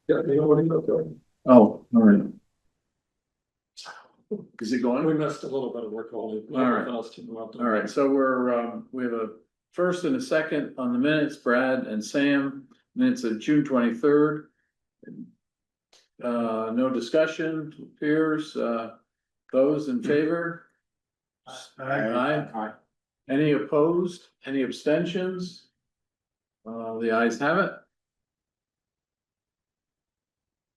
Yeah, the audio going. Oh, all right. Is it going? We missed a little bit of work on it. All right. All All right, so we have a first and a second on the minutes, Brad and Sam, minutes of June 23rd. No discussion appears, those in favor? Aye. Any opposed, any abstentions? The ayes have it.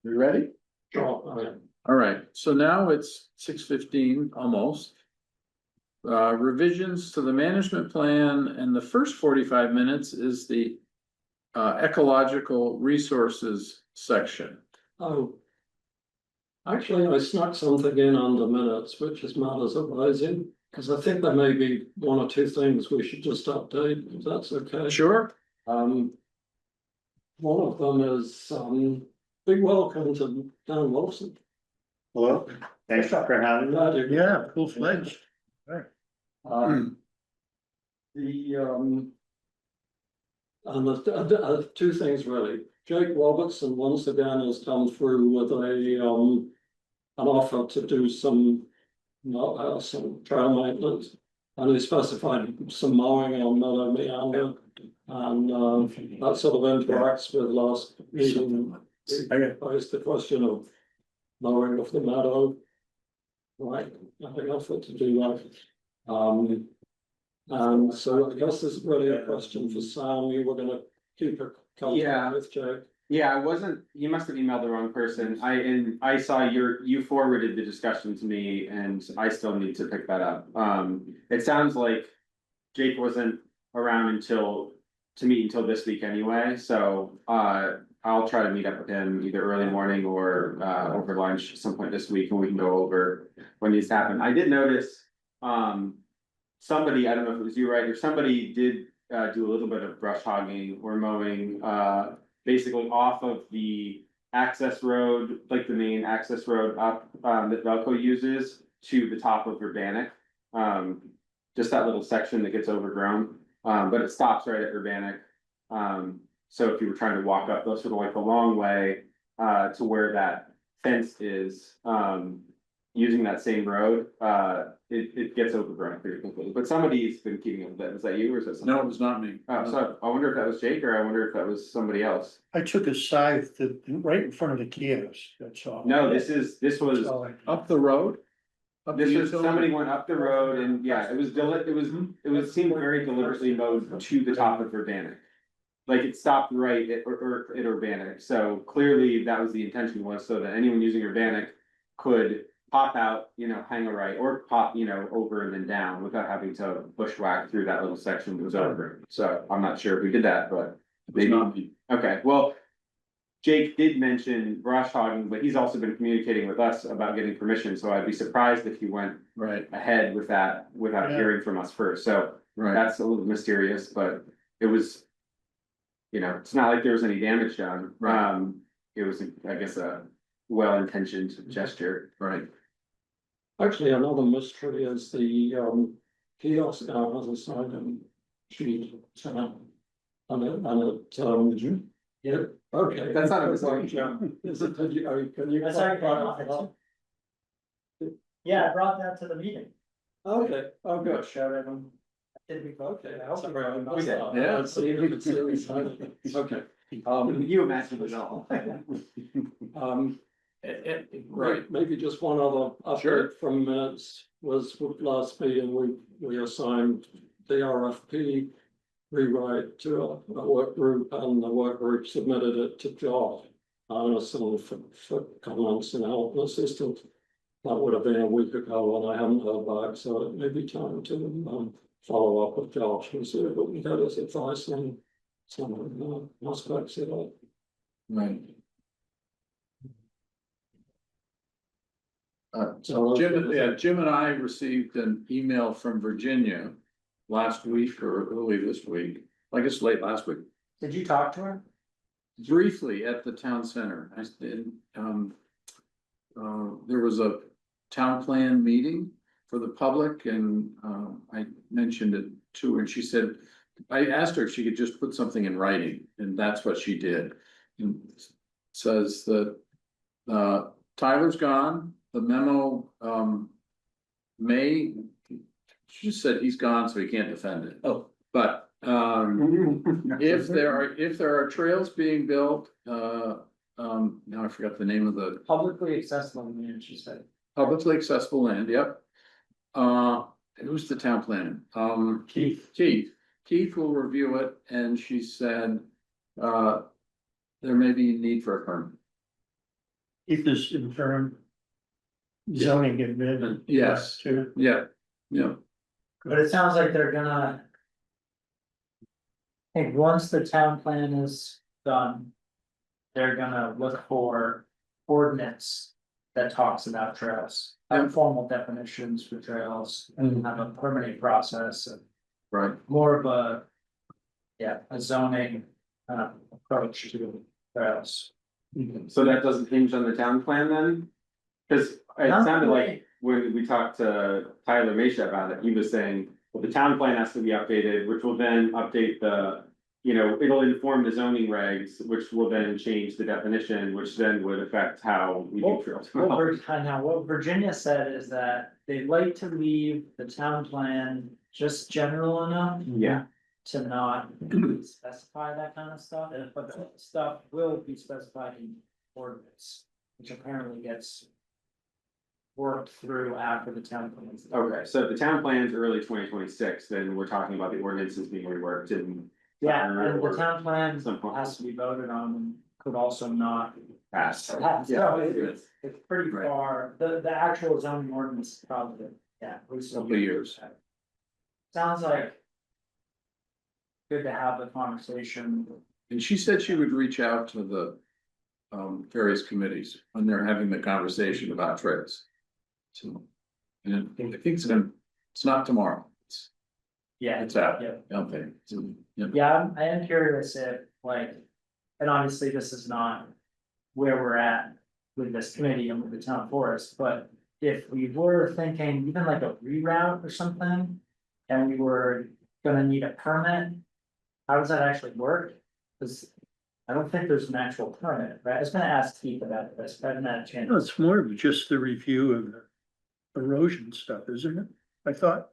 You ready? right. All right, so now it's 6:15 almost. Revisions to the management plan, and the first 45 minutes is the ecological resources section. Oh. Actually, I snuck something in on the minutes, which is matters arising, because I think there may be one or two things we should just update, if that's okay. Sure. One of them is, big welcome to Dan Wilson. Hello, thanks for having me. Glad you- Yeah, full fledged. And the two things really, Jake Robertson once again has come through with an offer to do some trail maintenance. And he specified some mowing on Meadow Meander, and that sort of interacts with last meeting. I posed the question of mowing of the meadow. Right, I think offered to do that. And so I guess this is really a question for Sam. You were gonna keep a Yeah. contact with Jake. Yeah, I wasn't, you must have emailed the wrong person. I saw you forwarded the discussion to me and I still need to pick that up. It sounds like Jake wasn't around to meet until this week anyway, so, I'll try to meet up with him either early morning or, over lunch at some point this week and we can go over what needs to happen. I did notice, somebody, I don't know if it was you, right, or somebody did, do a little bit of brush hogging or mowing, basically off of the access road, like the main access road up, that Velco uses to the top of Urbanic. Just that little section that gets overgrown, but it stops right at Urbanic. So if you were trying to walk up, those sort of like the long way, to where that fence is, using that same road, it gets overgrown pretty quickly, but somebody's been keeping up with that. Is that you or is that somebody? No, it was not me. Oh, so I wonder if that was Jake or I wonder if that was somebody else. I took a scythe to, right in front of the kiosks, that's all. No, this was, Up the road? Up this the was, utility? somebody went up the road and yeah, it was seemed very deliberately mowed to the top of Urbanic. Like it stopped right at Urbanic, so clearly that was the intention, was so that anyone using Urbanic could pop out, hang a right or pop, over and then down without having to bushwhack through that little section that was over. So I'm not sure if we did that, but It was not me. okay, well. Jake did mention brush hogging, but he's also been communicating with us about getting permission, so I'd be surprised if he went Right, ahead with that without Yeah. hearing from us first, so right. that's a little mysterious, but it was. It's not like there was any damage done, Right. it was, I guess, a well-intentioned gesture. Right. Actually, another mystery is the kiosk now has a sign-in sheet. Yeah, okay. That's not a mystery. Is it, can you? That's already Yeah, I brought that to the meeting. Okay, oh, good. Showed everyone. Did we vote? Okay. Sorry, I missed did. that. Yeah. So you can see the sign. Okay. You imagine it all. Right. Maybe just one other Sure. update from minutes was with last meeting, we assigned the RFP rewrite to a work group and the work group submitted it to Josh. So for comments and help and assistance. That would have been a week ago and I haven't heard back, so it may be time to follow up with Josh and see if we can get his advice on some aspects of it. Right. So Jim and I received an email from Virginia last week or early this week, I guess late last week, Did you talk to her? briefly at the town center. There was a town plan meeting for the public and I mentioned it to her and she said, I asked her if she could just put something in writing and that's what she did. And says that, Tyler's gone, the memo, she just said he's gone, so he can't defend it. Oh. But, if there are trails being built, now I forgot the name of the Publicly accessible, man, she said. publicly accessible land, yep. Who's the town planner? Keith. Keith will review it, and she said, there may be a need for a permit. Keith is in turn zoning admin. Yes. Too. Yeah, yeah, But it sounds like they're gonna. I think once the town plan is done. They're gonna look for ordinance that talks about trails. Have formal definitions for trails and have a permitting process and right. more of a. Yeah, a zoning approach to trails. So that doesn't hinge on the town plan then? Cause it Not sounded really. like when we talked to Tyler Mesha about it, he was saying, well, the town plan has to be updated, which will then update the. You know, it'll inform the zoning regs, which will then change the definition, which then would affect how we do trails. What Virginia said is that they'd like to leave the town plan just general enough. Yeah. To not specify that kind of stuff, but the stuff will be specified in ordinance, which apparently gets. Worked through after the town plan. Okay, so if the town plan's early 2026, then we're talking about the ordinances being reworked and. Yeah, and the or town plan some point. has to be voted on, and could also not. Pass. pass. Yeah. So it's pretty Right. far, the actual zoning ordinance is probably, yeah. at least a Couple of years. Sounds like. Good to have the conversation. And she said she would reach out to the various committees when they're having the conversation about trails. So, and I think it's not tomorrow, Yeah. it's out, Yeah. okay, so, yeah. Yeah, I am curious if, like, and obviously this is not where we're at with this committee and with the town forest, but if we were thinking even like a reroute or something. And we were gonna need a permit, how does that actually work? Cause I don't think there's an actual permit, right? I was gonna ask Keith about this, but I haven't had a chance. No, it's more of just the review of the erosion stuff, isn't it? I thought,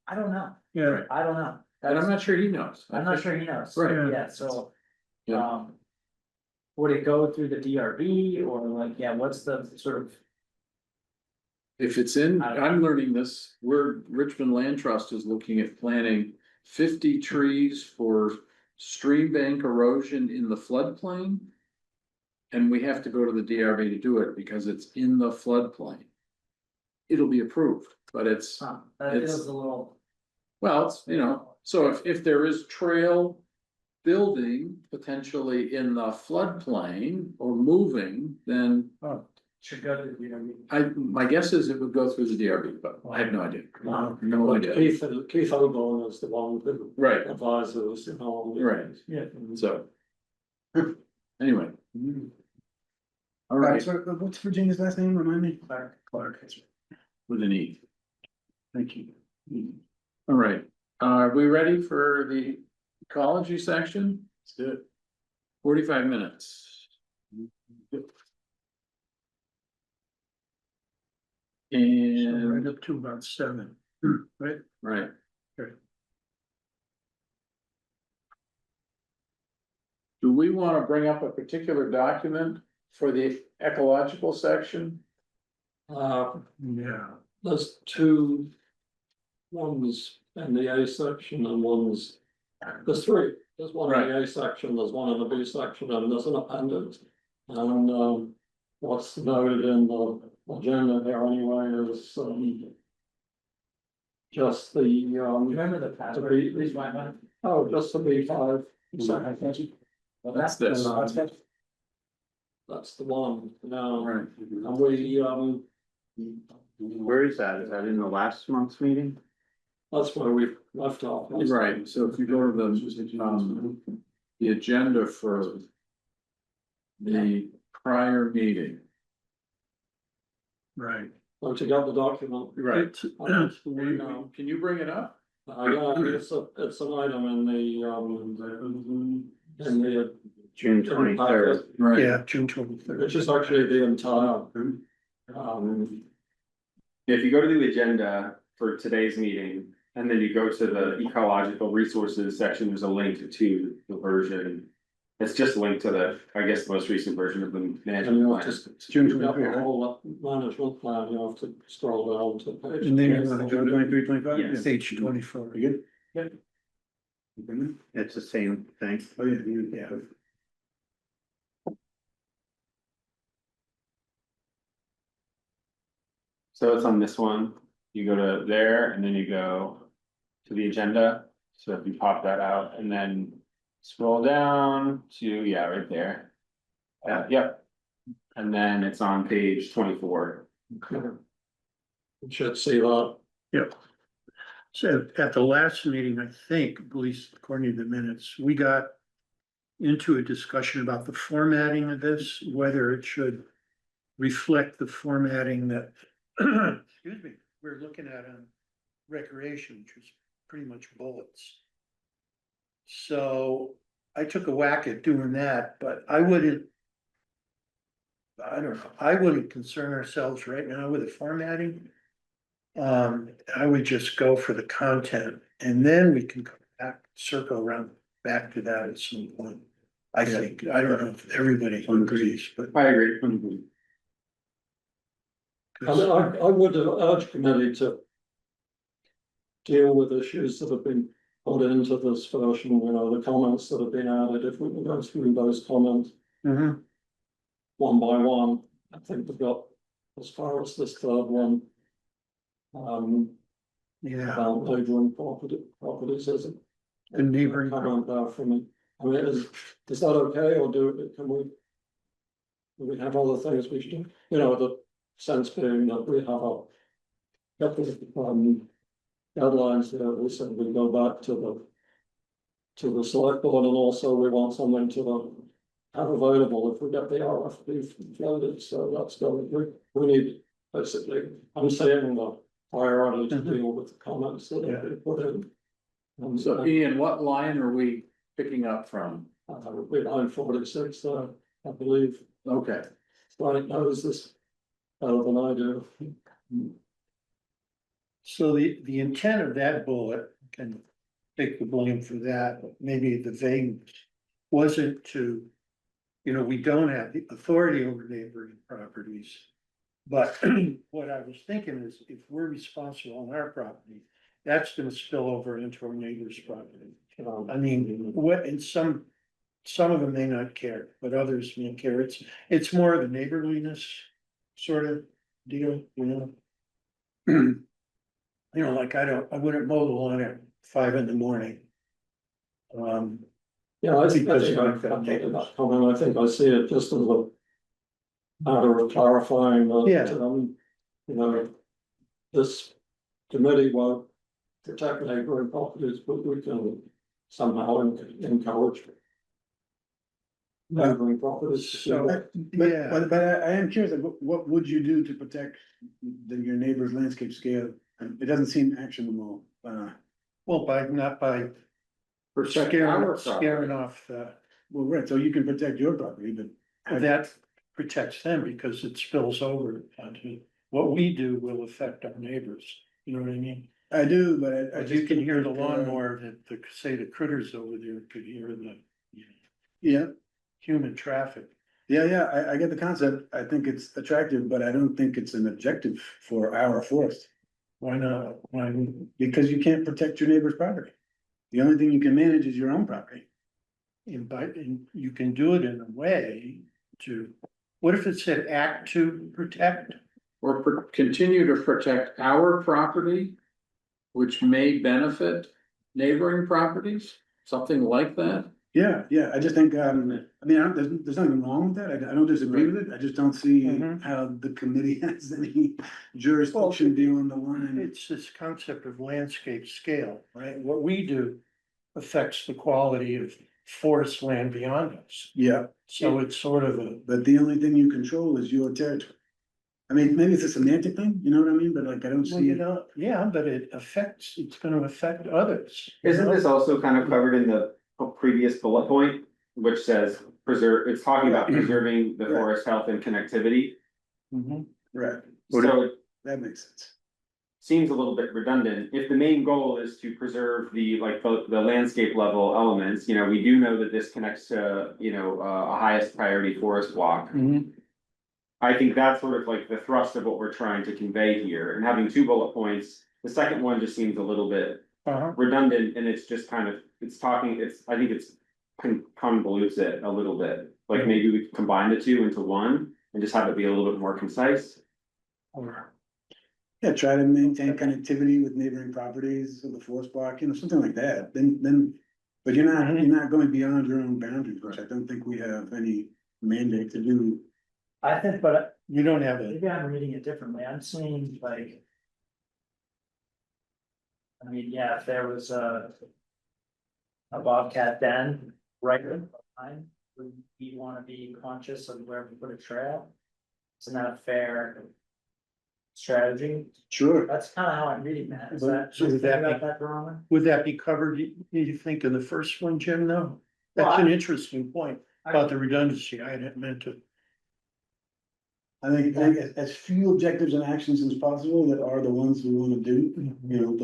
I don't know, yeah, I don't know. And I'm not sure he knows. I'm not sure he knows. Right. Yeah, so. Yeah. Would it go through the DRB or like, yeah, what's the sort of, If it's in, I'm learning this, Richmond Land Trust is looking at planting 50 trees for stream bank erosion in the floodplain. And we have to go to the DRB to do it because it's in the floodplain. It'll be approved, but it's, that It's- feels a little, well, it's, so if there is trail building potentially in the floodplain or moving, then should go to the DRB. my guess is it would go through the DRB, but I have no idea. No But idea. Keith Oborn is the one who Right, advises, you know. right, Yeah. so. Anyway. All right, what's Virginia's last name, remind me? Clark. with an E. Thank you. All right, are we ready for the ecology section? Let's do it. 45 minutes. So And, right up to about 7, right? right. Okay. Do we want to bring up a particular document for the ecological section? Yeah. There's two. One's in the A section and there's three. There's one in the A section, there's one in the B section, and there's an appendix. And what's noted in the agenda there anyway is just the Remember the password, be- please, Wyman? oh, just the B5. That's this. That's the one now, Right. and we Where is that? Is that in the last month's meeting? that's where we left off. Right, so if you go to the agenda for the prior meeting. Right. So to get the document. Right. It's the one- No. Can you bring it up? Yeah, it's an item in the June 23rd. Right. Yeah, June 23rd. Which is actually the entire, If you go to the agenda for today's meeting, and then you go to the ecological resources section, there's a link to the version. It's just linked to the, I guess, the most recent version of the and management you have plan. to. June you have 23rd, the whole management plan, you have to scroll down to page. And then Yes. you're June 23, 25? Yes. page 24. You Yep. good? It's the same thing. Oh, yeah, Yeah. So it's on this one, you go to there and then you go to the agenda, so if you pop that out and then scroll down to, yeah, right there. Yep, and then it's on page 24. You should see that. Yep. So at the last meeting, I think, at least according to the minutes, we got into a discussion about the formatting of this, whether it should reflect the formatting that, excuse me, we're looking at on recreation, which was pretty much bullets. So I took a whack at doing that, but I don't know, I wouldn't concern ourselves right now with the formatting. I would just go for the content and then we can come back, circle around back to that at some point. I think, I don't know if everybody agrees, but. I agree. I would urge committee to deal with issues that have been put into this version, you know, the comments that have been added, if we can go through those comments Mhm. one by one. I think we've got as far as this third one. Yeah, About neighbouring properties, is it? the neighboring, Comment there for me. I mean, is that okay, or can we? Do we have other things we should do? You know, the sense being that we have a couple of deadlines there, we said we go back to the select board, and also we want something to have available if we get the RFP floated, so that's going, we need, basically, I'm saying the priority to deal with the comments that have been put in. So Ian, what line are we picking up from? We're 946, I believe, Okay, Frank knows this better than I do. so the intent of that bullet, can take the blame for that, but maybe the vagueness wasn't to. You know, we don't have the authority over neighboring properties. But what I was thinking is if we're responsible on our property, that's gonna spill over into our neighbor's property. I mean, what, and some of them may not care, but others may care. It's more of a neighborliness sort of deal, you know? You know, like I wouldn't mow the lawn at 5 a.m. Yeah, I think Because I you've got take that comment, I think I see it just as a matter of clarifying Yeah. that, you know, this committee won't protect neighboring properties, but we can somehow encourage neighboring properties. to do So, that. yeah. But I am curious, like, what would you do to protect your neighbor's landscape scale? It doesn't seem actionable, Well, not by protect our scaring property. off well, right, so you can protect your property, but. that protects them because it spills over onto, what we do will affect our neighbors, you know what I mean? I do, but I But just. you can hear the think, lawnmower that say the critters over there could hear the. Yeah, Human traffic. yeah, I get the concept, I think it's attractive, but I don't think it's an objective for our forest. Why not? Why, Because you can't protect your neighbor's property. The only thing you can manage is your own property. and you can do it in a way to, what if it said act to protect? Or continue to protect our property, which may benefit neighboring properties, something like that. Yeah, I just think, I mean, there's nothing wrong with that, I don't disagree with it, I just don't see Mhm. how the committee has any jurisdiction beyond the line. It's this concept of landscape scale, right? What we do affects the quality of forest land beyond us. Yeah, So it's sort of a, but the only thing you control is your territory. I mean, maybe it's a semantic thing, you know what I mean, but like, I don't well, see you it. know, yeah, but it's gonna affect others. you Isn't know? this also kind of covered in the previous bullet point? which says preserve, it's talking about preserving the Right. forest health and connectivity. Right, So it that makes sense. seems a little bit redundant. If the main goal is to preserve the, like, the landscape level elements, you know, we do know that this connects to, you know, a highest priority forest walk. I think that's sort of like the thrust of what we're trying to convey here, and having two bullet points, the second one just seems a little bit redundant, and it's just kind of, I think it's convolutes it a little bit. Like, maybe we could combine the two into one and just have it be a little bit more concise. Yeah, try to maintain connectivity with neighboring properties of the forest block, you know, something like that, then, but you're not going beyond your own boundaries, which I don't think we have any mandate to do. I think, but You don't have it. maybe I'm reading it differently, I'm seeing like. I mean, yeah, if there was a. A bobcat den right behind, would we wanna be conscious of where we put a trail? Isn't that a fair? Strategy? Sure. That's kinda how I'm reading that, is But- that, so should we would that think about be- that wrong? Would that be covered, you think, in the first one, Jim? No? Well, That's an I- interesting point about the redundancy. I hadn't meant to. I think as few objectives and actions as possible that are the ones we wanna do, you know,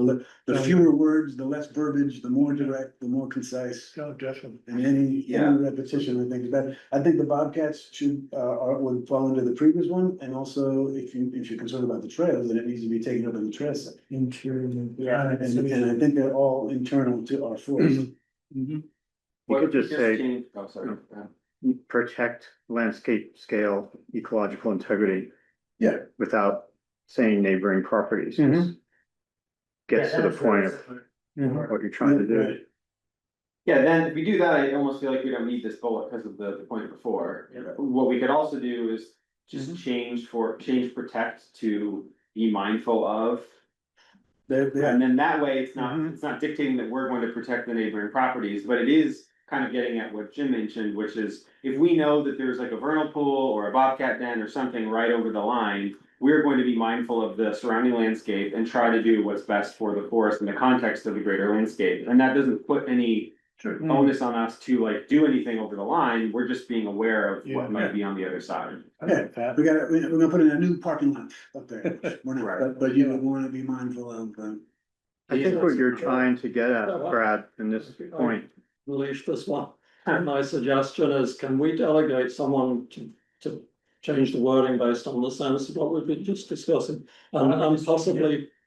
the fewer words, the less verbiage, the more direct, the more concise. No, definitely. And any Yeah. repetition, I think is better. I think the Bobcats would fall into the previous one, and also if you're concerned about the trails, then it needs to be taken up in the trail set. Interior. Yeah. And I think they're all internal to our forest. Mhm. You could just say- change, oh, sorry. Protect landscape scale ecological integrity. Yeah. Without saying neighboring properties. Just Gets to the point of what you're trying to do. Right. Yeah, then if we do that, I almost feel like we don't need this bullet because of the point before. Yeah. What we could also do is just change protect to be mindful of. And then that way, it's not dictating that we're going to protect the neighboring properties, but it is kind of getting at what Jim mentioned, which is if we know that there's like a vernal pool or a bobcat den or something right over the line, we're going to be mindful of the surrounding landscape and try to do what's best for the forest in the context of the greater landscape. And that doesn't put any onus on us to like do anything over the line. We're just being aware of what might be on the other side. Yeah, we're gonna put in a new parking lot up there. We're not, but you would wanna be mindful of, I think what you're trying to get at, Brad, in this point, Release this one. And my suggestion is, can we delegate someone to change the wording based on the sense of what we've been just discussing? And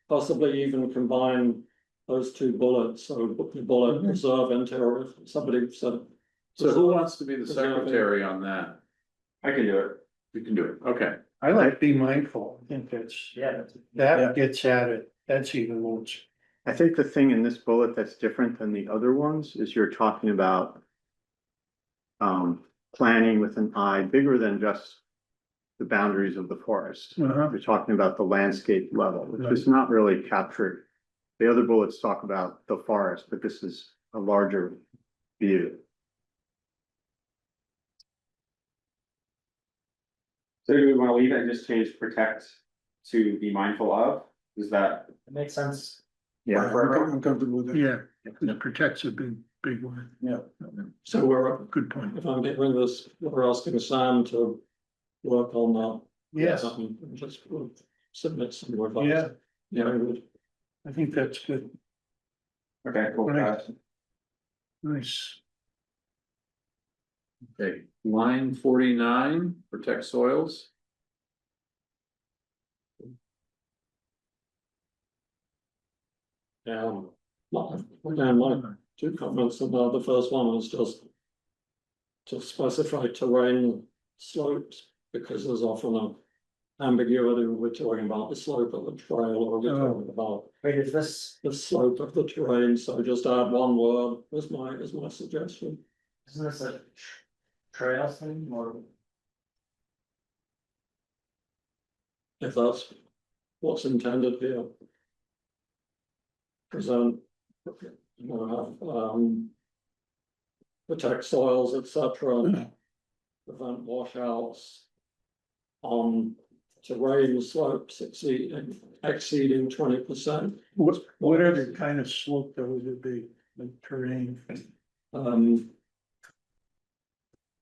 possibly even combine those two bullets, so the bullet preserve interior, somebody said. So who wants to be the secretary on that? I can do it. You can do it, okay. I like be mindful. I think that's, Yeah, that gets at it. That's even more. I think the thing in this bullet that's different than the other ones is you're talking about. Planning with an eye bigger than just the boundaries of the forest. You're talking about the landscape level, which is not really captured. The other bullets talk about the forest, but this is a larger view. So do we want to leave it and just change protect to be mindful of? Is that? it makes sense. Yeah, I'm comfortable with it. Yeah, it protects a big one. Yeah. So we're, Good point. if I'm getting this, we're asking Sam to work on that. Yes, Just submit some more advice. yeah, Yeah, good. I think that's good. Okay, cool. Right. Nice. Okay, line 49, protect soils. My two comments about the first one was just to specify terrain slopes, because there's often a ambiguity when we're talking about the slope of the trail, or we're talking about Wait, is this, the slope of the terrain, so just add one word as my suggestion. isn't this a trail thing or? If that's what's intended here. Present, protect soils, etc. Prevent washouts. On terrain slopes exceeding 20%. What other kind of slope though would it be, like terrain?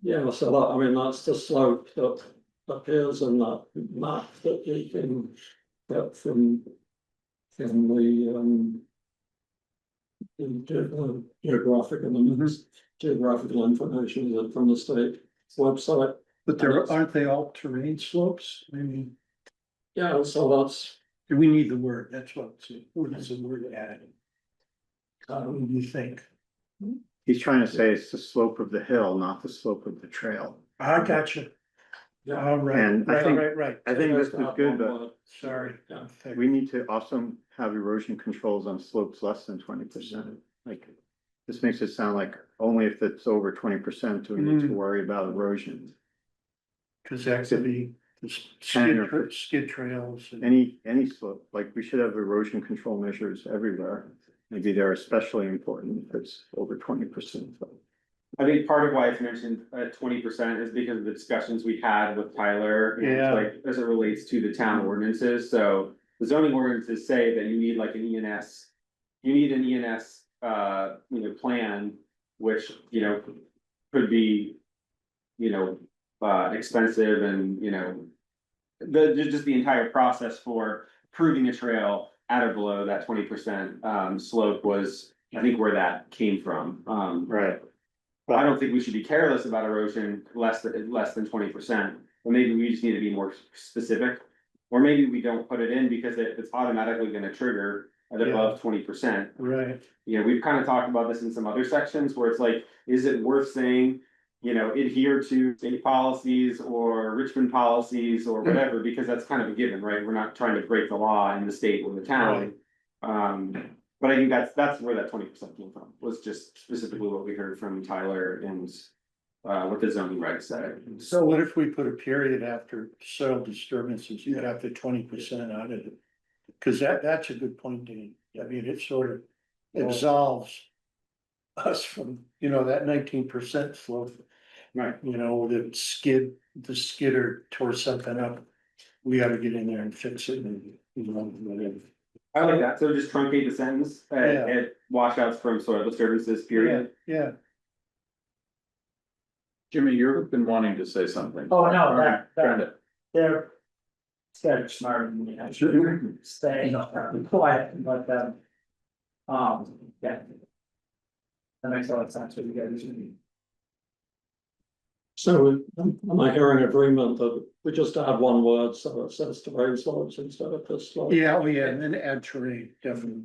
Yeah, so that, I mean, that's the slope that appears in that map that you can get from the geographical information from the state website. But there, aren't they all terrain slopes? I mean, Yeah, so that's, do we need the word? That's what is the word added? What do you think? He's trying to say it's the slope of the hill, not the slope of the trail. I got you. yeah. All right, And I right, think- right. I think this is good, but Sorry. Yeah. we need to also have erosion controls on slopes less than 20%. Like, this makes it sound like only if it's over 20% do we need to worry about erosion. Cause that could be the skid trails. and- Any slope, like we should have erosion control measures everywhere. Maybe they're especially important if it's over 20%. I think part of why it's mentioned at 20% is because of the discussions we had with Tyler and Yeah. like as it relates to the town ordinances, so. The zoning ordinances say that you need like an ENS. You need an ENS, plan, which, could be. Expensive and, just the entire process for proving a trail at or below that 20% slope was, I think, where that came from. Right. I don't think we should be careless about erosion less than 20%, but maybe we just need to be more specific. Or maybe we don't put it in because it's automatically gonna trigger at above 20%. Right, We've kind of talked about this in some other sections where it's like, is it worth saying? Adhere to state policies or Richmond policies or whatever, because that's kind of a given, right? We're not trying to break the law in the state or the town. But I think that's where that 20% came from, was just specifically what we heard from Tyler and what the zoning regs said. so what if we put a period after soil disturbances, you got the 20% out of it? Cause that's a good point, Dean. I mean, it sort of absolves us from, that 19% slope. Right. The skidder tore something up. We gotta get in there and fix it and, whatever. I like that, so just truncate the sentence at washouts from soil disturbances, period. Yeah, Jimmy, you've been wanting to say something. Oh, no, Trying to- they're. They're smarter than me, I should stay quiet, but, yeah. That makes a lot of sense what you guys are doing. So am I hearing agreement that we just add one word, so it says terrain slopes instead of this slope? yeah, and then add terrain, definitely.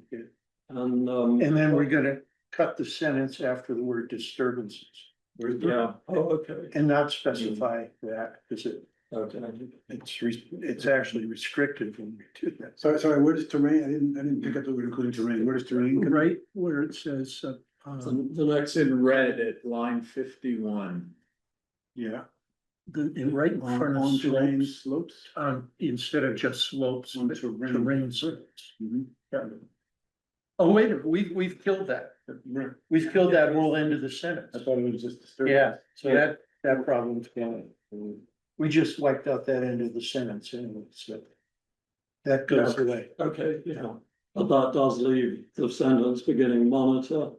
And, And then we're gonna cut the sentence after the word disturbances. yeah, oh, okay, And not specify that, because okay. it's actually restricted when we do that. Sorry, where does terrain? I didn't pick up the word including terrain. Where does terrain? come- Right where it says, So the next, It's in red at line 51. Yeah. right in front of On terrain slopes, slopes. instead of just slopes, On but terrain. terrain slopes. Mhm. Yeah. Oh, wait, a minute, we've killed that. Right. We've killed that whole end of the sentence. I thought it was just disturbance. Yeah, so that problem's gone. We just wiped out that end of the sentence anyway, so. That goes away. okay, yeah, but that does leave the sentence beginning monitor.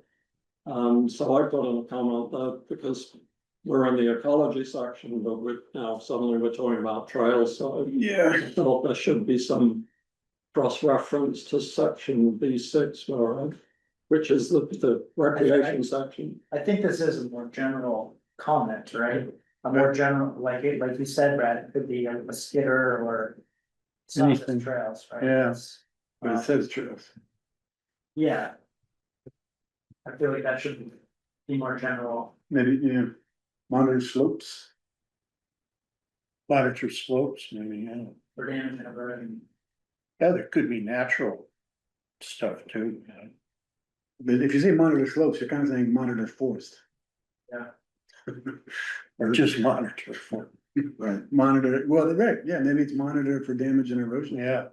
So I put in a comment there because we're in the ecology section, but suddenly we're talking about trails, so Yeah. I thought there should be some cross-reference to section B6, which is the recreation section. I think this is a more general comment, right? A more general, like you said, Brad, it could be a skidder or. It's not just Anything. trails, right? Yeah. It's, But it says trails. yeah. I feel like that should be more general. Maybe, monitor slopes. Monitor slopes, maybe, yeah. For damage and everything. Yeah, there could be natural stuff too. But if you say monitor slopes, you're kind of saying monitor forest. Yeah. Or just monitor for, Right, monitor, well, right, yeah, maybe it's monitor for damage and erosion. yeah.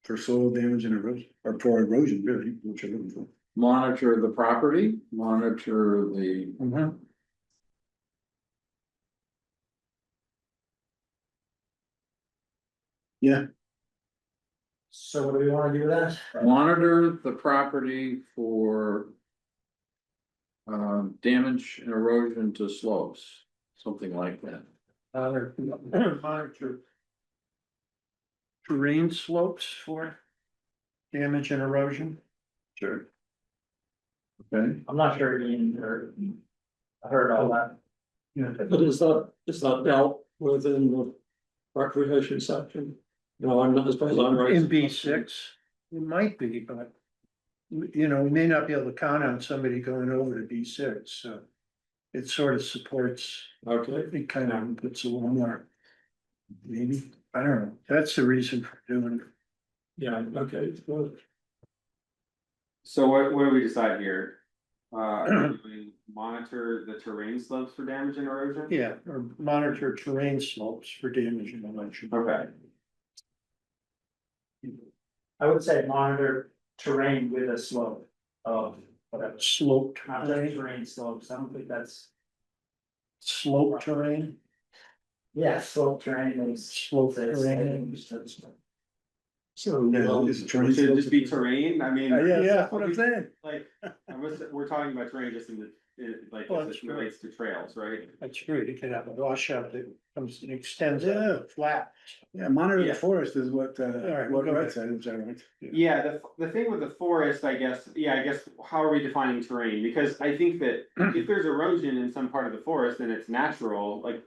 For soil damage and erosion, or for erosion, really, which you're looking for. Monitor the property, monitor the. Mhm. Yeah, So what do we wanna do with that? Monitor the property for. Damage and erosion to slopes. something like that. Monitor terrain slopes for damage and erosion. Sure. Okay, I'm not sure Ian heard all that. But is that dealt within the recreation section? No, I'm not, as far as I'm right. In B6, it might be, but you know, we may not be able to count on somebody going over to B6, so it sort of supports, Okay, it kind of puts a little more. Maybe, I don't know, that's the reason for doing it. yeah, okay, well, So what do we decide here? Are we doing monitor the terrain slopes for damage and erosion? Yeah, or monitor terrain slopes for damage and erosion. Okay, I would say monitor terrain with a slope of whatever, Sloped not just terrain, terrain slopes, I don't think that's, slope terrain, yeah, slope terrain is. slope terrain. so, Is it terrain should it slopes? just be terrain? I mean. Yeah, That's what I'm saying. Like, we're talking about terrain just like, Well, as that's it relates to trails, right? That's true, you could have a washout that comes and extends Yeah. out flat. Yeah, monitor Yeah. the forest is what, right, what go Red ahead. said, is that right? Yeah, the thing with the forest, I guess, how are we defining terrain? Because I think that if there's erosion in some part of the forest and it's natural, like,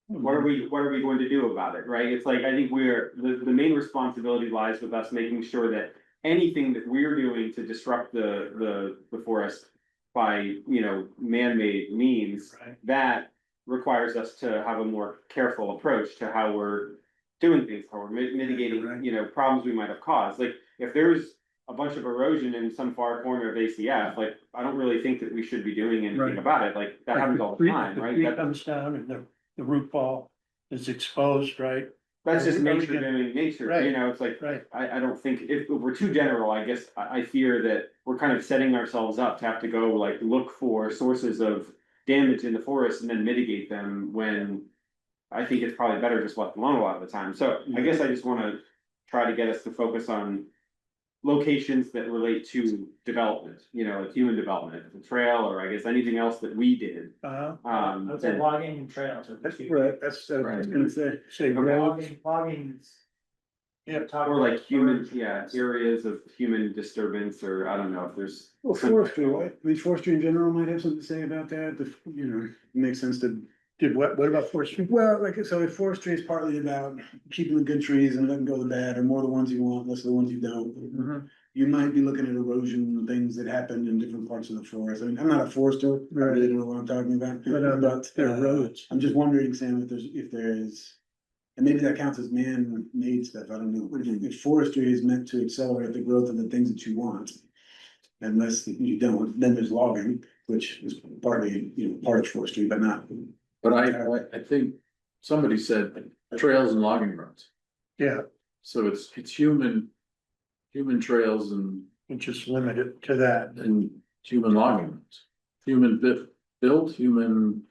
what are we going to do about it, right? It's like, I think the main responsibility lies with us making sure that anything that we're doing to disrupt the forest by, you know, man-made means, Right. that requires us to have a more careful approach to how we're doing things, how we're mitigating, Right. you know, problems we might have caused. Like, if there's a bunch of erosion in some far corner of ACF, like, I don't really think that we should be doing anything Right. about it, like, that Like happens the all the tree- time, the right? tree That- comes down and the root ball is exposed, right? That's just Are we nature gonna- doing nature, Right. you know, it's like, Right. I don't think, if we're too general, I guess, I fear that we're kind of setting ourselves up to have to go, like, look for sources of damage in the forest and then mitigate them, when I think it's probably better just let them alone a lot of the time. So I guess I just wanna try to get us to focus on locations that relate to development, you know, like human development, the trail, or I guess anything else that we did. I would say And- logging and trails are the That's two. right, that's, I was gonna say. Say roads, Logging is. Yeah, talk Or like about human, storage. yeah, areas of human disturbance, or I don't know if there's. Well, forestry, right? I mean, forestry in general might have something to say about that, you know, it makes sense to. did what about forestry? Well, like, so if forestry is partly about keeping the good trees and letting go of the bad, or more the ones you want, less of the ones you don't. Mhm. You might be looking at erosion and things that happen in different parts of the forest. I mean, I'm not a forester, I really don't know what I'm talking about. But there are roads. I'm just wondering, Sam, if there is, and maybe that counts as man-made stuff, I don't know. If forestry is meant to accelerate the growth of the things that you want. Unless you don't, then there's logging, which is partly, you know, part of forestry, but not. But I think somebody said trails and logging roads, Yeah, so it's human trails and just limit it to that. human logging roads. Human built, human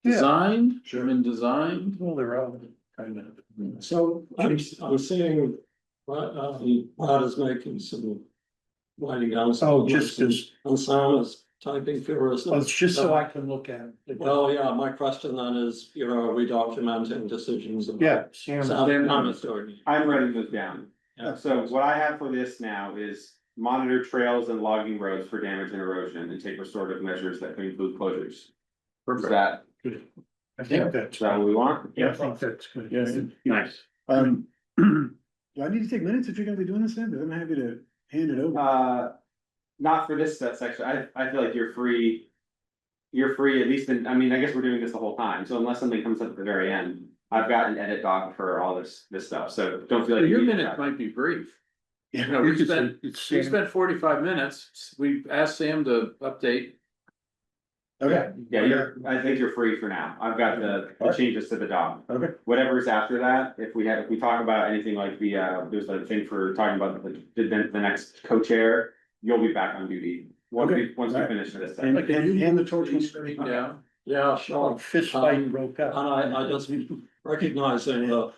Yeah. designed, human designed. Well, they're all kind of. so I'm seeing, Brad is making some. Writing down. some Oh, just comments, and Sam is typing for us. Well, it's just so I can look at it. Well, yeah, my question then is, you know, are we documenting decisions? about- Yeah. Sam- Sam, I'm sorry. I'm writing those down. Yeah. So what I have for this now is monitor trails and logging roads for damage and erosion, and take restorative measures that can include closures. Is Perfect. that, I think that's. is that what we want? Yeah, I think that's good. Yeah. Nice. Do I need to take minutes if you're gonna be doing this then? Because I'm happy to hand it over. Not for this section, I feel like you're free. You're free, at least in, I mean, I guess we're doing this the whole time, so unless something comes up at the very end, I've got an edit doc for all this stuff, so don't feel like. Your you need to minute track. might be brief. Yeah. You know, we spent, It's we Sam. spent 45 minutes, we asked Sam to update. Okay, Yeah, I think you're free for now, I've got the Alright. changes to the doc. okay. Whatever's after that, if we talk about anything like there's a thing for talking about the next co-chair, you'll be back on duty. Once Okay. we Alright. finish this. And, Okay. and the torch. Yeah. Yeah, sure. Fist fight Um, broke And out. I just recognizing the.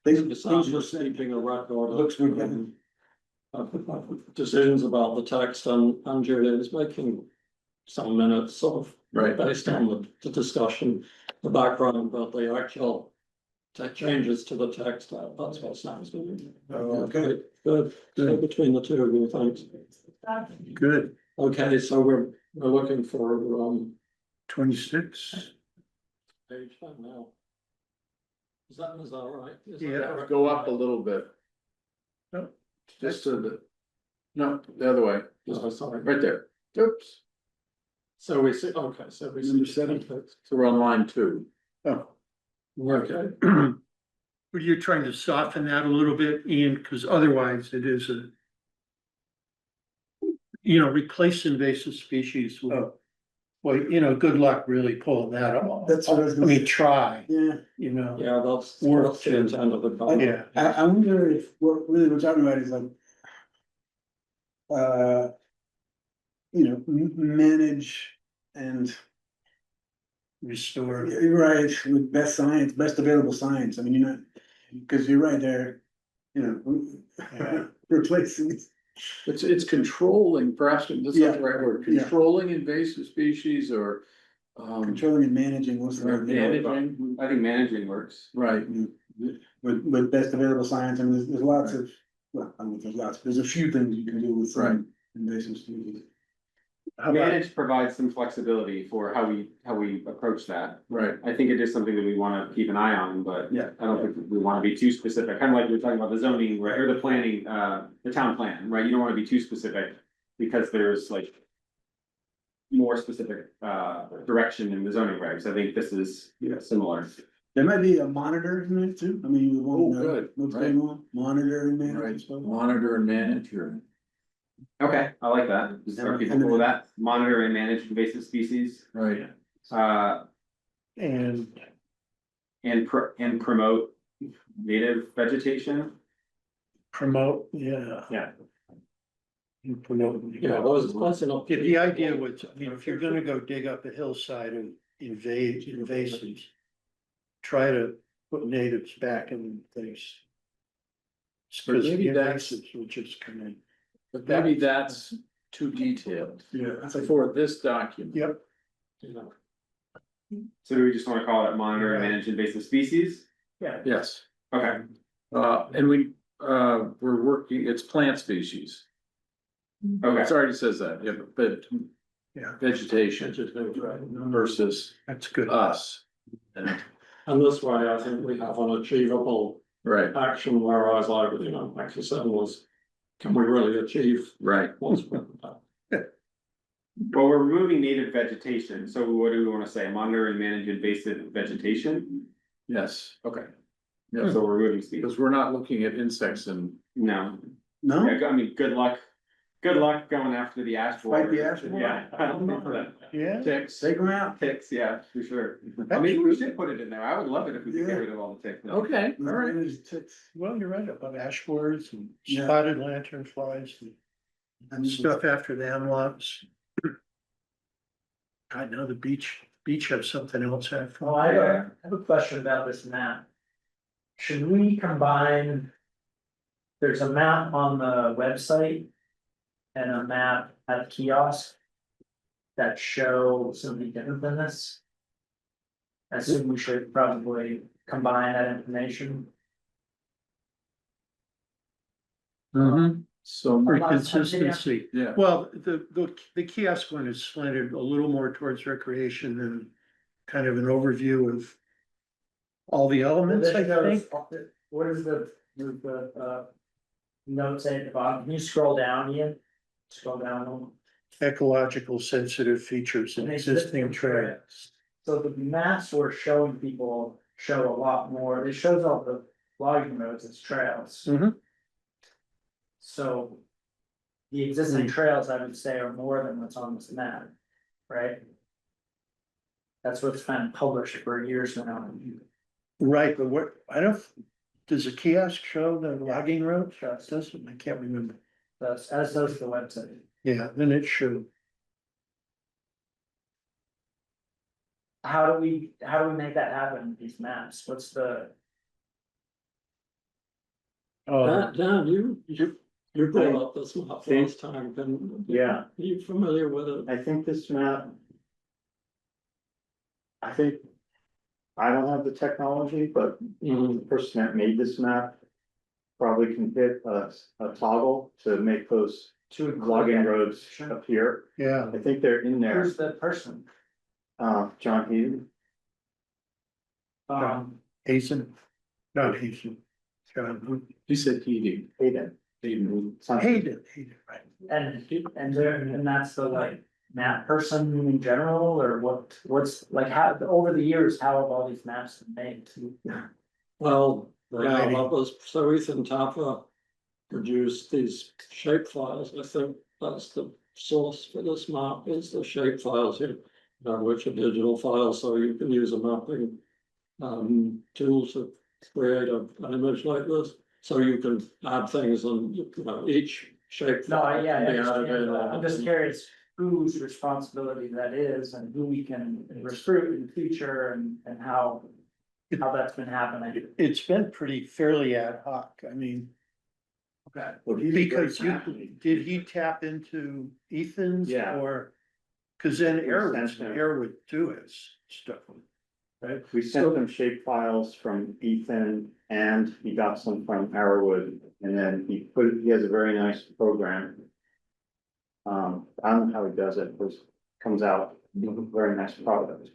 Things, Sam things was keeping a record. Looks good. Decisions about the text, and Julia is making some minutes sort of. Right. Based on the discussion, the background, but the actual changes to the text, that's what Sam's doing. Okay. Good, so between the two of you, thanks. Good, Okay, so we're looking for, 26. page 10 now. Is that all right? Is that Yeah, correct? Go up a little bit. No. Just to the, no, the other way, just Oh, sorry. right there. Oops, So we see, okay, so we see. Number 7. so we're on line 2. Oh. Okay, Were you trying to soften that a little bit, Ian? Because otherwise it is a. Replace invasive species with. Well, good luck really pulling that off. That's what I was gonna say. Try, Yeah, yeah, that's Worth the intent of the comment. yeah. I wonder if what really we're talking about is like. Manage and, Restore. you're right, with best science, best available science, I mean, you're not, because you're right there. Replacing, It's controlling, perhaps this is Yeah. the right word, Yeah. controlling invasive species or. controlling and managing, what's the word? Managing, I think managing works. right, With best available science, and there's lots of, well, I don't know if there's lots, there's a few things you can do with Right. some invasive species. How about, Manage provides some flexibility for how we approach that. right, I think it is something that we wanna keep an eye on, but Yeah. I don't think we wanna be too specific, kind of like we were talking about the zoning, right, or the planning, the town plan, right? You don't wanna be too specific, because there's like. More specific direction in the zoning regs, I think this is similar. There might be a monitor in it too, I mean, you want to know good, what's right. going on, monitor and manage. right, and stuff. monitor and manage your. Okay, I like that. Are people cool with that? Monitor and manage invasive species, Right, and and promote native vegetation. promote, yeah. Yeah. And promote. Yeah, that's enough. Yeah, the idea was, if you're gonna go dig up a hillside and invade invasives. Try to put natives back in things. But Because the maybe that's- invasives will just come in. but maybe that's too detailed Yeah, that's like, for this document. Yep. So do we just wanna call it monitor and manage invasive species? Yeah. Yes, Okay, and we're working, it's plant species. okay. It already says that, yeah, but Yeah. vegetation versus That's good. us. And this way, I think we have an achievable Right, action, whereas like you said was, can we really achieve right, what's written down? Well, we're removing native vegetation, so what do we wanna say? Monitor and manage invasive vegetation? yes, Okay. Yeah. So we're removing species. because we're not looking at insects and, No, no, yeah, I mean, good luck going after the ash borer. Fight the ash borer? Yeah, I don't think that. Yeah. ticks. take them out. Ticks, yeah, for sure. Maybe we should put it in there. I would love it if we could get Yeah. rid of all the ticks. Okay, all right. Well, you're right about ash borers and Yeah. spotted lanternflies and stuff after the hemlocks. I know the beach has something else after. Well, I have a question about this map. Should we combine? There's a map on the website. And a map at a kiosk. That show something different than this. I assume we should probably combine that information. So, For consistency. yeah, Well, the kiosk one is slanted a little more towards recreation than kind of an overview of. All the elements, I think. What is the note say at the bottom? Can you scroll down, Ian? Scroll down. a little. Ecological sensitive features and existing trails. So the maps we're showing people show a lot more, it shows all the logging roads as trails. Mhm. So. The existing trails, I would say, are more than what's on this map, right? That's what's been published for years now. Right, but does a kiosk show the logging road? Does it? I can't remember. That's, as does the website. Yeah, then it should. How do we make that happen, with these maps? What's the, Dan, you brought up this map last time, and. Yeah. Are you familiar with it? I think this map. I think I don't have the technology, but the person that made this map probably can hit a toggle to make those To include logging that. roads Sure. appear. Yeah, I think they're in there, Who's the person? John Heaton. Hazen, not Hazen. John, He said heating. Hayden. Hayden. Hayden, right. And that's the like map person in general, or what's like how, over the years, how have all these maps been made? Well, Right. that was, so Ethan Tapper produced these shape files. I think that's the source for this map, is the shape files here, which are digital files, so you can use a mapping tool to create an image like this. So you can add things and, each shape. No, file yeah, I can be added understand in. that. I'm just curious whose responsibility that is and who we can recruit in the future and how that's been happening. It's been pretty fairly ad hoc, I mean, Okay. because did he tap into Ethan's Yeah. or? Cause then We sent him. Air would do his stuff, right? We sent them shape files from Ethan and he got some from Arrowwood and then he has a very nice program. I don't know how he does it, but comes out with a very nice product.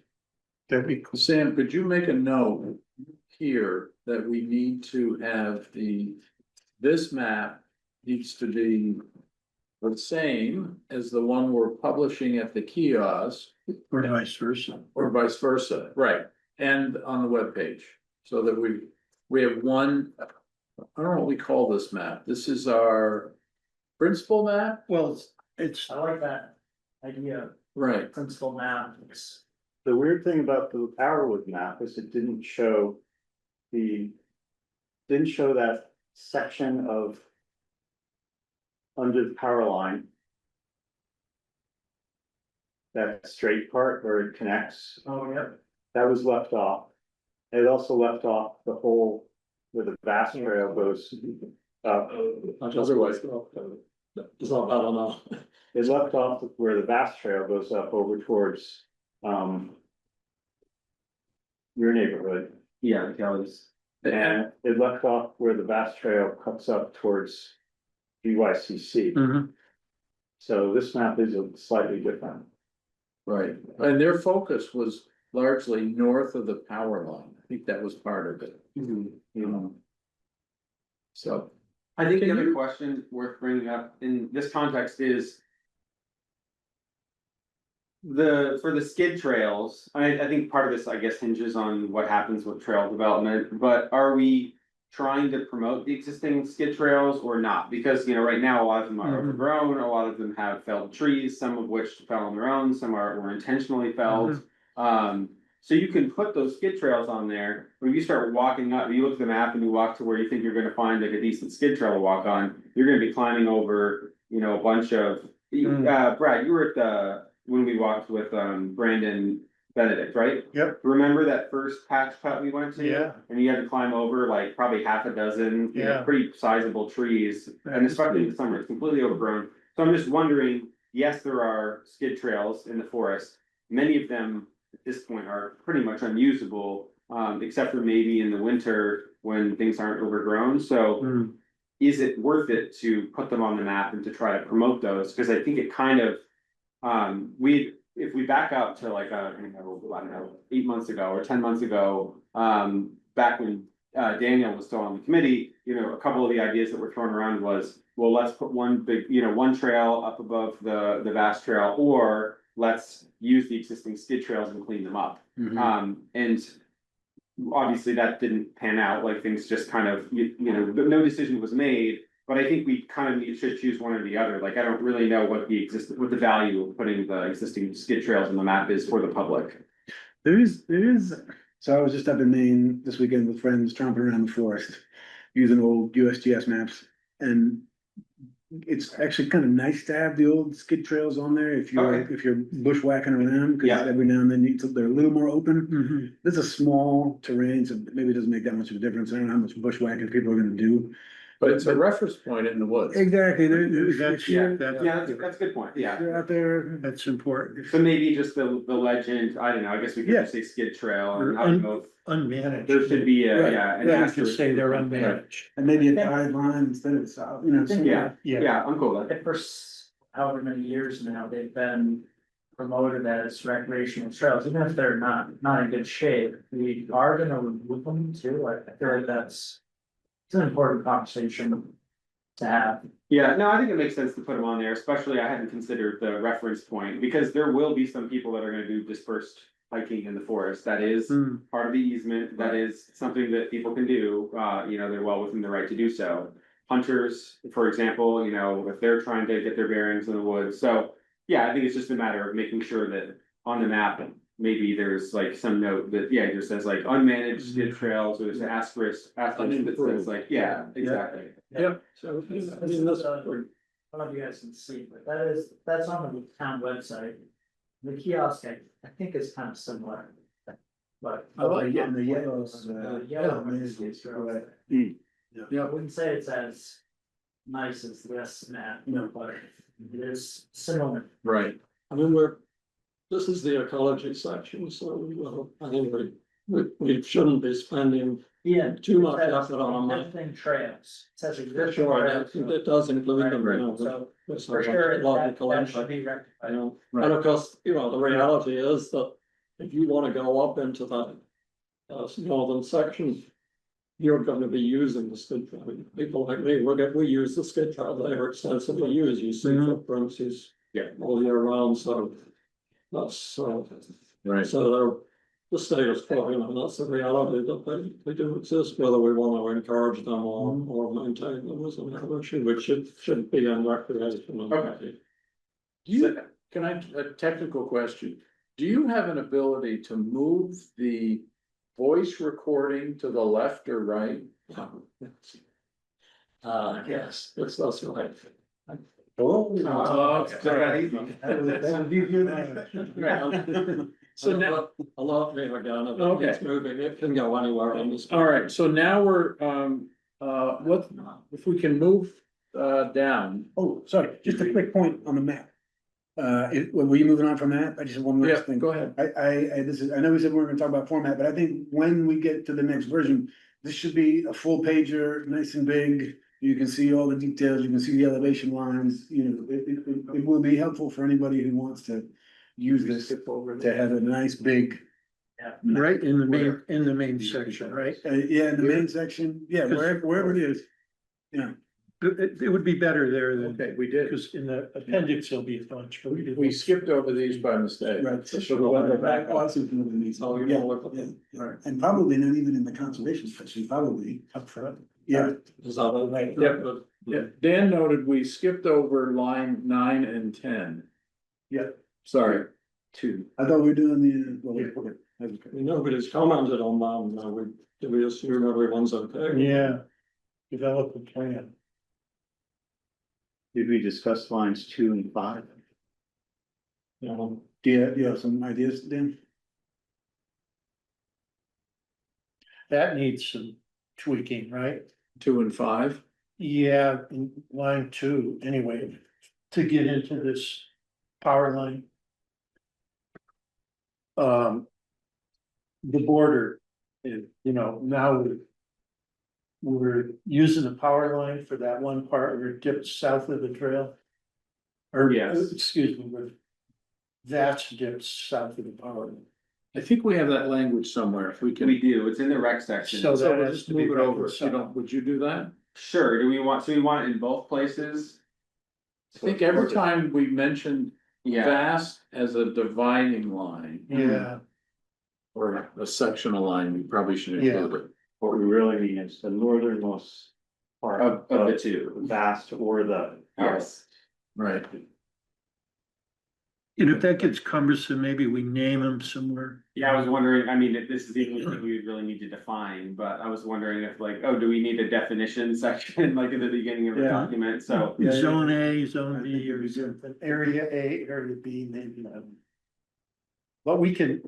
That'd be cool. Sam, could you make a note here that we need to have this map needs to be the same as the one we're publishing at the kiosk, Or vice versa. or vice versa, right? And on the webpage, so that we have one, I don't know what we call this map. This is our principal map, Well, it's, I like that idea, right? principal maps. The weird thing about the Arrowwood map is it didn't show that section of under the power line. That straight part where it connects, Oh, yep. that was left off. It also left off the whole where the vast trail goes up. Otherwise, it's not bad enough. It left off where the vast trail goes up over towards, your neighborhood. Yeah, Kelly's. And it left off where the vast trail cuts up towards BYCC. Mhm. So this map is slightly different. Right, and their focus was largely north of the power line. I think that was part of it, you know. So, I think the Can other you- question worth bringing up in this context is. For the skid trails, I think part of this, I guess, hinges on what happens with trail development, but are we? Trying to promote the existing skid trails or not? Because, right now, a lot of them are overgrown, a lot of them have felled trees, some of which fell on their own, some were intentionally felled. So you can put those skid trails on there, when you start walking up, you look at the map and you walk to where you think you're gonna find like a decent skid trail to walk on, you're gonna be climbing over, a bunch of. Brad, you were at when we walked with Brandon Benedict, right? Yep. Remember that first patch cut we went to? Yeah. And you had to climb over like probably half a dozen, Yeah. pretty sizable trees, and Right. especially in the summer, it's completely overgrown. So I'm just wondering, yes, there are skid trails in the forest. Many of them at this point are pretty much unusable, except for maybe in the winter when things aren't overgrown, so. Mm. Is it worth it to put them on the map and to try to promote those? Cause I think it kind of, if we back up to like, I don't know, 8 months ago or 10 months ago, back when Daniel was still on the committee, a couple of the ideas that were thrown around was, well, let's put one big, one trail up above the vast trail, or let's use the existing skid trails and clean them up. And obviously that didn't pan out, like things just kind of, no decision was made. But I think we kind of should choose one or the other. Like, I don't really know what the value of putting the existing skid trails on the map is for the public. There is, so I was just up in Maine this weekend with friends tromping around the forest, using old USGS maps, and it's actually kind of nice to have the old skid trails on there if you're, Okay. if you're bushwhacking around, Yeah. because every now and then they're a little more open. Mhm. This is a small terrain, so maybe it doesn't make that much of a difference. I don't know how much bushwhacking people are gonna do. But it's a reference point in the woods. Exactly, That's, Yeah, that- yeah, that's a good point, yeah. they're out there. that's important. So maybe just the legend, I don't know, I guess we could Yeah. just say skid trail, and Or I don't know, if Unmanaged. there should be a, Right, yeah, an right, You asterisk. could say they're or something. unmanaged. And maybe a guideline instead of south, you know. something. Yeah, Yeah. yeah, I'm cool with that. For however many years now, they've been promoted as recreational trails, even if they're not in good shape, we are gonna remove them too, I feel like it's an important conversation to have. Yeah, no, I think it makes sense to put them on there, especially I hadn't considered the reference point, because there will be some people that are gonna do dispersed hiking in the forest, that is Hmm. part of the easement, that is something that people can do, you know, they're well within the right to do so. Hunters, for example, you know, if they're trying to get their bearings in the woods, so, yeah, I think it's just a matter of making sure that on the map, maybe there's like some note that, yeah, it just says like unmanaged skid trails, or there's an asterisk that says like, yeah, exactly. Yep. So, I mean, that's, I don't know if you guys can see, but that's on the town website. The kiosk, I think is kind of similar. But. I like it. And the yellows, The yeah, yellow maybe is it's trails. right. Yeah, I wouldn't say it's as nice as this map, No. but it is similar. right. I mean, this is the ecology section, so, well, I think we shouldn't be spending Yeah. too much It says effort on them. Existing trails, it says existing Sure, trails. it does include them, you know. So there's for a sure, logical that impact, should be you rectified. know. Right. And of course, you know, the reality is that if you wanna go up into that northern section, you're gonna be using the skid trail. I mean, people like me, we use the skid trail there extensively used, you see Mhm. footprints, all year round, so that's, Right. so the status quo, you know, that's the reality that they do exist, whether we want to encourage them or maintain them as an issue, which should be in recreation. Okay. Do you, can I, a technical question, do you have an ability to move the voice recording to the left or right? Yes, that's right. Oh. That would be good. So now, Alert me again, if Okay. it's moving, it can go anywhere on this. all right, so now we're, what, if we can move, down. Oh, sorry, just a quick point on the map. Were you moving on from that? I just have one more Yeah, thing. go ahead. I know we said we weren't gonna talk about format, but I think when we get to the next version, this should be a full pager, nice and big. You can see all the details, you can see the elevation lines, you know, it will be helpful for anybody who wants to use this to have a nice big. Right in the main section, right? Yeah, in the main section, yeah, wherever it is. Yeah, It would be better there than, Okay, we did. because in the appendix, there'll be a bunch, but we did. We skipped over these by mistake. right. Should go back. Oh, you yeah, know, look at yeah, them. right. And probably not even in the conservation section, probably up front. Yeah, Is that all right? Yep. Yeah, Dan noted we skipped over line 9 and 10. Yeah. Sorry. I thought we were doing the, well, okay, that's okay. Nobody's commented on that, now do we assume everyone's okay? Yeah, develop a plan. Did we discuss lines 2 and 5? You know, Do you have some ideas, Dan? That needs some tweaking, right? 2 and 5. Yeah, in line 2, anyway, to get into this power line. The border, you know, now we're using the power line for that one part where it dips south of the trail. Or, Yes. excuse me, where that's dips south of the power line. I think we have that language somewhere, if we can. We do, it's in the rec section. So So that we'll has just to be move it over, you reconciled. know, would you do that? Sure, do we want, so we want it in both places? I think every time we mention Yeah, vast as a dividing line. Yeah, Or a sectional line, we probably should Yeah. include it. What we really mean is the northernmost part of the two, vast or the. yes. Right. and if that gets cumbersome, maybe we name them somewhere. Yeah, I was wondering, I mean, if this is the only thing we really need to define, but I was wondering if like, oh, do we need a definition section like at the beginning of the Yeah. document, so. Yeah, yeah. Zone A, zone I think B, it'd or be good. something, area A, area B, maybe. But we can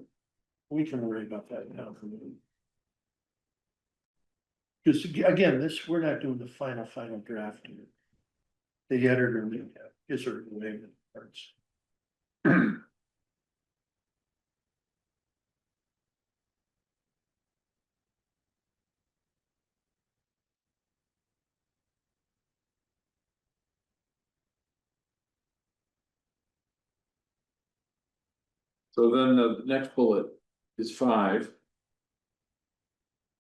worry about that now. Cause again, we're not doing the final draft here. The editor is her way parts. So then the next bullet is 5.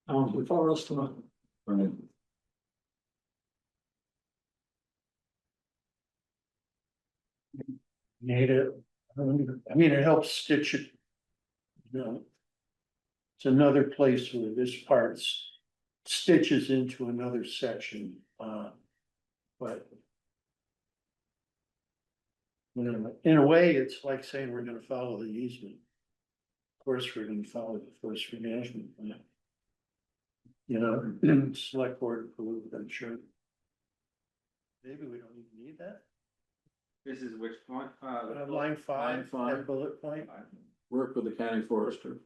The forest, Right. Made it, I mean, it helps stitch it. You know. It's another place where this part stitches into another section, but. You know, in a way, it's like saying we're gonna follow the easement. Of course, we're gonna follow the forestry management plan. You know, select board approved, I'm sure. Maybe we don't even need that. This is which one? Line 5, Line 5. that bullet point. Work with the county forester.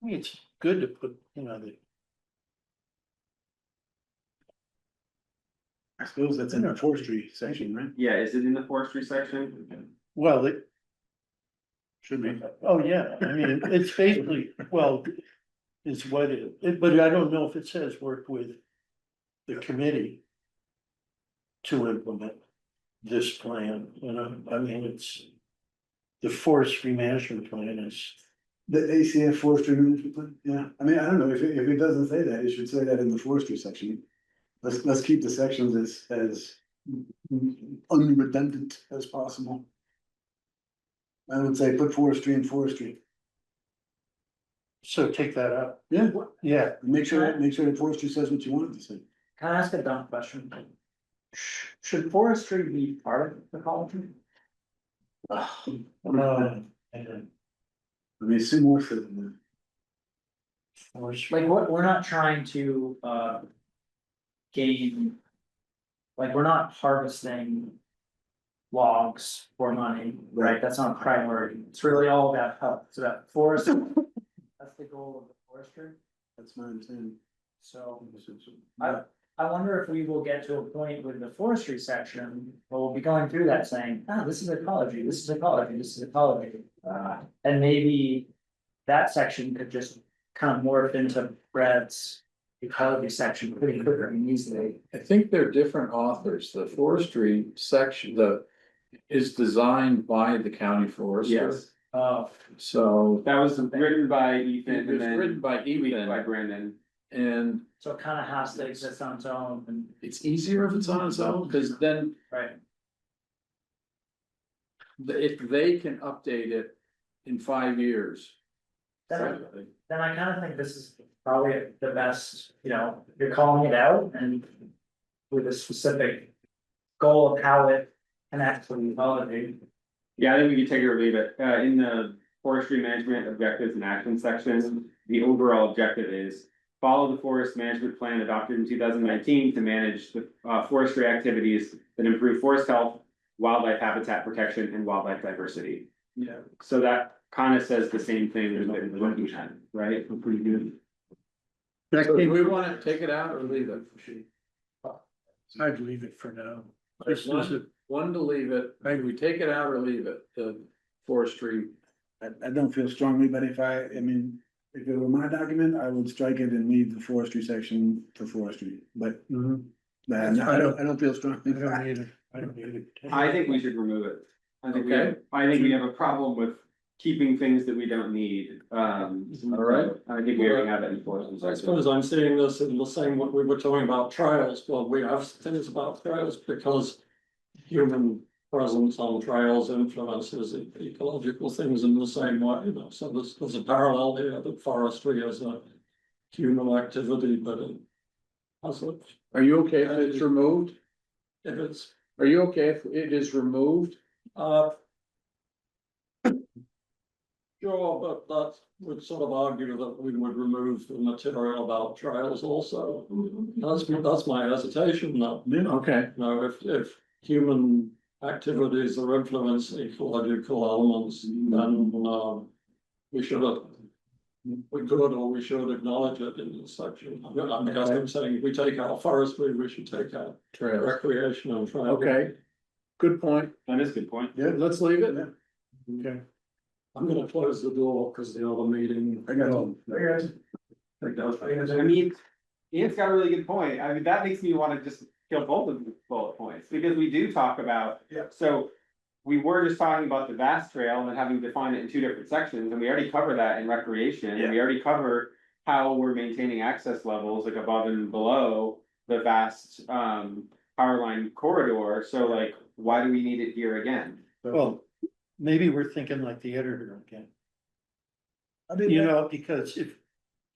I mean, it's good to put, you know, I suppose that's in the forestry section, right? Yeah, is it in the forestry section? well, it. Should be. Oh, yeah, I mean, it's basically, well, is what but I don't know if it says work with the committee to implement this plan, you know, I mean, it's the forestry management plan is, The ACF forestry management plan, yeah, I mean, I don't know, if it doesn't say that, it should say that in the forestry section. Let's keep the sections as unredundant as possible. I would say put forestry in forestry, so take that out, yeah, yeah. make sure that forestry says what you want it to say. Can I ask a dumb question? Should forestry be part of ecology? And I mean, see more for them. forestry, Like, we're not trying to, gain. Like, we're not harvesting logs for money, right? That's not a priority. It's really all about health. It's about forest. That's the goal of the forestry. That's my understanding. So I wonder if we will get to a point with the forestry section, where we'll be going through that saying, this is ecology, this is ecology, this is ecology. And maybe that section could just kind of morph into Brad's ecology section pretty quickly and easily. I think they're different authors. The forestry section, is designed by the county forester. Yes, So that was written by Ethan it and was then written by tweaked by Ethan, Brandon. and So it kind of has to exist on its own and, it's easier if it's on its own, because then right, if they can update it in 5 years. then I kind of think this is probably the best, you know, you're calling it out and with a specific goal of how it connects with ecology. Yeah, I think we could take it or leave it. In the forestry management objectives and action section, the overall objective is follow the forest management plan adopted in 2019 to manage the forestry activities that improve forest health, wildlife habitat protection, and wildlife diversity. Yeah. So that kind of says the same thing as what we're looking at, right? Pretty good. that So do came, we want to take it out or leave it? I'd leave it for now. This is a, One to leave it, maybe we take it out or leave it, the forestry. I don't feel strongly, but if it were my document, I would strike it and leave the forestry section for forestry, but. I don't feel strongly. I don't need it, I don't need it. I think we should remove it. I think Okay. we have a problem with keeping things that we don't need. All right. I think we already have that in force. I suppose I'm seeing this in the same, what we were talking about trails, well, we have things about trails because human presence on trails influences ecological things in the same way, you know, so there's a parallel here that forestry is a human activity, but it has a, Are you okay if it's removed? if it's, Are you okay if it is removed? sure, but that would sort of argue that we would remove the material about trails also. That's my hesitation now. Okay. You know, if human activities that influence ecological elements, then we should we could or we should acknowledge it in this section. I guess I'm saying if we take out forestry, we should take out Trails. recreation and travel. Okay, good point. That is a good point. Yeah, Let's leave it. Okay. I'm gonna close the door because the other meeting. I got you. I mean, Ian's got a really good point. I mean, that makes me wanna just kill both of the bullet points, because we do talk about. Yeah. So, we were just talking about the vast trail and having defined it in two different sections, and we already cover that in recreation, and we already cover. How we're maintaining access levels like above and below the vast power line corridor, so like, why do we need it here again? Well, maybe we're thinking like the editor again, I mean, you know, because if,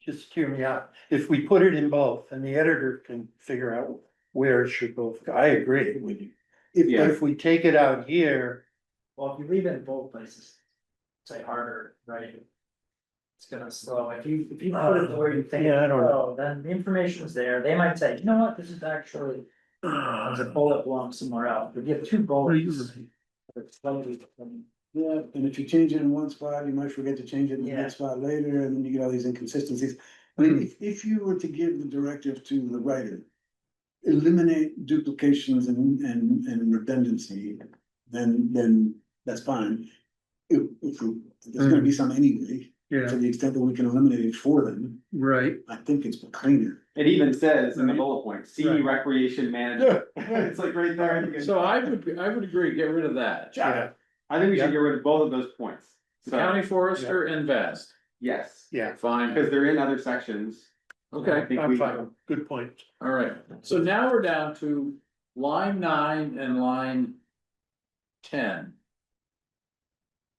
just hear me out, if we put it in both and the editor can figure out where it should both go, I agree with you. Yeah. But if we take it out here, Well, if you leave it in both places, say harder, right? It's gonna slow, if you put it where you think, Yeah, I don't oh, then the information's there, they might say, you know what, this is actually. There's a bullet belongs somewhere else, but you have two bullets. It's slightly different. yeah, and if you change it in one spot, you might forget to change it in the next spot later, and then you get all these inconsistencies. I mean, if you were to give the directive to the writer. Eliminate duplications and redundancy, then that's fine. If there's gonna be some anyway, to the extent that we can eliminate it for them, right, I think it's cleaner. It even says in the Right. bullet point, see Right. recreation management. It's like right there. So I would agree, get rid of that. yeah, I think we should Yeah. get rid of both of those points. The So, county forester and vast. yes, yeah, Fine, because they're in other sections. I okay, think I'm we- fine, good point. all right. So now we're down to line 9 and line 10,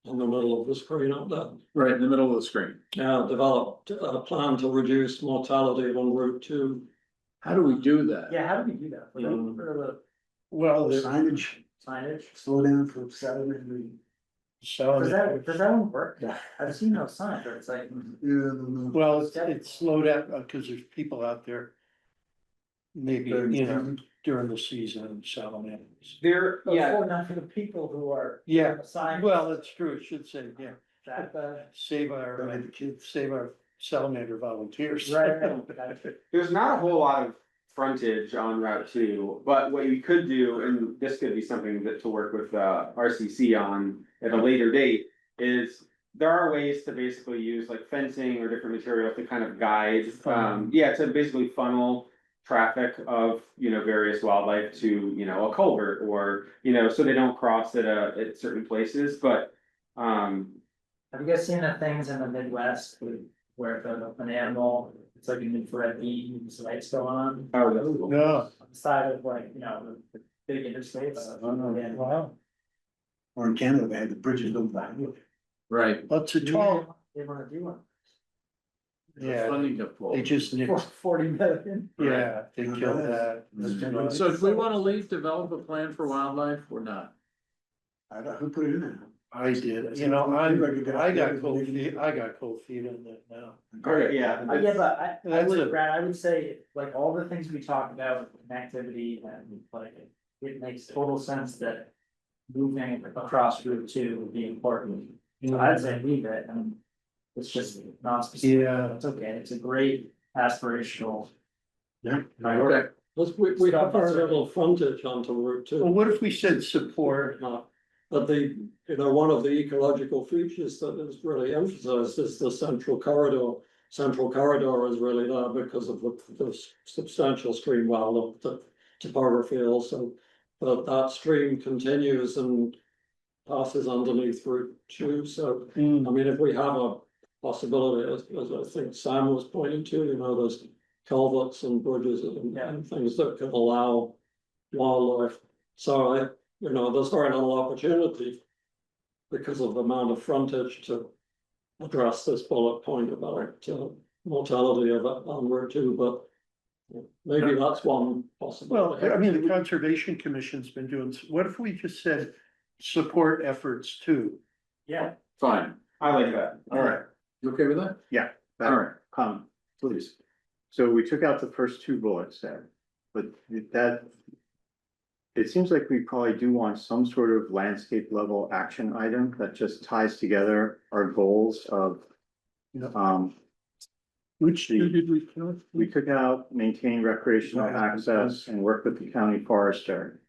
In the middle of the screen up there. right in the middle of the screen. Now developed a plan to reduce mortality on Route 2. How do we do that? Yeah, how do we do that? Like, for Well, Oh, the Signage, the signage, slow down for 7 does that one work? I've seen those signs, where it's like, well, it's slowed down, because there's people out there. Maybe, you know, during the season and selling it. There, yeah, not for the people who are. Yeah, Assigned. well, it's true, it should say, yeah, That, save our salamander volunteers. right. there's not a whole lot of frontage on Route 2, but what you could do, and this could be something that to work with RCC on at a later date, is there are ways to basically use like fencing or different materials to kind of guide, to basically funnel traffic of, various wildlife to, a culvert or, so they don't cross at certain places, but, Have you guys seen the things in the Midwest where if an animal, it's like an infrared beam, and the lights go on? oh, that's cool. No, On the side of like, the big interstates. Yeah. wow, or in Canada, they had the bridges built back. Right. that's a tall, They wanna do one. yeah, Funding to pull. they just For nicked, 40 million. yeah, they killed that. So do we wanna develop a plan for wildlife or not? Who put it in there? I did, I got cold feet, I got cold feet on that now. Okay, yeah. Yeah, but I That's would, it. Brad, I would say, like, all the things we talked about, connectivity and like, it makes total sense that. Moving across Route 2 would be important, so I'd say leave it, and it's just non-specific, Yeah. it's okay, it's a great aspirational. Yeah. Okay, We have very little frontage onto Route 2. Well, what if we said support? But one of the ecological features that is really emphasized is the central corridor. Central corridor is really there because of the substantial stream wildlife, the topography also. But that stream continues and passes underneath Route 2, so, I mean, if we have a possibility, as I think Sam was pointing to, there's culverts and bridges and things that can allow wildlife. So there's very little opportunity because of the amount of frontage to address this bullet point about mortality of it on Route 2, but maybe that's one possibility. Well, I mean, the Conservation Commission's been doing, what if we just said support efforts too? Yeah. fine, I like that. all right. You okay with that? Yeah. All right, Please. So we took out the first two bullets there, but that. It seems like we probably do want some sort of landscape level action item that just ties together our goals of. Which two did we kill? We took out maintain recreational access and work with the county forester.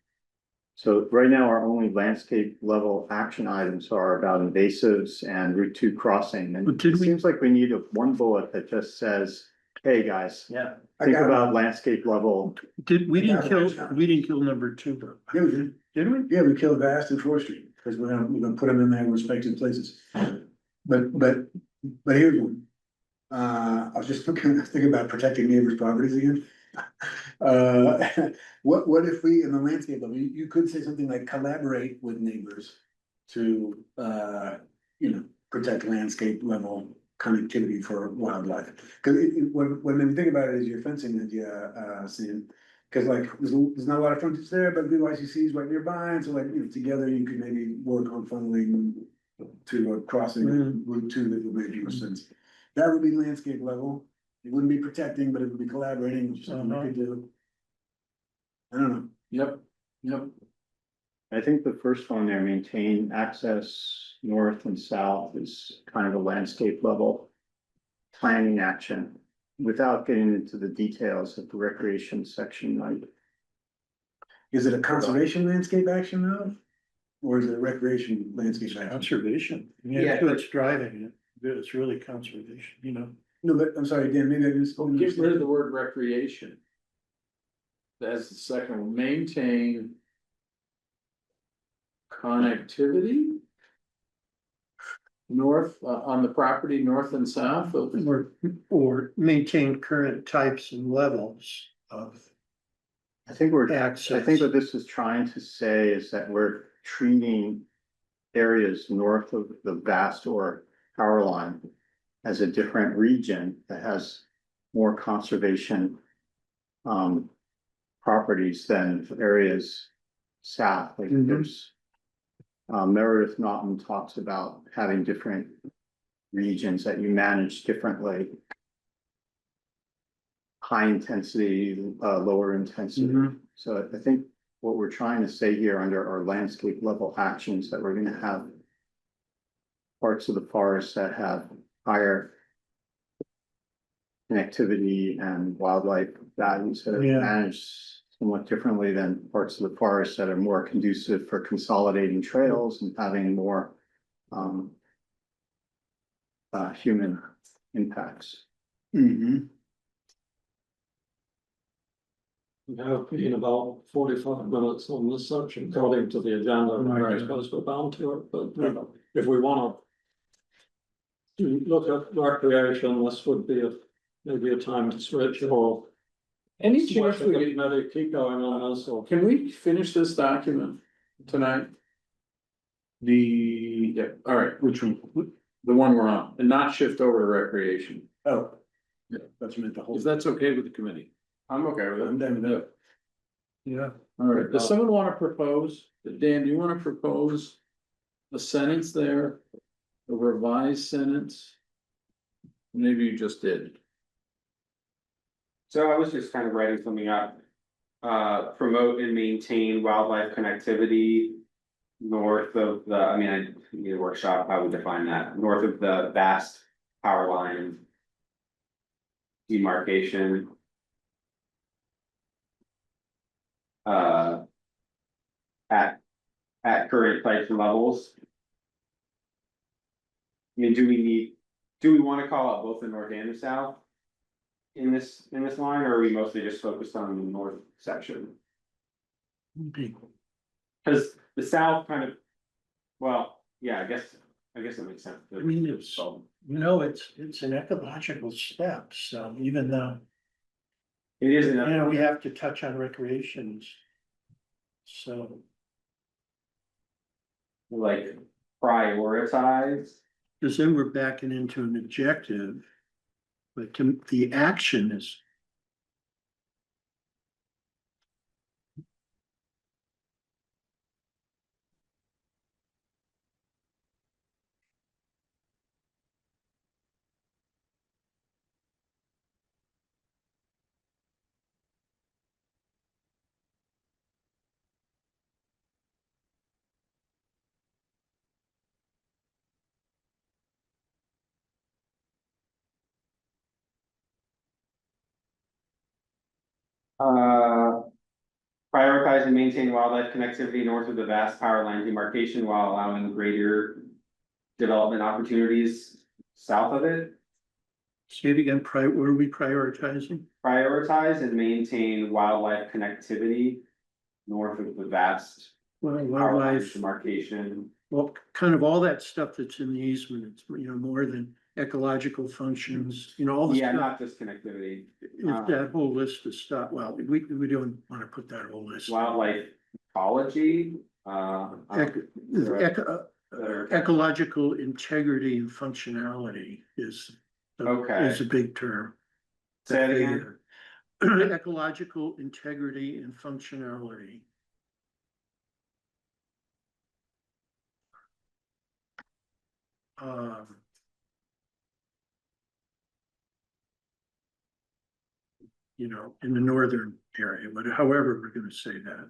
So right now, our only landscape level action items are about invasives and Route 2 crossing. And But did it we- seems like we need one bullet that just says, hey, guys, Yeah. think about landscape level. We didn't Yeah. kill number two, bro. Yeah, we did. Did we? Yeah, we killed vast and forestry, because we're gonna put them in their respective places. But here's one. I was just thinking about protecting neighbors' properties again. What if we, in the landscape level, you could say something like collaborate with neighbors to, protect landscape level connectivity for wildlife. Cause when you think about it as your fencing idea, Sam, cause like, there's not a lot of frontage there, but BYCC is right nearby, and so like, together you could maybe work on funneling to a crossing Route 2 that would make more sense. That would be landscape level. It wouldn't be protecting, but it would be collaborating, which is something we could do. I don't know. Yep. I think the first one there, maintain access north and south, is kind of a landscape level planning action without getting into the details of the recreation section. Like, Is it a conservation landscape action though? Or is it a recreation landscape action? Conservation. Yeah. Yeah, so it's driving it. It's really conservation. No, but I'm sorry, Dan, maybe I just. Get rid of the word recreation. That's the second one, maintain connectivity. North, on the property, north and south of. Or maintain current types and levels of I think access. I think what this is trying to say is that we're treating areas north of the vast or power line as a different region that has more conservation properties than areas south. Like there's Meredith Naughton talks about having different regions that you manage differently. High intensity, lower intensity. So I think what we're trying to say here under our landscape level actions, that we're gonna have parts of the forest that have higher connectivity and wildlife values that are Yeah. managed somewhat differently than parts of the forest that are more conducive for consolidating trails and having more human impacts. We have been about 45 minutes on this section according to the agenda, and I Right. suppose we're bound to it, but if we wanna. To look at recreation, this would be maybe a time to switch or. Any chance we could, Maybe keep going on this or. can we finish this document tonight? Yeah, all right, Which one? the one we're on, and not shift over to recreation, Oh. Yeah, that's meant the whole. if that's okay with the committee. I'm okay with I'm it. done with that. Yeah. All right, does someone wanna propose, Dan, do you wanna propose a sentence there? A revised sentence? Maybe you just did. So I was just kind of writing something up. Promote and maintain wildlife connectivity. North of the, I need a workshop, how we define that, north of the vast power line. Demarcation. At current types and levels. I mean, do we wanna call out both the north and the south? In this line, or are we mostly just focused on the north section? Cause the south kind of, well, yeah, I guess it makes sense. I mean, it's an ecological step, so even though, It is, we have to touch on recreations. So, like, prioritize. because then we're backing into an objective. But the action is. Prioritize and maintain wildlife connectivity north of the vast power line demarcation while allowing greater development opportunities south of it. Say it again, where are we prioritizing? Prioritize and maintain wildlife connectivity north of the vast Well, power line wildlife, demarcation. well, kind of all that stuff that's in the easement, it's, more than ecological functions, all the Yeah, stuff. not just connectivity, If that whole list of stuff, well, we don't wanna put that whole list. wildlife ecology, Ec- Right. Ecological integrity and functionality is. Okay. Is a big term. Say it again. Ecological integrity and functionality. Um. In the northern area, but however we're gonna say that.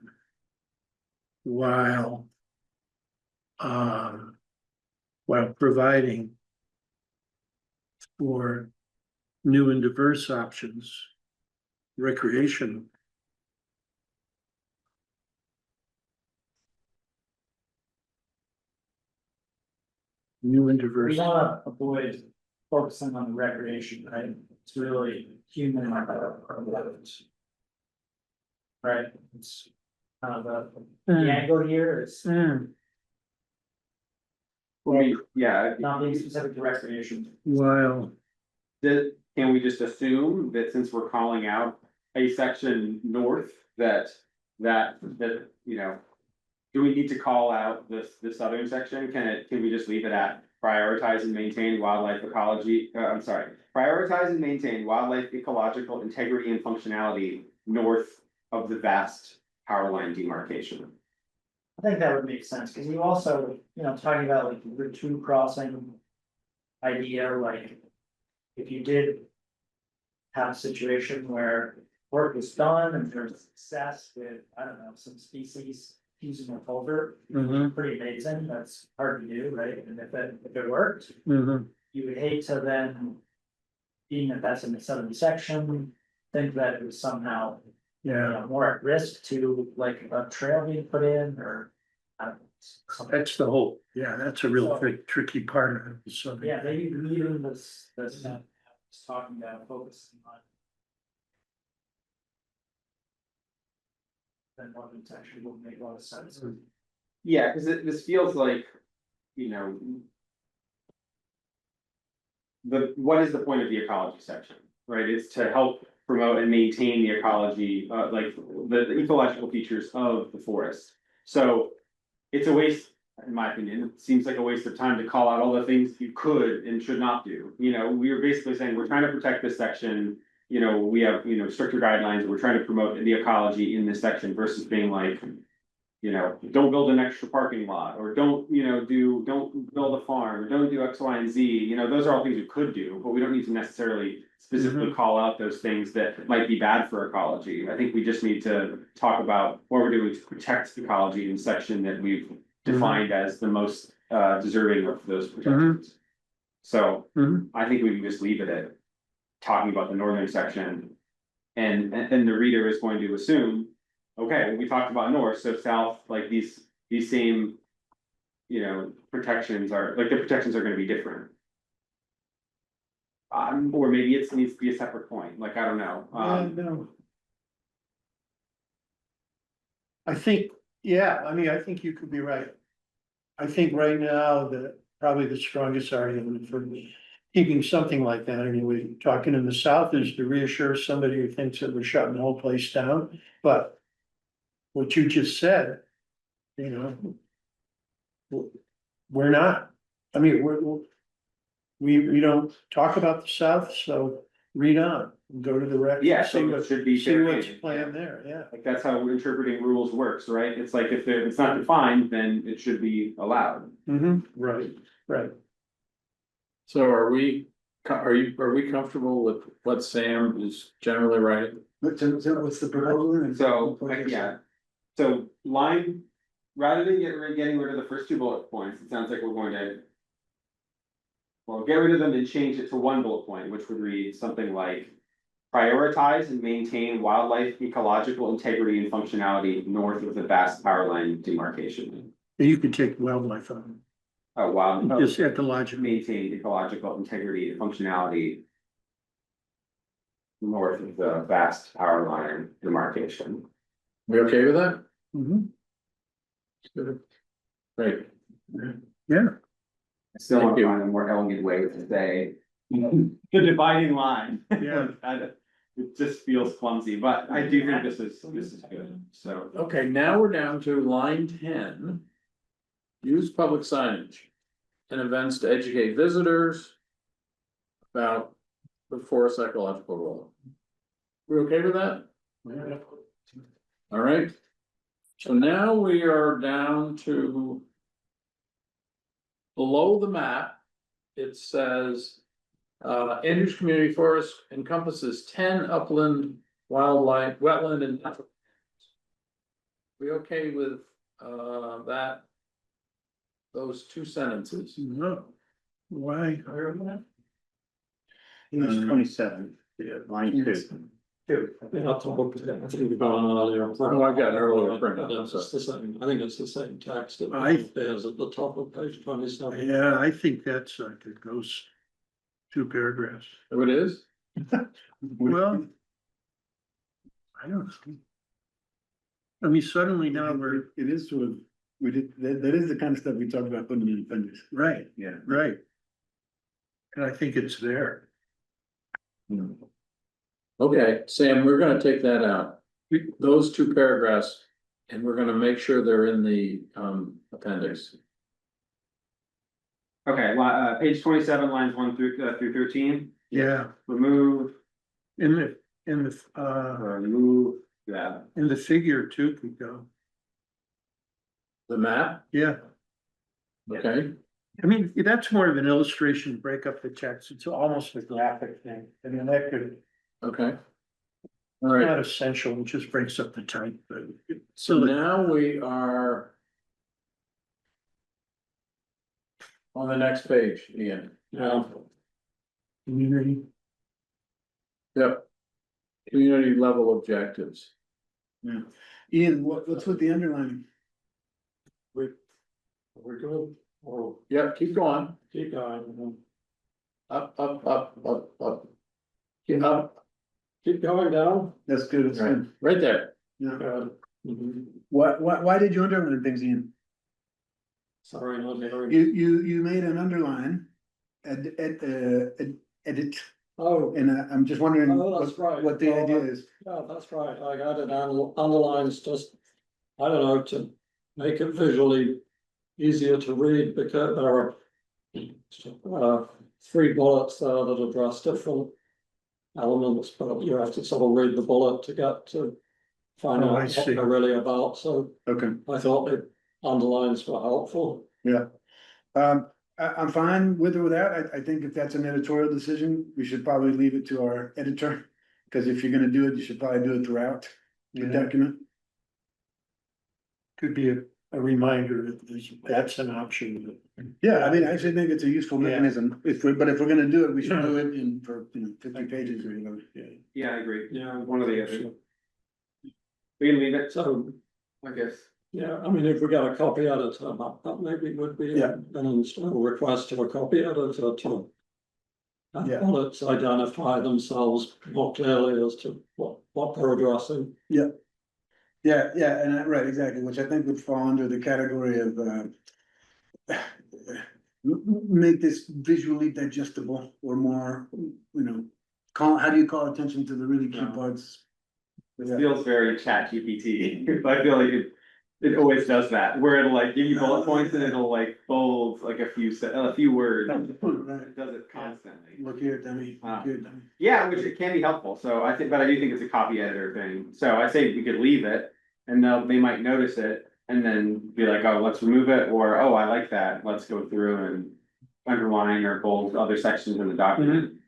While. While providing. For new and diverse options. Recreation. New and We diverse. wanna avoid focusing on the recreation, right? It's really human. Right, it's kind of the angle here is Yeah, not being specific to recreation. While, can we just assume that since we're calling out a section north, that, do we need to call out the southern section? Can we just leave it at prioritize and maintain wildlife ecology, prioritize and maintain wildlife ecological integrity and functionality north of the vast power line demarcation? I think that would make sense, because you also, talking about like the Route 2 crossing. Idea, like. If you did. Have a situation where work was done and there's success with, I don't know, some species using a culvert. Pretty amazing, that's hard to do, right? And if it worked, you would hate to then. Being that that's in the southern section, think that it was somehow. More at risk to like a trail being put in or. I don't know, something. that's the whole, that's a real tricky part of it, so. Yeah, maybe even this, just talking about focusing on. Then one actually will make a lot of sense. Yeah, cause this feels like, what is the point of the ecology section, right? It's to help promote and maintain the ecology, like the ecological features of the forest. So it's a waste, in my opinion, it seems like a waste of time to call out all the things you could and should not do. We are basically saying, we're trying to protect this section. We have, stricter guidelines, we're trying to promote the ecology in this section versus being like. Don't build an extra parking lot, or don't build a farm, or don't do X, Y, and Z, those are all things you could do, but we don't need to necessarily. Specifically call out those things that might be bad for ecology. I think we just need to talk about what we're doing to protect ecology in section that we've defined as the most deserving of those protections. So I think we can just leave it at talking about the northern section. And the reader is going to assume, okay, we talked about north, so south, like these same. Protections are, like the protections are gonna be different. Or maybe it needs to be a separate point, like, I don't know, No. I think, I think you could be right. I think right now that probably the strongest argument for keeping something like that, anyway, talking in the south is to reassure somebody who thinks that we're shutting the whole place down, but. What you just said, we're not, we don't talk about the south, so read on, go to the rec. Yeah, See so what, it should be see fair what's game, playing there, yeah. like, that's how interpreting rules works, right? It's like, if it's not defined, then it should be allowed. Right. So are we comfortable with what Sam is generally writing? What's the proposal? So, so line, rather than getting rid of the first two bullet points, it sounds like we're going to. Well, get rid of them and change it to one bullet point, which would read something like, prioritize and maintain wildlife ecological integrity and functionality north of the vast power line demarcation. You could take wildlife on, just ecological. Maintain ecological integrity and functionality north of the vast power line demarcation. We okay with that? Mhm. Great. Yeah, I still want to find a more elegant way to say the dividing line. Yeah. It just feels clumsy, but I do think this is good, so. Okay, now we're down to line 10. Use public signage and events to educate visitors about the forest ecological role. We okay with that? All right. So now we are down to below the map. It says Andrews Community Forest encompasses 10 upland, wildlife, wetland and natural. We okay with that? Those two sentences? no, why? Page 27, line 2. Yeah, I think we've got an earlier. Oh, I got an earlier print. It's the same, I think it's the same text that I- there's at the top of page 27. Yeah, I think that's like it goes 2 paragraphs. Oh, it is? Well, I don't know. I mean, suddenly now we're, It is sort of, we did, that is the kind of stuff we talked about putting in appendix. right, Yeah. right. And I think it's there. Okay, Sam, we're gonna take that out. Those 2 paragraphs, and we're gonna make sure they're in the appendix. Okay, page 27, lines 1 through 13, Yeah, remove, in the, remove that. in the figure too could go, The map, yeah. okay, I mean, that's more of an illustration, break up the text, it's almost a graphic thing, I mean, that could, okay. All right, not essential, it just breaks up the type, but. so now we are on the next page, Ian. Yeah, Community, Yep. Community level objectives. Yeah. Ian, what's with the underlining? we're good, or Yep, keep going, keep going, up, up, up, up, up. Keep up, keep going down. That's good, that's right, good. right there. Yeah. Mhm. Why did you underline things, Ian? Sorry, not hearing. You made an underline, edit, Oh, and I'm just wondering Oh, that's right. what the Well, idea is. yeah, that's right, I added underlines just, I don't know, to make it visually easier to read, because there are 3 bullets there that address different elements, but you have to sort of read the bullet to get to find Oh, out I what see. they're really about, so Okay, I thought the underlines were helpful. yeah. I'm fine with or without. I think if that's an editorial decision, we should probably leave it to our editor. Cause if you're gonna do it, you should probably do it throughout the Yeah. document. could be a reminder that that's an option. Yeah, I mean, I actually think it's a useful Yeah. mechanism. But if we're gonna do it, we should do it in for, 50 pages or whatever. Yeah, I agree, Yeah. one or the other. We can leave it, So, I guess. yeah, I mean, if we got a copy editor, that maybe would be Yeah. a request to a copy editor to Yeah. bullets identify themselves more clearly as to what they're addressing. Yeah, and right, exactly, which I think would fall under the category of, make this visually digestible or more, how do you call attention to the really key Yeah. parts? This feels very chat GPT, I feel like it always does that, where it'll like give you bullet points and it'll like bold like a few words. Right. It does it constantly. Look here, dummy, look here, dummy. Yeah, which it can be helpful, so I think, but I do think it's a copy editor thing, so I say we could leave it. And they might notice it and then be like, oh, let's remove it, or, oh, I like that, let's go through and underline or bold other sections in the document.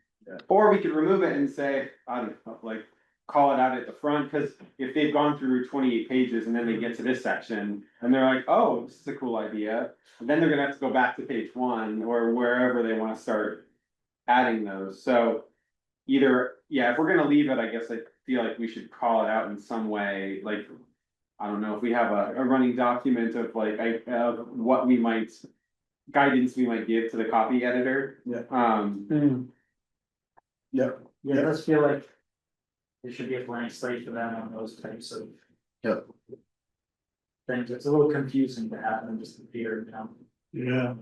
Or we could remove it and say, I don't know, like, call it out at the front, cause if they've gone through 28 pages and then they get to this section. And they're like, oh, this is a cool idea, and then they're gonna have to go back to page 1 or wherever they wanna start adding those, so. either, yeah, if we're gonna leave it, I guess I feel like we should call it out in some way, like. I don't know if we have a running document of like, of what we might, guidance we might give to the copy editor. Yeah. Yep. Yeah, it does feel like. There should be a blank slate for them on those types of. Yep. Things, it's a little confusing to have them just appear now. Yeah.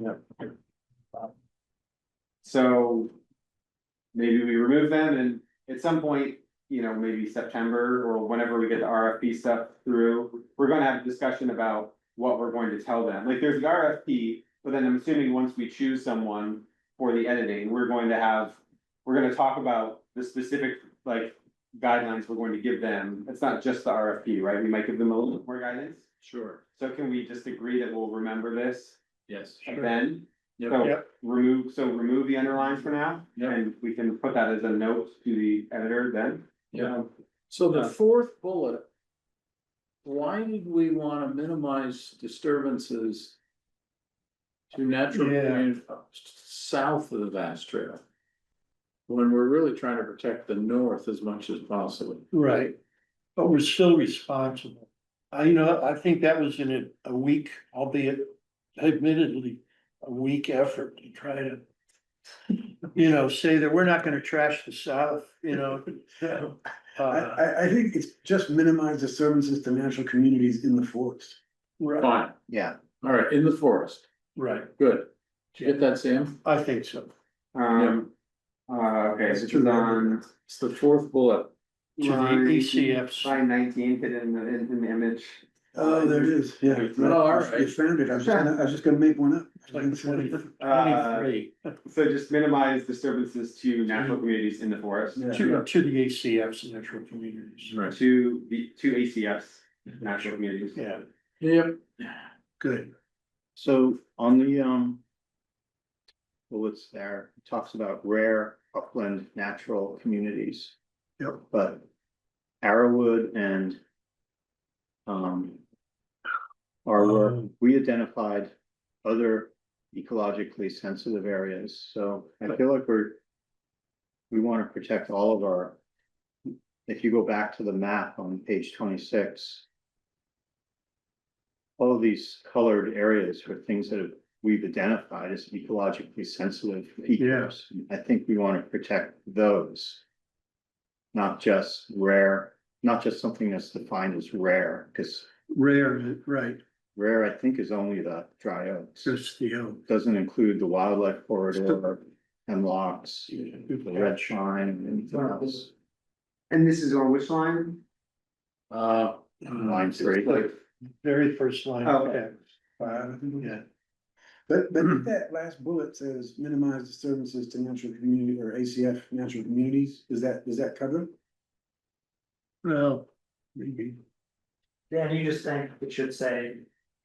So. Maybe we remove them and at some point, maybe September or whenever we get the RFP stuff through, we're gonna have a discussion about what we're going to tell them. Like, there's the RFP, but then I'm assuming once we choose someone for the editing, we're gonna talk about the specific, like, guidelines we're going to give them. It's not just the RFP, right? We might give them a little bit more guidance. Sure, So can we just agree that we'll remember this yes. then? Yep. So Yep. remove the underlines for now, Yep. and we can put that as a note to the editor then. Yeah. So the fourth bullet. Why did we wanna minimize disturbances? To natural Yeah. community south of the vast trail? When we're really trying to protect the north as much as possible. Right, but we're still responsible. I think that was in a weak, albeit admittedly, a weak effort to try to. Say that we're not gonna trash the south, I think it's just minimize disturbances to natural communities in the forest. Right, Fine, Yeah, alright, in the forest, right, good. Did you get that, Sam? I think so. Okay, this is on It's the fourth bullet. To the ECFs. line 19, hidden in the image. Oh, there it is, yeah. Oh, all right. You found it, I was just gonna make one up. Like 23. So just minimize disturbances to natural communities in the forest, Yeah. To the ACFs, natural communities. Right. to ACFs, natural communities. Yeah, Yep. good. so on the bullets there, it talks about rare upland natural communities. Yep. But Arrowwood and we identified other ecologically sensitive areas, so I feel like we want to protect all of our. If you go back to the map on page 26. All of these colored areas are things that we've identified as ecologically sensitive features. I think we want to protect those. Not just rare, not just something that's defined as rare, because Rare, right, rare, I think, is only the dry oaks. just Doesn't include the wildlife corridor, hemlocks, the red red. pine, and anything else. And this is on which line? Line 3. Very first line. Oh, okay. Yeah. Yeah, But if that last bullet says minimize disturbances to natural community or ACF natural communities, does that cover it? well, maybe. Then you just think it should say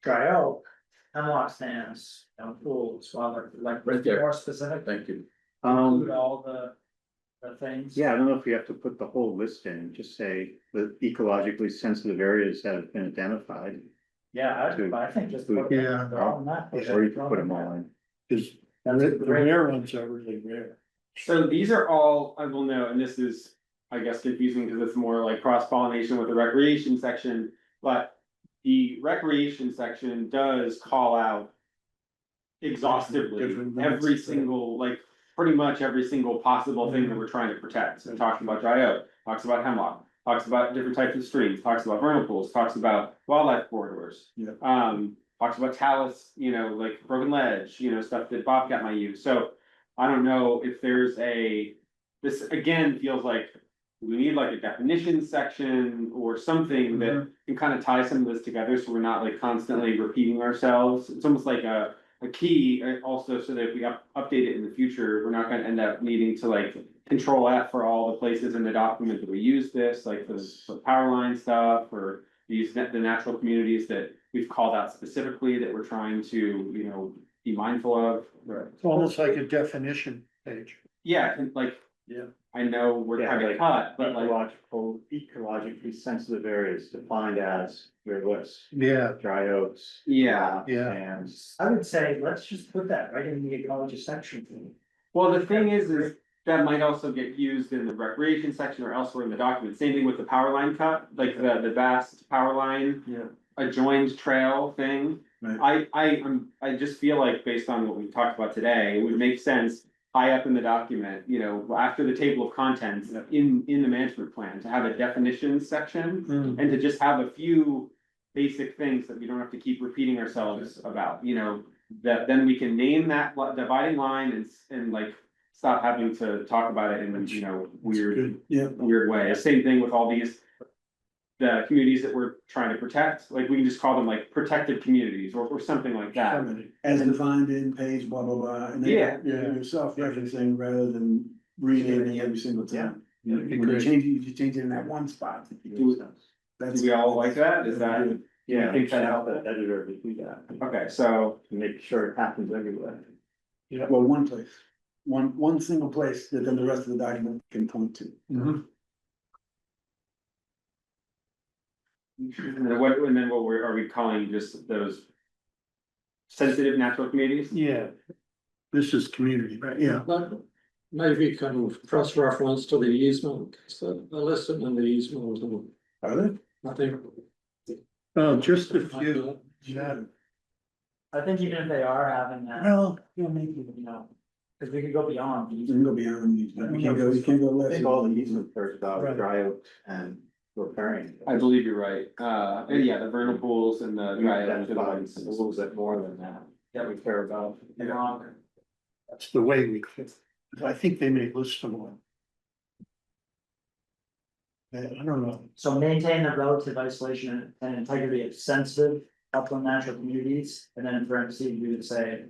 dry oak, hemlock stands, pools, wildlife, like Right there. more specific. Thank you. Include all the things. Yeah, I don't know if we have to put the whole list in, just say the ecologically sensitive areas that have been identified, Yeah, I think just. put Yeah. them they're all in that. or you can put them all in. Cause That's the great. rare ones are really rare. So these are all, I will note, and this is, I guess, confusing because it's more like cross pollination with the recreation section, but the recreation section does call out exhaustively Different every limits. single, like, pretty much every single possible thing that we're trying to protect. So it talks about dry oak, talks about hemlock, talks about different types of streams, talks about vernal pools, talks about wildlife corridors. Yeah. Talks about talus, like broken ledge, stuff that Bobcat might use. So I don't know if there's this again feels like we need like a definition section or something that can kind of tie some of this together, so we're not like constantly repeating ourselves. It's almost like a key also, so that if we update it in the future, we're not gonna end up needing to like control F for all the places in the document that we use this, like for the power line stuff, or the natural communities that we've called out specifically that we're trying to, be mindful of. Right. It's almost like a definition page. Yeah, and like, Yeah. I know we're Yeah, trying to like cut, but like, ecologically sensitive areas defined as your list, Yeah, dry oaks. yeah. Yeah. And I would say, let's just put that right in the ecology section. Well, the thing is that might also get used in the recreation section or elsewhere in the document. Same thing with the power line cut, like the vast power line. Yeah. Adjoined trail thing. Right. I just feel like based on what we talked about today, it would make sense. High up in the document, you know, after the table of contents in the management plan, to have a definitions section. And to just have a few basic things that we don't have to keep repeating ourselves about, you know. That then we can name that dividing line and like stop having to talk about it in, you know, weird ways. Same thing with all these. The communities that we're trying to protect, like we can just call them like protected communities or something like that. As defined in page blah, blah, blah, and then you're self-referencing rather than renaming every single time. Yeah. When you change it, you just change it in that one spot. Do we all like that? Is that? Yeah, I think that helped. the editor to do that, Okay, so, to make sure it happens everywhere. Well, one place, one single place that then the rest of the document can point to. and then what are we calling just those? Sensitive natural communities? Yeah. This is community, right? Yeah. But maybe kind of cross-reference to the easement, so they're listed in the easement, and Are they? I think. Just a few. Yeah. I think even if they are having that, Well, yeah, maybe. you know, cause we could go beyond You these. can go beyond these, but you can't go I less. think all the easement first about Right. dry oak and repairing. I believe you're right, and yeah, the vernal pools and the dry oak are the Identify ones. a little bit more than that we care about. That's the way we, I think they may list them all. I don't know. So maintain the relative isolation and integrity of sensitive upland natural communities, and then in parentheses, you would say.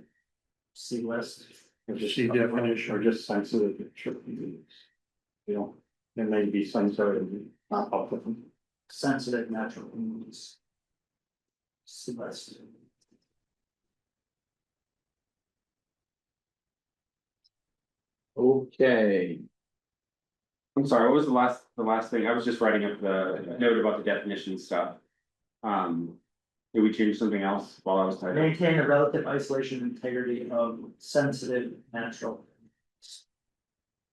See list. Or just- See definition. Or just sensitive to trip disease. You know, there may be some sort of not uplifting. Sensitive natural communities. See list. Okay, I'm sorry, what was the last thing? I was just writing up the note about the definition stuff. Did we change something else while I was typing? Maintain the relative isolation and integrity of sensitive natural.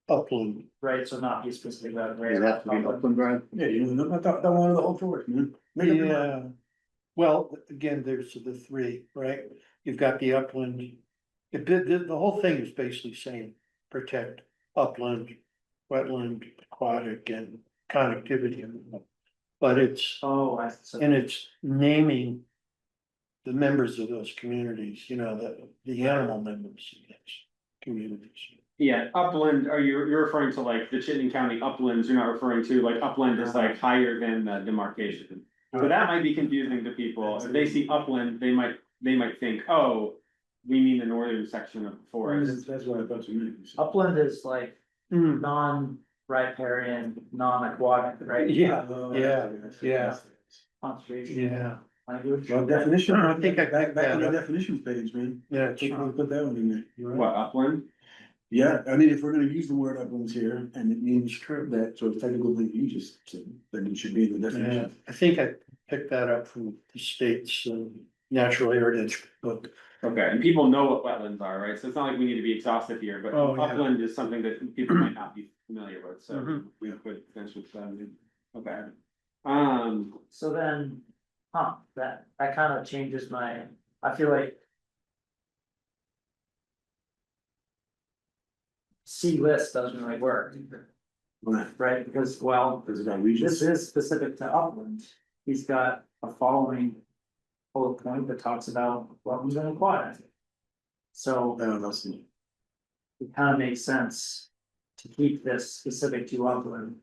Upland. Right, so not be specific about. Does it have to be upland drive? Yeah, you know, I thought that one of the whole forest, man. Make up your mind. Yeah. Well, again, there's the three, right? You've got the upland. The whole thing is basically saying protect upland, wetland, aquatic and connectivity. But it's, Oh, I see. and it's naming the members of those communities, you know, the animal members of those communities. Yeah, upland, you're referring to like the Chittenden County uplands, you're not referring to like upland is like higher than the demarcation. So that might be confusing to people, if they see upland, they might think, oh, we mean the northern section of the forest. That's what I thought you meant. Upland is like Hmm. non-riparian, non-aquatic, right? Yeah, Oh, yeah, yeah. Conservation Yeah, language. Well, definition, I think I back picked on that the up. definitions page, man. yeah, I think we'll put that one in there. You're right. What, upland? Yeah, I mean, if we're gonna use the word uplands here, and it means that sort of technical thing you just said, then it should be in the yeah. definition. I think I picked that up from the state's natural heritage book. Okay, and people know what wetlands are, right? So it's not like we need to be exhaustive here, but Oh, yeah. upland is something that people might not be familiar with, so Mhm. we could potentially put that in. Okay. So then, that kind of changes I feel like. C list doesn't really work, Right. right? Because, well, Because of our region. this is specific to upland. He's got a following bullet point that talks about wetlands and aquatic. So I don't know, see. it kind of makes sense to keep this specific to upland.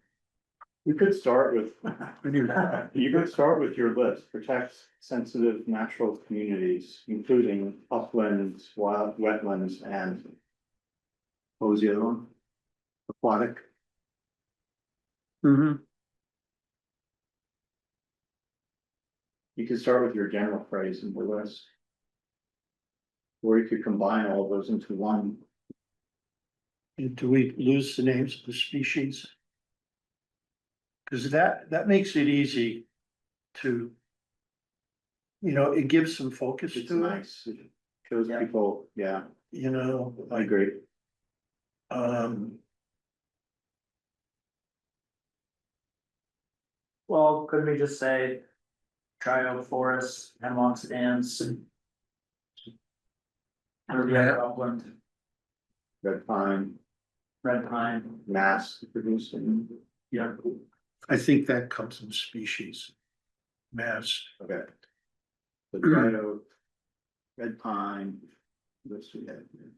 You could start with, you could start with your list, protect sensitive natural communities, including uplands, wild, wetlands, and what was the other one? Aquatic. Mm-hmm. You could start with your general phrase in the list. Or you could combine all of those into one. Do we lose the names of the species? Cause that makes it easy to. You know, it gives some focus It's to it, nice, it shows Yeah. people, yeah, you know, I like, agree. Well, could we just say dry oak forests, hemlock stands? Or the other upland, Red pine, red pine, mass producing, yeah. I think that comes in species. Mass, okay. The dry oak, red pine, what's we have here?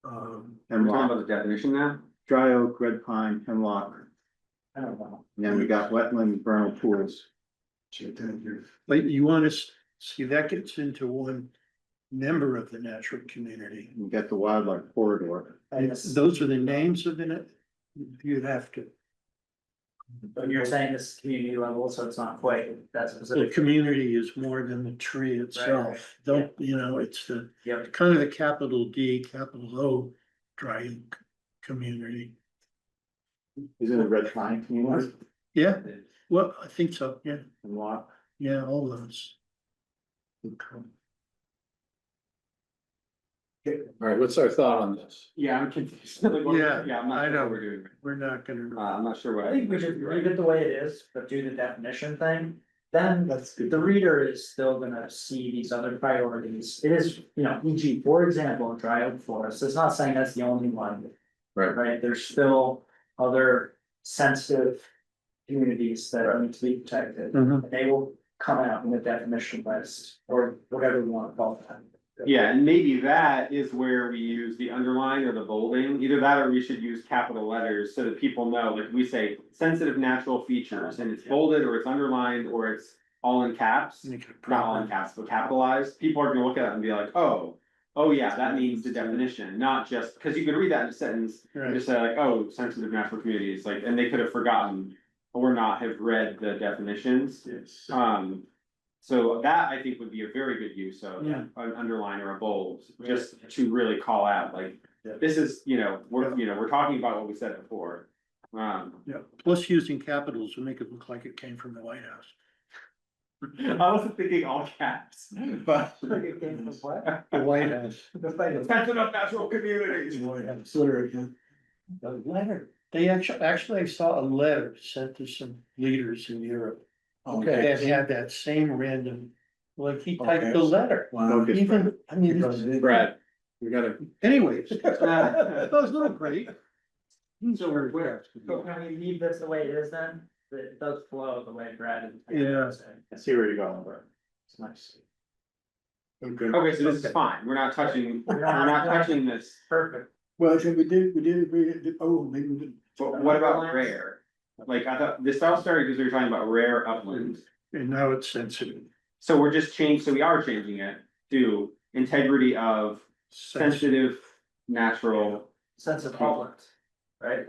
We're talking about Hemlock, the definition now? dry oak, red pine, hemlock, I don't know. and then we got wetland vernal pools. but you wanna see, that gets into one member of the natural community. We got the wildlife corridor. I guess- Those are the names of it, you'd have to, But you're saying this is community level, so it's not quite that the specific. community is more than the tree itself. Don't, you know, it's the Yep. kind of the capital D, capital O dry oak community. Is it a red pine community? Yeah, well, I think so, yeah, Hemlock, yeah, all those. All right, what's our thought on this? Yeah, I'm confused. Like, what- Yeah, I'm not I sure know. what we're doing. We're not gonna, I'm not sure what. I think we should leave it the way it is, but do the definition thing. Then That's good. the reader is still gonna see these other priorities. It is, you know, e.g., for example, dry oak forest. It's not saying that's the only one. Right. Right, there's still other sensitive communities that need to be protected. Mhm. They will come out in the definition list or whatever you wanna call that. Yeah, and maybe that is where we use the underline or the bolding, either that or we should use capital letters so that people know, like we say, sensitive natural features, and it's bolded or it's underlined or it's all in caps. Not all in caps, but capitalized, people are gonna look at it and be like, oh, yeah, that means the definition, not just, cause you could read that in a sentence. And just say like, oh, sensitive natural communities, like, and they could have forgotten or not have read the definitions. Yes. So that I think would be a very good use of Yeah. an underline or a bold, just to really call out, like, Yeah. this is, we're talking about what we said before. Yeah, plus using capitals will make it look like it came from the White House. I wasn't thinking all caps, but. It came from what? The White House. Sensitive natural communities. Slur again. The letter, they actually, I saw a letter sent to some leaders in Europe. Okay. That had that same random, like he typed Okay. the letter, Wow. even, I mean, Brad, we gotta, anyways, that was not great. So where? So can we leave this the way it is then? It does flow the way Brad is. Yeah. I see where you're going, bro. It's nice. Okay, so this is fine, we're not touching this, Perfect. Well, I think we did agree, maybe we didn't. but what about rare? Like, I thought, this all started because we were talking about rare uplands. And now it's sensitive. So we're just so we are changing it to integrity of sensitive, natural. Sense of upland, right?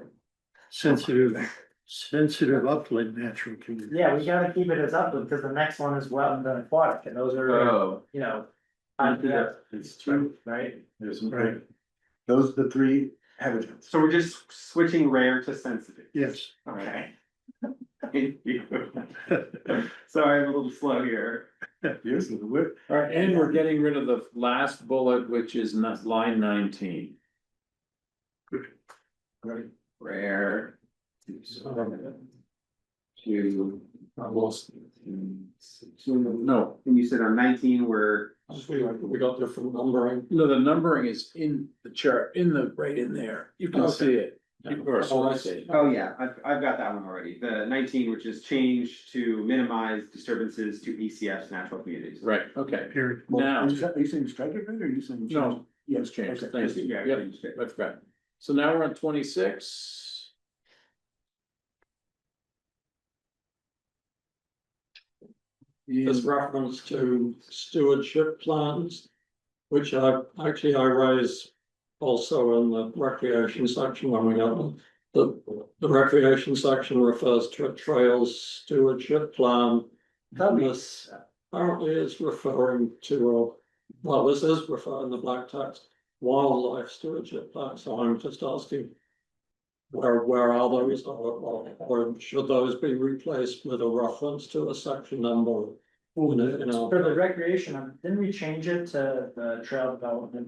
Sensitive upland natural community. Yeah, we gotta keep it as upland, because the next one is wetland and aquatic, and those are, Oh. you know. It's true. Right? Right, Those are the three habitats. So we're just switching rare to sensitive. yes. Okay. Thank you. Sorry, I'm a little slow here. Yes, we're, all right, and we're getting rid of the last bullet, which is not line 19. Rare. To almost. No, And you said on 19, we're. We got different numbering. no, the numbering is in the chart, right in there. You can see it. You can sort of see it. Oh, yeah, I've got that one already. The 19, which is change to minimize disturbances to ECF's natural communities. Right, okay. Period. Now, are you saying strike it, right, or are you saying? no, Yes, let's change, okay. thank you, Yeah, yep, changed it. that's right. So now we're on 26. There's reference to stewardship plans, which I raised also in the recreation section when we got them. The recreation section refers to a trails stewardship plan. This apparently is referring to, this is referring to black text, wildlife stewardship plan, so I'm just asking. Where are those, or should those be replaced with a reference to a section number? For the recreation, didn't we change it to the trail development?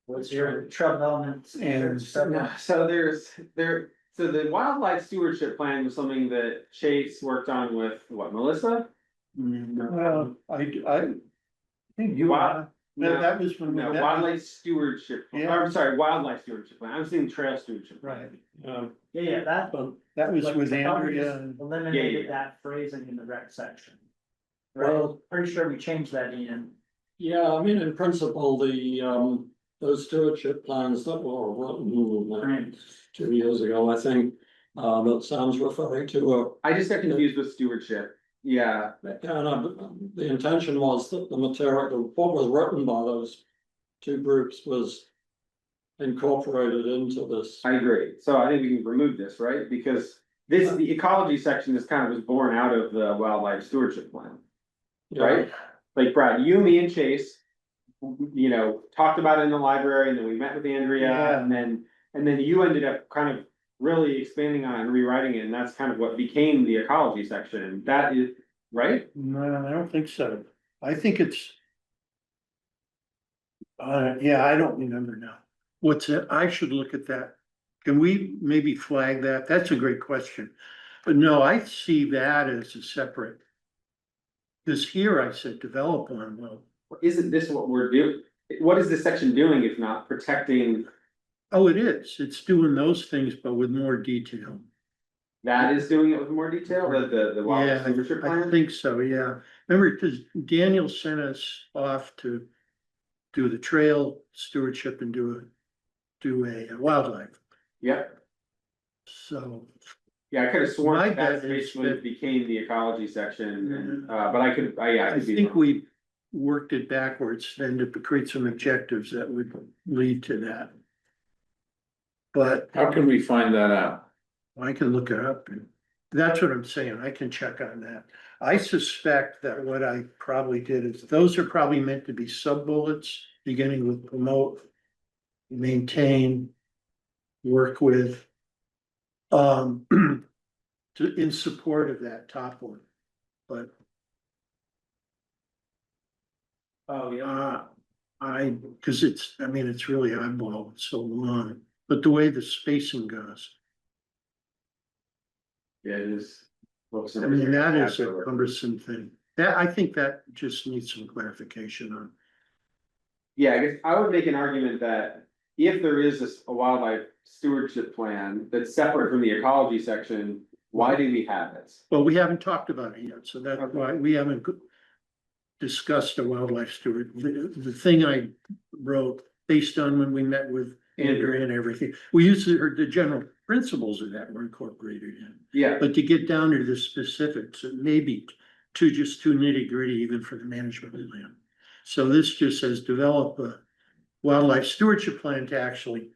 What's your trail development standards? So So the wildlife stewardship plan was something that Chase worked on with what, Melissa? Well, I think you, Wow. that was when we No, met. wildlife stewardship, Yeah. I'm sorry, wildlife stewardship plan, I'm seeing trail stewardship. plan. Right, Yeah, that. But that was like, with I thought we Andrea just and, Eliminated Yeah. that phrasing in the rec section. Right, Well- pretty sure we changed that in. yeah, I mean, in principle, those stewardship plans that were written Right. 2 years ago, I think. That Sam's referring to, I just got confused with stewardship, yeah, the intention was that the material, what was written by those two groups was incorporated into this. I agree, so I think we can remove this, right, because this, the ecology section is kind of was born out of the wildlife stewardship plan. Yeah. Right? Like Brad, you, me and Chase, you know, talked about it in the library and then we met with Andrea Yeah. and then you ended up kind of really expanding on it and rewriting it. And that's kind of what became the ecology section. That is, right? no, I don't think so. I think it's. Yeah, I don't remember now. What's it? I should look at that. Can we maybe flag that? That's a great question. But no, I see that as a separate. This here I said develop on, well, Isn't this what we're doing? What is this section doing if not protecting? oh, it is. It's doing those things, but with more detail. That is doing it with more detail, the wildlife Yeah, stewardship I plan? think so, yeah. Remember, because Daniel sent us off to do the trail stewardship and do a wildlife, Yep. so. Yeah, I could have My sworn bet that's is basically that- became the ecology section and, but I could, yeah, I I could be think wrong. we worked it backwards and to create some objectives that would lead to that. But How can we find that out? I can look it up and that's what I'm saying. I can check on that. I suspect that what I probably did is those are probably meant to be sub bullets, beginning with promote, maintain, work with. In support of that top one, but Oh, yeah. cause it's, I mean, it's really eyeball, it's so long, but the way the spacing goes. Yeah, it is. Looks I mean, that is a interesting. cumbersome thing. That, I think that just needs some clarification on. Yeah, I guess I would make an argument that if there is a wildlife stewardship plan that's separate from the ecology section, why do we have this? Well, we haven't talked about it yet, so that's Okay. why we haven't discussed a wildlife steward. The thing I wrote based on when we met with Andrea and everything, we used to, or the general principles of that were incorporated in. Yeah, But to get down to the specifics, it may be too nitty gritty even for the management plan. So this just says develop a wildlife stewardship plan to actually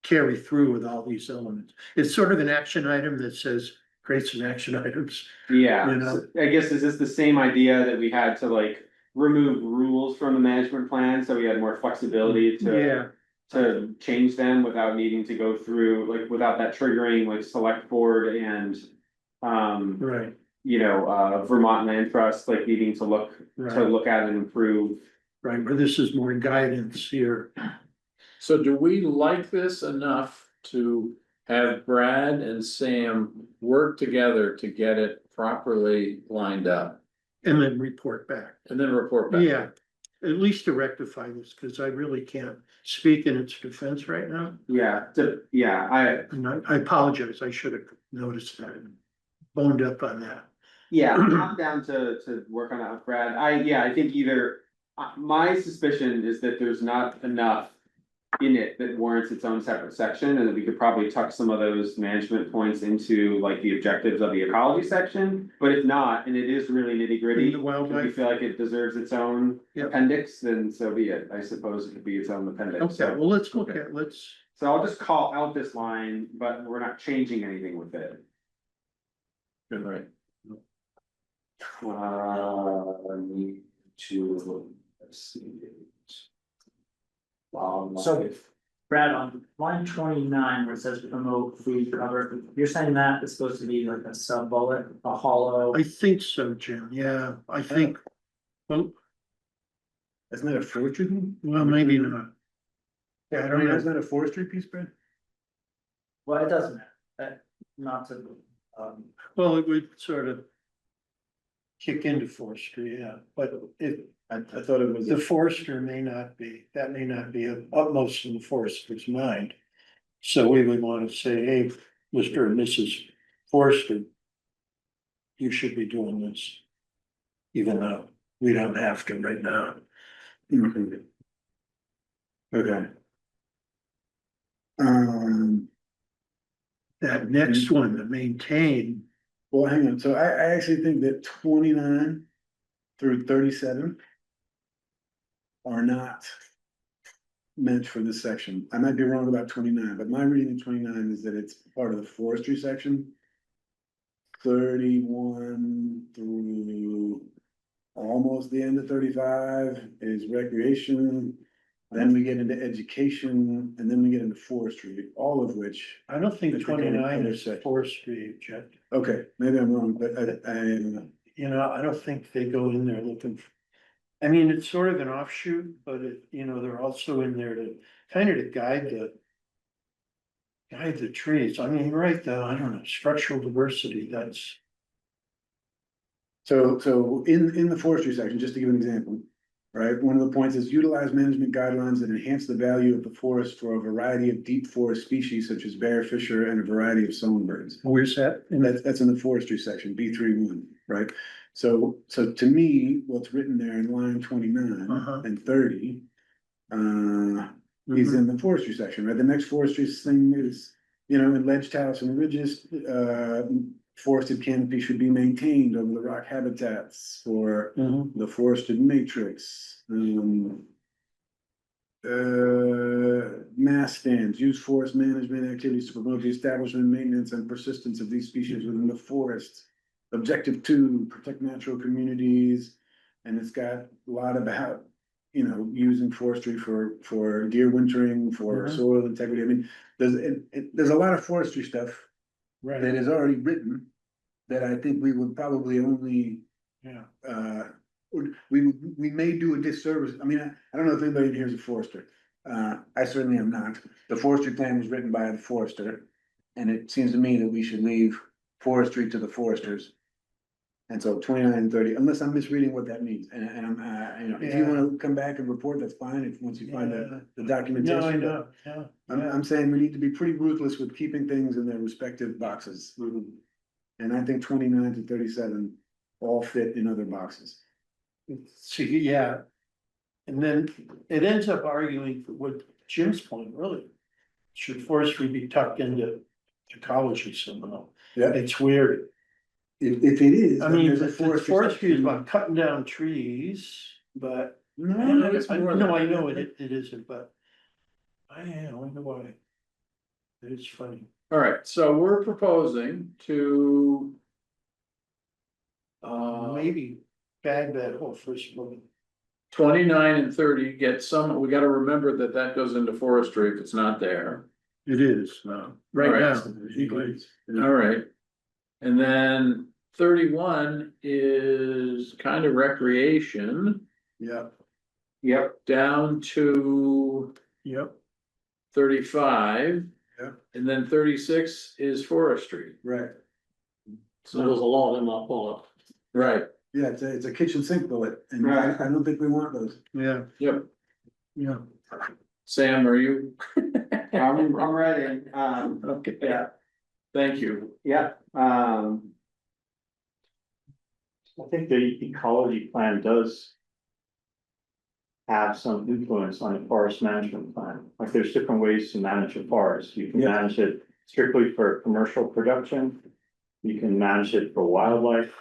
carry through with all these elements. It's sort of an action item that says, create some action items. yeah, You know? I guess is this the same idea that we had to like remove rules from the management plan, so we had more flexibility to change them without needing to go through, like, without that triggering, like, select board and Right, you know, Vermont Land Trust, like, needing to look right, at and improve. right, but this is more guidance here. So do we like this enough to have Brad and Sam work together to get it properly lined up And then report back. and then report back? Yeah, at least to rectify this, because I really can't speak in its defense right now. Yeah, And I apologize, I should have noticed that and boned up on that. I'm down to work on that with Brad. I think either, my suspicion is that there's not enough in it that warrants its own separate section, and that we could probably tuck some of those management points into like the objectives of the ecology section. But if not, and it is really nitty gritty, The if we wildlife, feel like it deserves its own Yep. appendix, then so be it. I suppose it could be its own appendix. okay, So, well, let's look at, let's, so I'll just call out this line, but we're not changing anything with it. Good, right. Need to, let's see. So- Brad, on line 29 where it says promote food cover, you're saying that is supposed to be like a sub bullet, a hollow. I think so, Jim, yeah, I think, well, Isn't that a forestry thing? well, maybe not. Yeah, I don't know. Isn't that a forestry piece, Brad? Well, it doesn't matter. not to, Well, it would sort of kick into forestry, yeah, but I thought it was. the forester may not be, that may not be of utmost in the forester's mind. So we would want to say, hey, Mr. and Mrs. Forester, you should be doing this. Even though we don't have to right now. Okay. That next one, the maintain, Well, hang on, so I actually think that 29 through 37 are not meant for this section. I might be wrong about 29, but my reading of 29 is that it's part of the forestry section. 31 through almost the end of 35 is recreation. Then we get into education, and then we get into forestry, all of which, I don't think It's like 29 other is section. forestry objective. okay, maybe I'm wrong, but I You know, I don't think they go in there looking for. I mean, it's sort of an offshoot, but it, you know, they're also in there to kind of to guide the trees. I mean, right, though, I don't know, structural diversity, that's. So in the forestry section, just to give an example, right, one of the points is utilize management guidelines that enhance the value of the forest for a variety of deep forest species such as bear, fisher, and a variety of songbirds. Where's that? That's in the forestry section, B31, right? So to me, what's written there in line 29 Uh-huh. and 30 is in the forestry section, right? The next forestry thing is, you know, in ledge talus and ridges, forested canopy should be maintained over the rock habitats for Mhm. the forested matrix. Mass stands, use forest management activities to promote the establishment, maintenance, and persistence of these species within the forest. Objective 2, protect natural communities, and it's got a lot about, you know, using forestry for deer wintering, for Mhm. soil integrity. I mean, there's a lot of forestry stuff that Right, is already written that I think we would probably only yeah. we may do a disservice. I mean, I don't know if anybody in here is a forester. I certainly am not. The forestry plan was written by the forester. And it seems to me that we should leave forestry to the foresters. And so 29 and 30, unless I'm misreading what that means, and I'm, you know, if you wanna come back and report, that's fine, if, once you find the No, I documentation. know, yeah. I'm saying we need to be pretty ruthless with keeping things in their respective boxes. And I think 29 to 37 all fit in other boxes. See, yeah. And then it ends up arguing for what Jim's point, really. Should forestry be tucked into ecology somehow? Yeah, It's weird. if it is. I then mean, there's a the forestry is section. about cutting down trees, but. No, it's more No, than I that. know it isn't, but. I wonder why. It's funny. All right, so we're proposing to. Maybe bag that whole first one. 29 and 30 get some, we gotta remember that that goes into forestry if it's not there. It is, right Right. now. All right. And then 31 is kind of recreation Yeah, Yep, down to Yep. 35. Yeah. And then 36 is forestry. right. So there's a lot in that bullet. Right. Yeah, it's a kitchen sink bullet, and Right. I don't think we want those. Yeah, Yep. yeah. Sam, are you? I'm ready, Okay. yeah, Thank you. yeah, I think the ecology plan does have some influence on the forest management plan. Like there's different ways to manage a forest. You can Yeah. manage it strictly for commercial production. You can manage it for wildlife,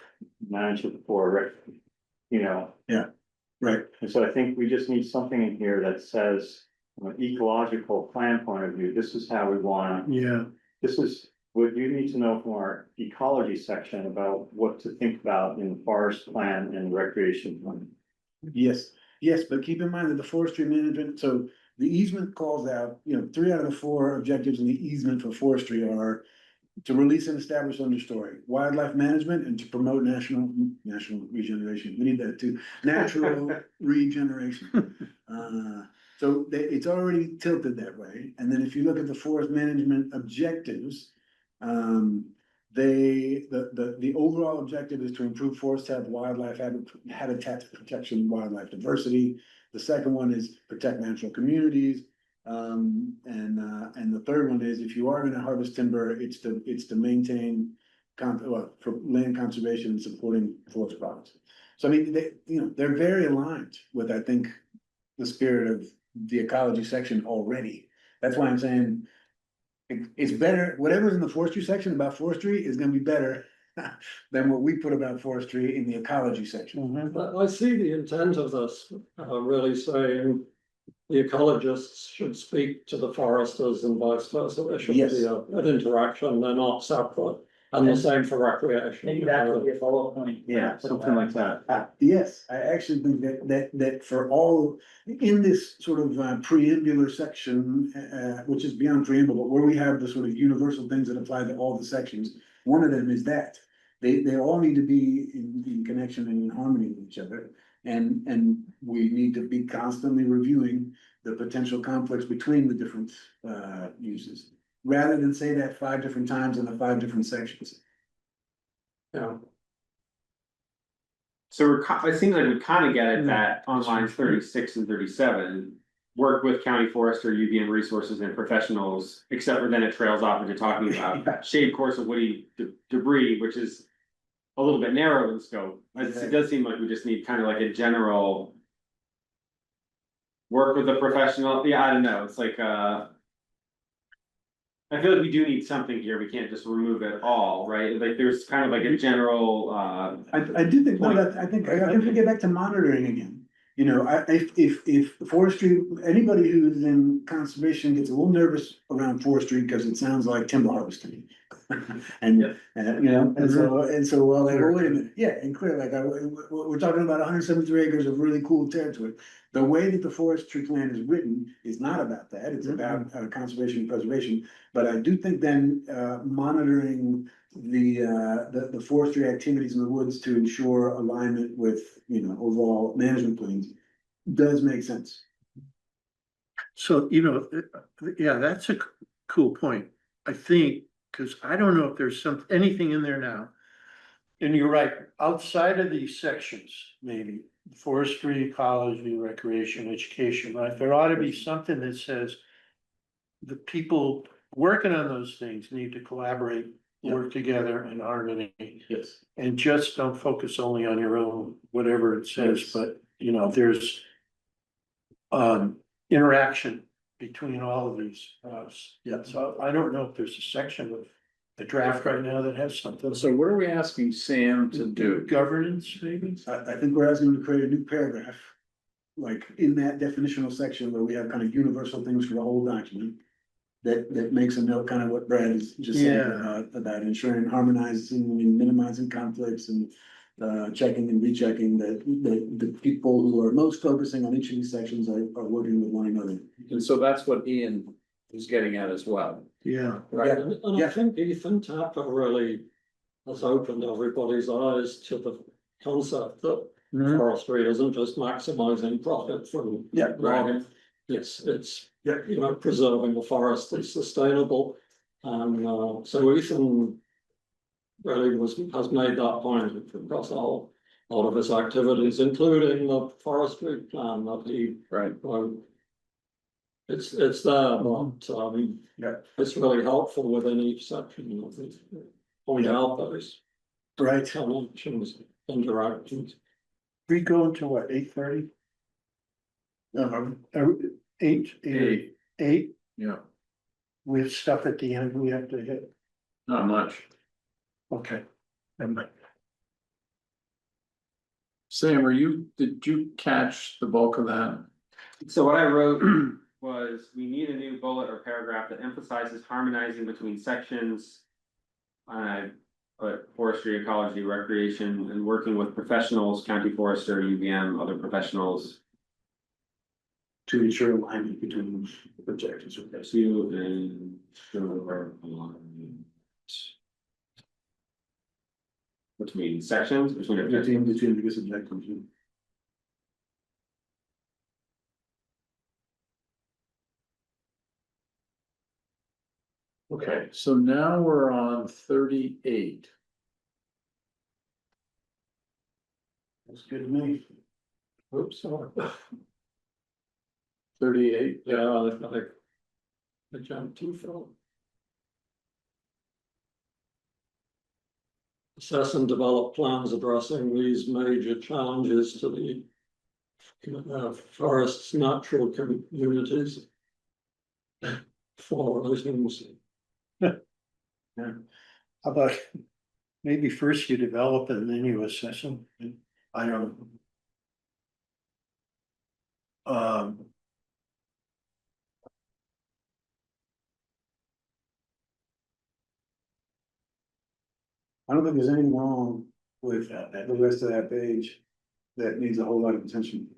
manage it for, you know. Right. And so I think we just need something in here that says, from an ecological plan point of view, this is how we want, Yeah, this is what you need to know from our ecology section about what to think about in the forest plan and recreation plan. Yes, but keep in mind that the forestry management, so the easement calls out, you know, 3 out of the 4 objectives in the easement for forestry are. To release and establish understory, wildlife management, and to promote national regeneration. We need that too, natural regeneration. So it's already tilted that way. And then if you look at the forest management objectives, The overall objective is to improve forest wildlife habitat protection, wildlife diversity. The second one is protect natural communities. And the third one is if you are gonna harvest timber, it's to maintain for land conservation and supporting forest products. So I mean, they're very aligned with, I think, the spirit of the ecology section already. That's why I'm saying it's better, whatever's in the forestry section about forestry is gonna be better than what we put about forestry in the ecology section. But I see the intent of this, really saying the ecologists should speak to the foresters and vice versa. There should Yes. be an interaction, they're not separate. And the same for recreation. Maybe that could be a follow-up point. Yeah, something like that. Yes, I actually think that for all, in this sort of preambular section, which is beyond preamble, but where we have the sort of universal things that apply to all the sections, one of them is that. They all need to be in connection and in harmony with each other. And we need to be constantly reviewing the potential conflicts between the different uses. Rather than say that 5 different times in the 5 different sections. Yeah. So it seems like we kind of get at that on lines 36 and 37. Work with county forester, UVM resources and professionals, except for then it trails off into talking about shade course of woody debris, which is a little bit narrow in scope. It does seem like we just need kind of like a general work with a professional. Yeah, I don't know. It's like I feel like we do need something here. We can't just remove it all, right? Like there's kind of like a general I do think, no, that, I think we get back to monitoring again. You know, if forestry, anybody who's in conservation gets a little nervous around forestry because it sounds like timber harvesting. And, you know, and so, well, like, well, wait a minute, yeah, and clear, like, we're talking about 173 acres of really cool territory. The way that the forestry plan is written is not about that, it's about conservation and preservation. But I do think then, monitoring the forestry activities in the woods to ensure alignment with, you know, overall management plans does make sense. So, you know, yeah, that's a cool point. I think, because I don't know if there's anything in there now. And you're right, outside of these sections, maybe forestry, ecology, recreation, education, right? There ought to be something that says the people working on those things need to collaborate, work together in harmony. Yes. And just don't focus only on your own, whatever it says, Yes. but you know, there's interaction between all of these. Yeah, so I don't know if there's a section of the draft right now that has something. So what are we asking Sam to do? Governance, maybe? I think we're asking them to create a new paragraph. Like in that definitional section where we have kind of universal things for the whole document. That makes a note, kind of what Brad is just saying about ensuring harmonizing and minimizing conflicts and. Checking and rechecking that the people who are most focusing on each of these sections are working with one another. And so that's what Ian is getting at as well. Yeah. Right. And I think Ethan Tapper really has opened everybody's eyes to the concept that forestry isn't just maximizing profit from logging. It's you know, preserving the forest is sustainable. And so Ethan really has made that point across all of his activities, including the forestry plan that he wrote. It's there, but it's really helpful within each section of it. Point out those connections, interactions. We go into what, 8:30? Eight? Yeah, We have stuff at the end we have to hit. not much. Okay. Never mind. Sam, did you catch the bulk of that? So what I wrote was, we need a new bullet or paragraph that emphasizes harmonizing between sections. But forestry, ecology, recreation, and working with professionals, county forester, UVM, other professionals. To ensure alignment between the objectives. Pursue and ensure alignment. Between sections, between objectives. Between the objectives. Okay, so now we're on 38. That's good to me. Oops, sorry. 38. Yeah, I jumped too far. Assess and develop plans addressing these major challenges to the forest's natural communities. For those things. How about maybe first you develop it and then you assess them? I don't. I don't think there's anything wrong with the rest of that page that needs a whole lot of attention.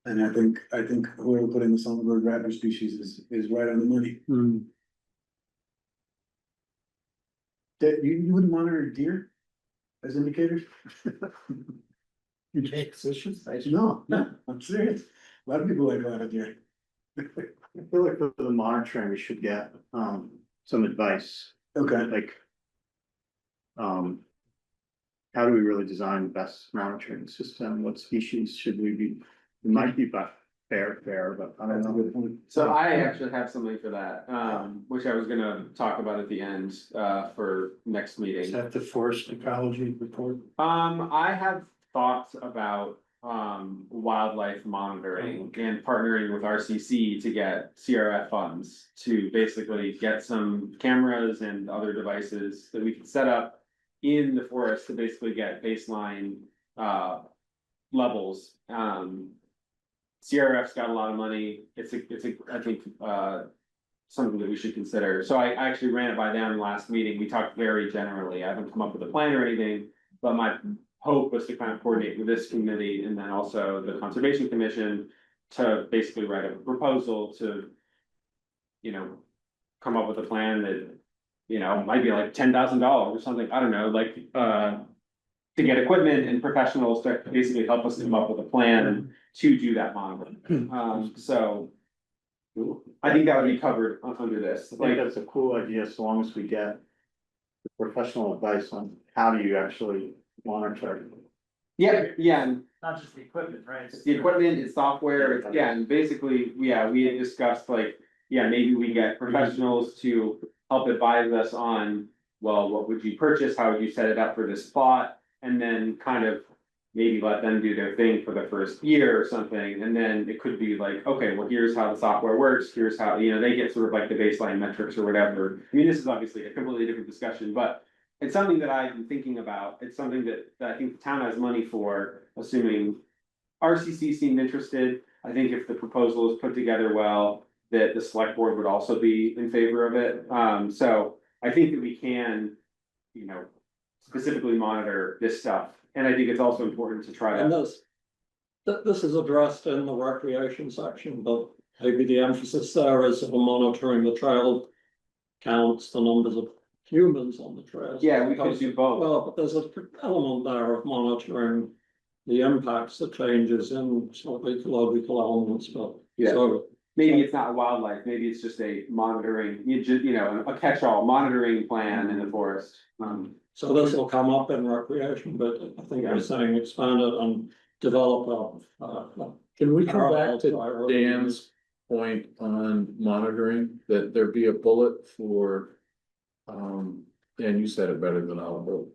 And I think whoever put in the songbird rattler species is right on the money. That you wouldn't monitor deer as indicators? You take positions? No, I'm serious. A lot of people like going out deer. I feel like for the monitoring, we should get, some advice, Okay, like. How do we really design the best monitoring system? What species should we be? It might be by fair, but I don't that's a know. good point. So I actually have something for that, which I was gonna talk about at the end, for next Is meeting. that the forest ecology report? I have thoughts about, wildlife monitoring and partnering with RCC to get CRF funds to basically get some cameras and other devices that we can set up in the forest to basically get baseline, levels. CRF's got a lot of money. It's I think, something that we should consider. So I actually ran it by them last meeting. We talked very generally. I haven't come up with a plan or anything, but my hope was to kind of coordinate with this committee and then also the Conservation Commission to basically write a proposal to, come up with a plan that, might be like $10,000 or something. I don't know, like, to get equipment and professionals to basically help us come up with a plan to do that monitoring. So I think that would be covered under this. I think Like, that's a cool idea, as long as we get the professional advice on how do you actually monitor. yeah, and Not just the equipment, right? it's the equipment, it's software, it's, yeah, and basically, yeah, we had discussed like, yeah, maybe we get professionals to help advise us on, well, what would you purchase, how would you set it up for this plot? And then kind of maybe let them do their thing for the first year or something, and then it could be like, okay, well, here's how the software works, here's how, they get sort of like the baseline metrics or whatever. I mean, this is obviously a completely different discussion, but it's something that I've been thinking about. It's something that I think the town has money for, assuming RCC seemed interested. I think if the proposal is put together well, that the select board would also be in favor of it. So I think that we can, specifically monitor this stuff. And I think it's also important to try And to, this is addressed in the recreation section, but maybe the emphasis there is on monitoring the trail counts, the numbers of humans on the trails. yeah, we could do both. Well, but there's an element there of monitoring the impacts, the changes in sort of ecological elements, but. Yeah. So, Maybe it's not wildlife, maybe it's just a monitoring, a catch-all monitoring plan in the forest. so this will come up in recreation, but I think you're saying expand it and develop Can we come parallel back to priorities. Dan's point on monitoring, that there be a bullet for, Dan, you said it better than I'll do.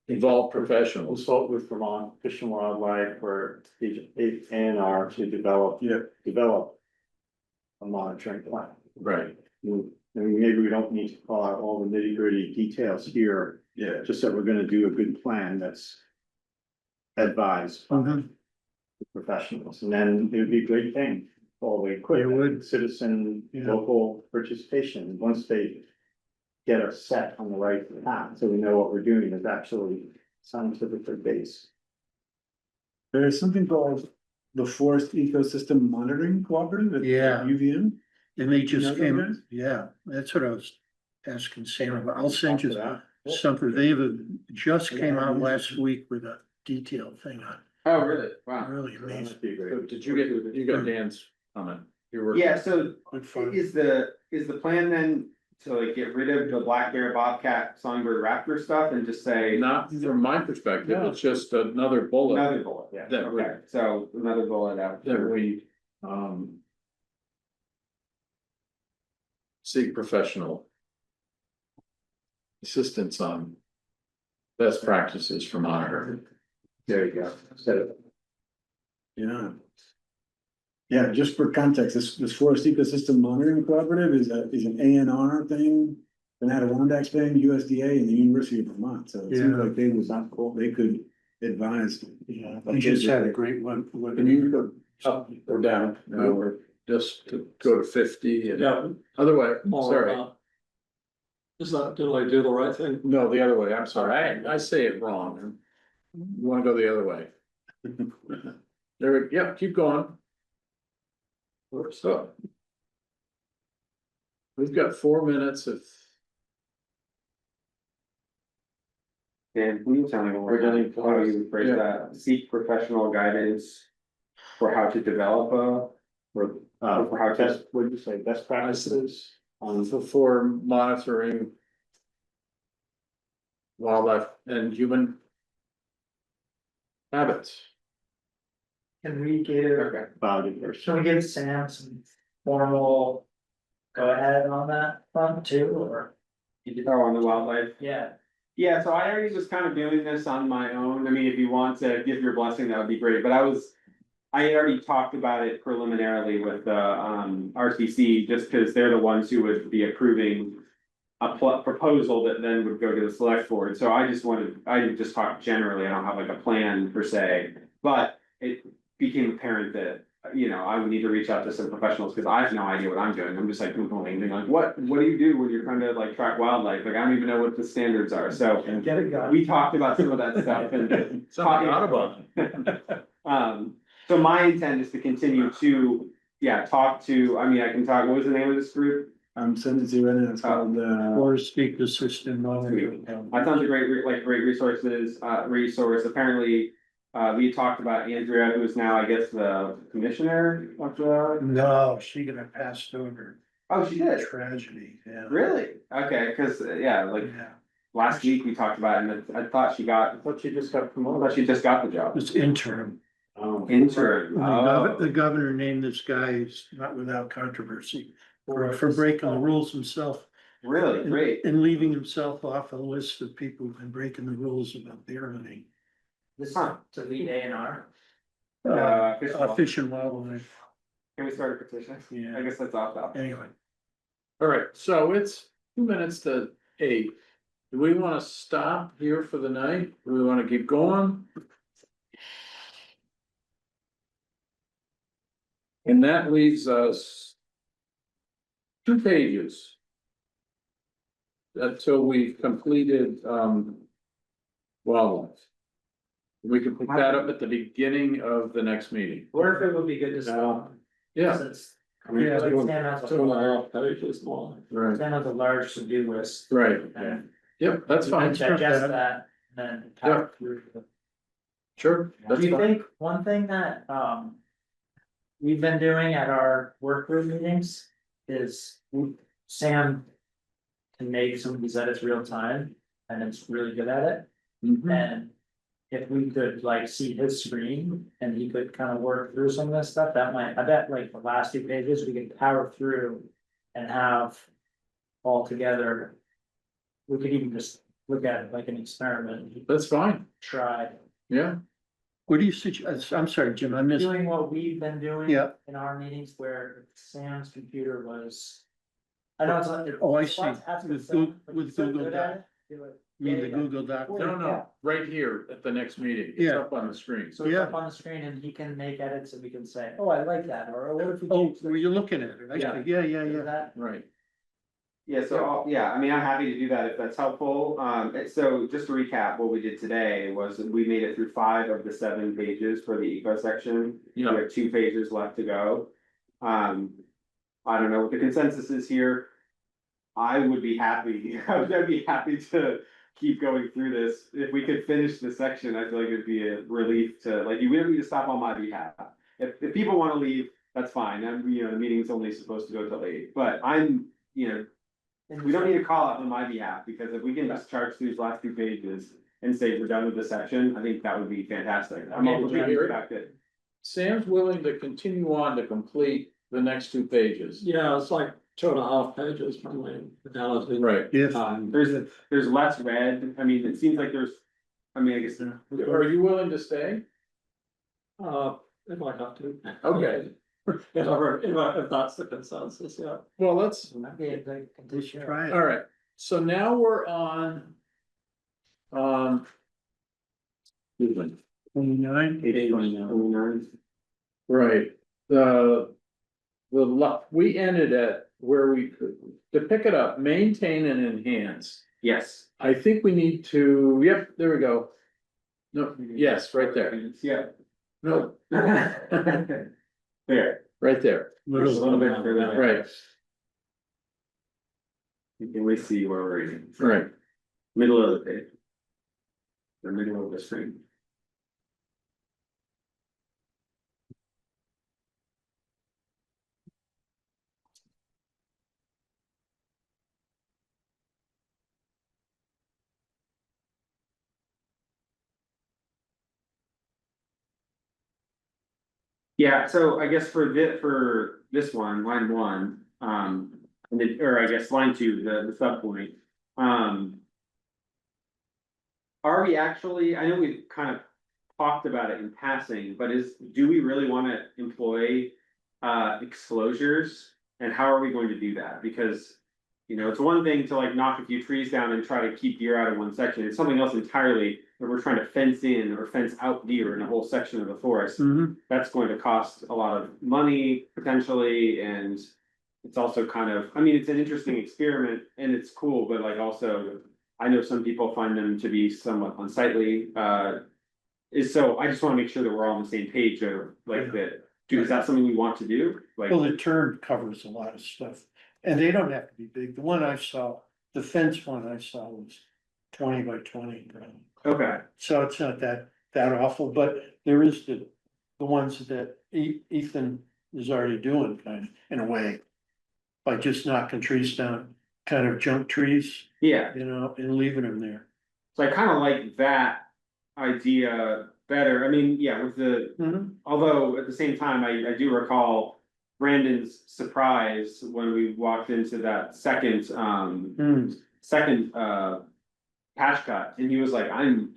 Involve professionals. Consult with Vermont Fish and Wildlife or ANR to develop a monitoring plan. Right. I mean, maybe we don't need to call out all the nitty gritty details here, Yeah. just that we're gonna do a good plan that's advised by the professionals, and then it would be a great thing. All the equipment, It would. citizen, Yeah. local participation, once they get us set on the right path, so we know what we're doing is actually scientifically based. There's something called the Forest Ecosystem Monitoring Cooperative at Yeah. UVM. And they You just know those came, guys? yeah, that's what I was asking Sam about. I'll send you After that. something. They've just came out last week with a detailed thing on Oh, really? it. Wow. Really That amazing. must be So great. did you get Dan's comment. You were. Yeah, so Good fun. is the plan then to like get rid of the black bear, bobcat, songbird, raptor stuff and just say Not from my perspective, it's just another bullet another bullet? Yeah. that we, Okay, so another bullet out. that we, seek professional assistance on best practices for monitoring. There you go. So, Yeah. Yeah, just for context, this forest ecosystem monitoring cooperative is an ANR thing. An Adirondacks thing, USDA and the University of Vermont, so it seems Yeah. like they could advise. Yeah, we just had a great one. Can you go up or down? No, we're just to go to 50 and Yeah. other way, More, sorry. Is that, did I do the right thing? No, the other way, I'm sorry, I say it wrong. You wanna go the other way? There, yeah, keep going. So. We've got 4 minutes of, Dan, can you tell me We're getting how you phrase Yeah. that, seek professional guidance for how to develop or for how to. best, what did you say, best practices? for monitoring wildlife and human habits. Can we give, Okay, biodiversity. can we give Sam some formal go ahead on that front too, or? oh, on the wildlife. Yeah, Yeah, so I already was kind of doing this on my own. I mean, if you want to give your blessing, that would be great, but I had already talked about it preliminarily with the RTC, just because they're the ones who would be approving a proposal that then would go to the select board. So I just talked generally. I don't have like a plan per se, but it became apparent that, you know, I would need to reach out to some professionals because I have no idea what I'm doing. I'm just like Googling, being like, what do you do when you're trying to like track wildlife? Like, I don't even know what the standards are. So get it going. we talked about some of that stuff and. Something Audubon. So my intent is to continue to, talk to, I mean, I can talk, what was the name of this group? I'm sending it to you right now, it's called, Forest ecosystem monitoring. I found a great resource, apparently, we talked about Andrea, who is now, I guess, the commissioner of the. No, she gonna pass over. Oh, she did, Tragedy, yeah. really? Okay, cause, like, Yeah, last week we talked about it, and I thought she just got promoted, I thought she just got the job. it's interim. Intern, The governor named this guy, he's not without controversy, for breaking the rules himself. really, great. And leaving himself off a list of people who've been breaking the rules about bear hunting. This is to lead A and R. Fish and wildlife, Can we start a petition? I yeah, guess that's off topic. anyway. All right, so it's 2 minutes to 8. Do we wanna stop here for the night? Do we wanna keep going? And that leaves us 2 pages. Until we've completed, wildlife. We can pick that up at the beginning of the next meeting. Or if it would be good to stop. Yeah, Since I mean, Yeah, like two Sam has and a a, half pages long. right, Sam has a large to-do list. right. And Yep, that's we can fine. digest that, and then power through. Sure, that's Do you fine. think, one thing that, we've been doing at our work group meetings is Sam can make some of these edits real time, and it's really good at it, Mhm. and if we could like see his screen and he could kind of work through some of this stuff, that might, I bet like the last 2 pages, we could power through and have all together. We could even just look at it like an experiment, That's fine, try yeah. What do you suggest? I'm sorry, Jim, I missed. doing what we've been doing. Yeah. In our meetings where Sam's computer was. I know it's not. Oh, I see. That's With Sam, Goo- but with he's so Google good Doc. at it, do it. I mean, Yeah, the yeah. Google Doc. No, right here at the next meeting. It's Yeah. up on the screen. So it's Yeah. up on the screen and he can make edits and we can say, oh, I like that, or what if we. Oh, change were this?" you looking at it? I Yeah. see. Yeah, Is yeah. that- Right. Yeah, so, I mean, I'm happy to do that if that's helpful. So just to recap, what we did today was we made it through 5 of the 7 pages for the eco section. We Yeah, have 2 pages left to go. I don't know what the consensus is here. I would be happy, I'd be happy to keep going through this. If we could finish the section, I feel like it'd be a relief to, like, you wouldn't need to stop on my behalf. If people wanna leave, that's fine, the meeting's only supposed to go till 8, but I'm, we don't need to call out on my behalf, because if we can just charge through these last 2 pages and say we're done with this section, I think that would be fantastic. I'm Okay, also trying to respect it. Sam's willing to continue on to complete the next 2 pages. Yeah, it's like 2.5 pages from the reality. Right. If, There's less red, I mean, it seems like I guess. Are you willing to stay? If I have to. Okay. If that's the consensus, yeah. Well, let's, Might be a good condition. try it. all right, so now we're on. Excuse me. 29, Page 29. Right, we ended at where we could, to pick it up, maintain and enhance. Yes. I think we need to, yep, there we go. No, yes, right there, Yeah. no, There. right there, Just a little bit further. right, You can really see where we're reading. right. Middle of the page. The middle of the screen. Yeah, so I guess for this one, line 1, or I guess line 2, the sub point, are we actually, I know we've kind of talked about it in passing, but do we really wanna employ exclosures? And how are we going to do that? Because, it's one thing to like knock a few trees down and try to keep deer out of one section, it's something else entirely. Where we're trying to fence in or fence out deer in a whole section of the forest, that's going to cost a lot of money potentially, and it's also kind of, it's an interesting experiment and it's cool, but like also, I know some people find them to be somewhat unsightly. So I just wanna make sure that we're all on the same page of like that, is that something we want to do? Like, well, the term covers a lot of stuff, and they don't have to be big. The one I saw, the fence one I saw was 20 by 20. okay, So it's not that awful, but there is the ones that Ethan is already doing kind of, in a way. By just knocking trees down, kind of junk trees, yeah. and leaving them there. So I kind of like that idea better. With the, although at the same time, I do recall Brandon's surprise when we walked into that second patch cut, and he was like, I'm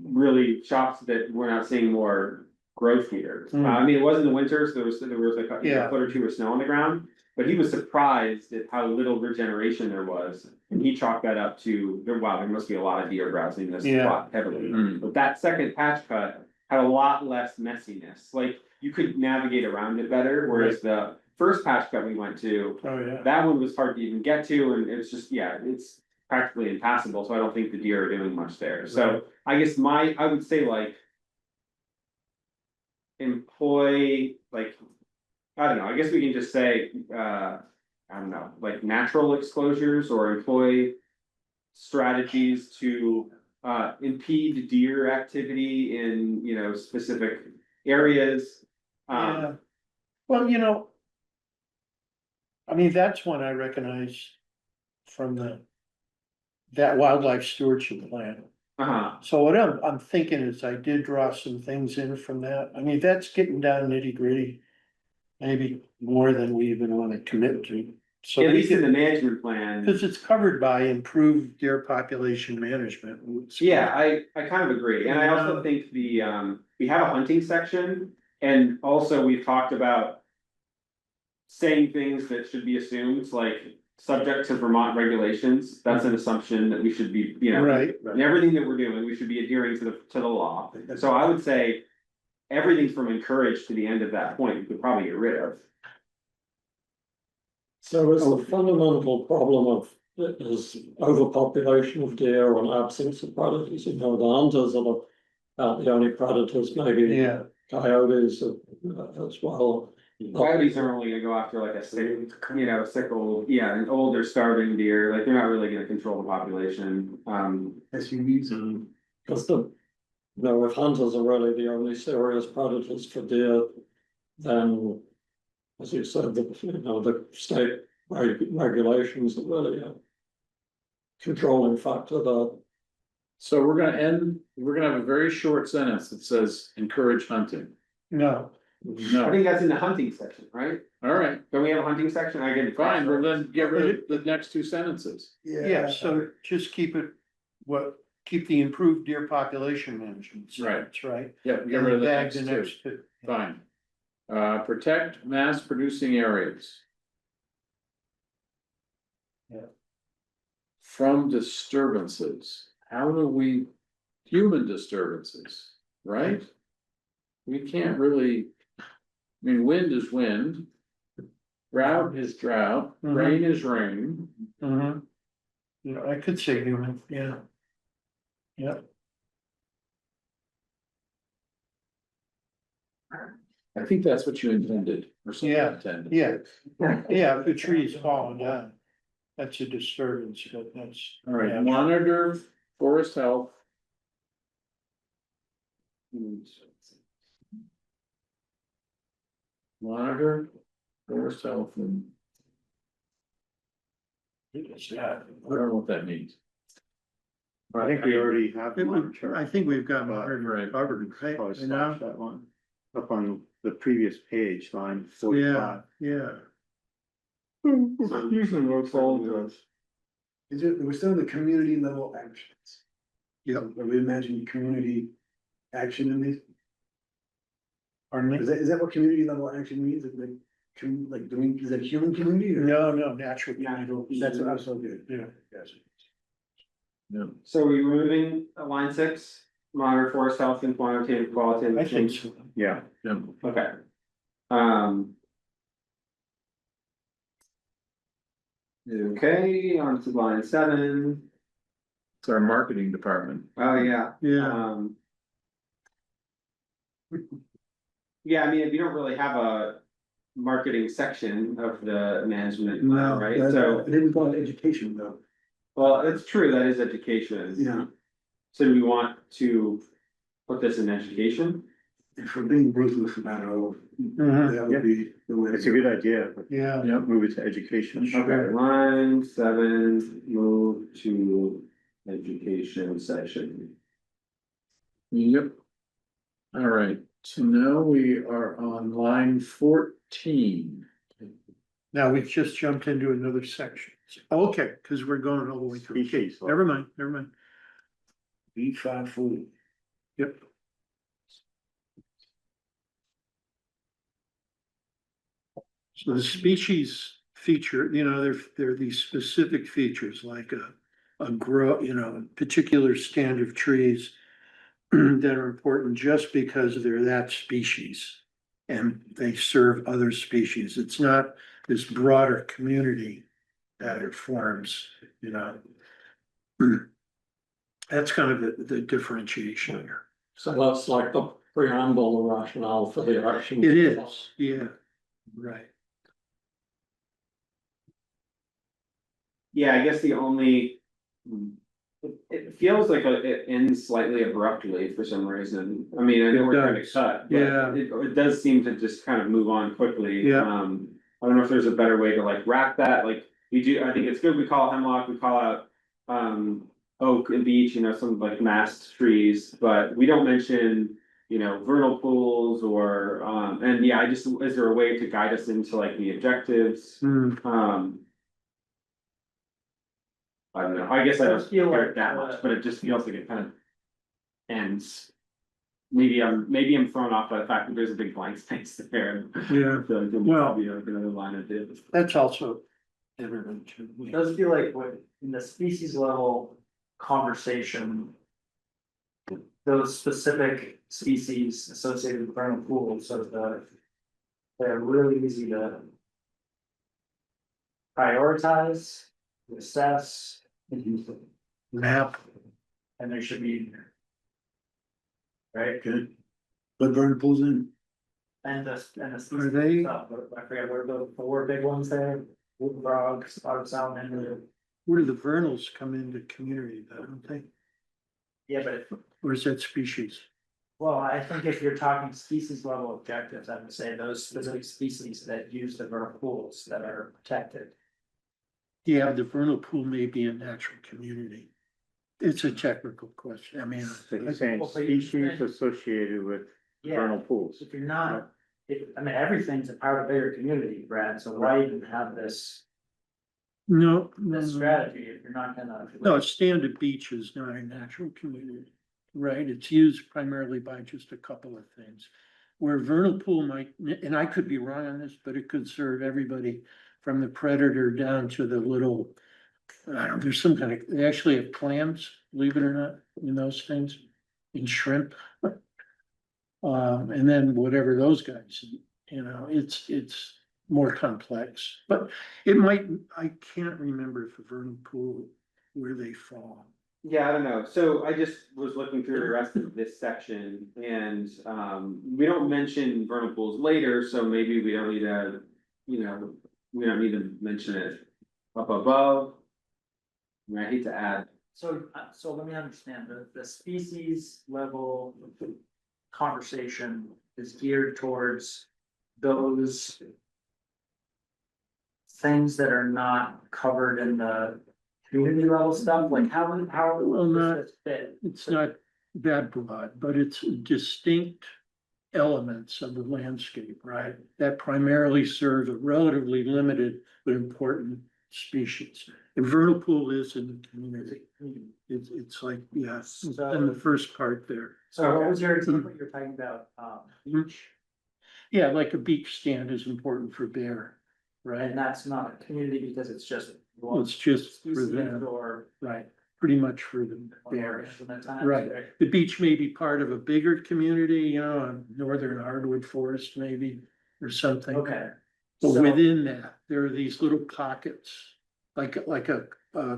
really shocked that we're not seeing more growth here. It was in the winter, so there was like a foot or 2 of snow on the ground. But he was surprised at how little regeneration there was, and he chalked that up to, wow, there must be a lot of deer browsing this spot heavily. But that second patch cut had a lot less messiness, like you could navigate around it better, whereas the first patch cut we went to, Oh, yeah. that one was hard to even get to, and it's just, it's practically impassable, so I don't think the deer are doing much there. So I guess I would say like employ, like, I don't know, I guess we can just say, I don't know, like natural exclosures, or employ strategies to impede deer activity in, specific areas. Yeah. Well, that's one I recognize from that wildlife stewardship plan. So what I'm thinking is I did draw some things in from that. That's getting down nitty gritty. Maybe more than we even want to commit to. So At least in the management plan. because it's covered by improved deer population management. Yeah, I kind of agree, and I also think we have a hunting section, and also we've talked about. Saying things that should be assumed, like subject to Vermont regulations, that's an assumption that we should be, Right. in everything that we're doing, we should be adhering to the law. So I would say. Everything from encouraged to the end of that point, you could probably get rid of. So is the fundamental problem is overpopulation of deer and absence of predators? The hunters are about the only predators, maybe Yeah. coyotes as well. Coyotes are only gonna go after like a sick old, an older starving deer, like they're not really gonna control the population, SUVs. Because if hunters are really the only serious predators for deer, then, as you said, the state regulations are really a controlling factor that. So we're gonna have a very short sentence that says encourage hunting. No, I No, think that's in the hunting section, right? all right, Don't we have a hunting section? I get it. fine, well then get rid of the next two sentences. yeah, so just keep it, keep the improved deer population management. Right. That's right. Yeah, get rid of the And next tag two, two. fine. Protect mass producing areas. Yeah. From disturbances, how do we, human disturbances, right? We can't really, I mean, wind is wind. Drought is drought, Mhm. rain is rain. Mm-hmm. Yeah, I could say human, yeah. Yeah, I think that's what you intended, or something Yeah, intended. yeah, yeah, if the tree is falling down, that's a disturbance, but that's. All right, monitor forest health. Monitor forest health and Yeah. I don't know what that means. I think we already have. monitor. I think we've got But- monitor covered, right? Probably You know? slash that one, up on the previous page, line Yeah, 45. yeah. Usually what falls does. Is it, we're still in the community level actions. Yep. Are we imagining community action in these? Pardon me? Is that what community level action means? Is it like doing, is that human community or? No, natural. Natural, that's what I was so good. Yeah. Yes. No. So are we removing line 6, monitor forest health and quantitative, qualitative? I think change? so. Yeah, Yeah. Okay. Um. Okay, on to line 7. It's our marketing department. Oh, yeah. Yeah, Yeah, I mean, we don't really have a marketing section of the management No, plan, right? So, Then we call it education though. well, it's true, that is education. Yeah, So do we want to put this in education? if we're being ruthless about it, mhm, that would be the way. it's a good idea, but yeah, Yep. move it to education. Okay, line 7, move to education section. Yep. All right, so now we are on line 14. now we've just jumped into another section. Okay, cause we're going all the way through. Okay, Species. never mind. B5 food. Yep. So the species feature, there are these specific features like a grow, particular stand of trees that are important just because they're that species and they serve other species. It's not this broader community that it forms, That's kind of the differentiation here. So that's like the preamble, the rationale for the action. It is, yeah, right. Yeah, I guess the only. It feels like it ends slightly abruptly for some reason. I mean, I know we're trying to does. cut, but Yeah. it does seem to just kind of move on quickly. Yeah. I don't know if there's a better way to like wrap that, like, I think it's good, we call hemlock, we call out. Oak and beech, some like mast trees, but we don't mention. Vernal pools or, and yeah, is there a way to guide us into like the objectives? Hmm. I don't know, I guess I don't feel care like, that much, but it just feels like it kind of ends. Maybe I'm thrown off by the fact that there's a big blank space there. Yeah, So there Well- probably another line of it. that's also everything too. It does feel like in the species level conversation. Those specific species associated with vernal pools, they're really easy to. Prioritize, assess, Map, and they should be in there. Right, Good. But burn pulls in. and the Are they- stuff, I forget what are the 4 big ones there, wood frogs, otter salamander. where do the vernals come into community, though, don't they? Yeah, but Or is that species? Well, I think if you're talking species level objectives, I would say those specific species that use the vernal pools that are protected. Yeah, the vernal pool may be a natural community. It's a technical question, I mean. So he's saying Well, but you species said- associated with Yeah, vernal pools. if you're not, I mean, everything's a part of a bigger community, Brad, so why even have this No. strategy if you're not gonna? No, standard beach is not a natural community, right? It's used primarily by just a couple of things. Where vernal pool might, and I could be wrong on this, but it could serve everybody from the predator down to the little. I don't know, there's some kind of, they actually have clams, believe it or not, in those things, in shrimp. And then whatever those guys eat, it's more complex, but it might, I can't remember if a vernal pool, where they fall. Yeah, I don't know. So I just was looking through the rest of this section and, we don't mention vernal pools later, so maybe we don't need to, you know, we don't need to mention it up above. I mean, I hate to add, So, so let me understand, the species level conversation is geared towards those things that are not covered in the community level stuff, like how Well, does not- this fit? It's not that broad, but it's distinct elements of the landscape, right? That primarily serve a relatively limited but important species. And vernal pool is in the community. It's like, yes, in the first part there. So what was your example, you were talking about, beach, Yeah, like a beach stand is important for bear, right? and that's not a community because it's just. Well, it's just for species them, or. right? Pretty much for the or bears. at times, Right. The beach may be part of a bigger community, a northern hardwood forest maybe, or something. Okay. But So- within that, there are these little pockets, like a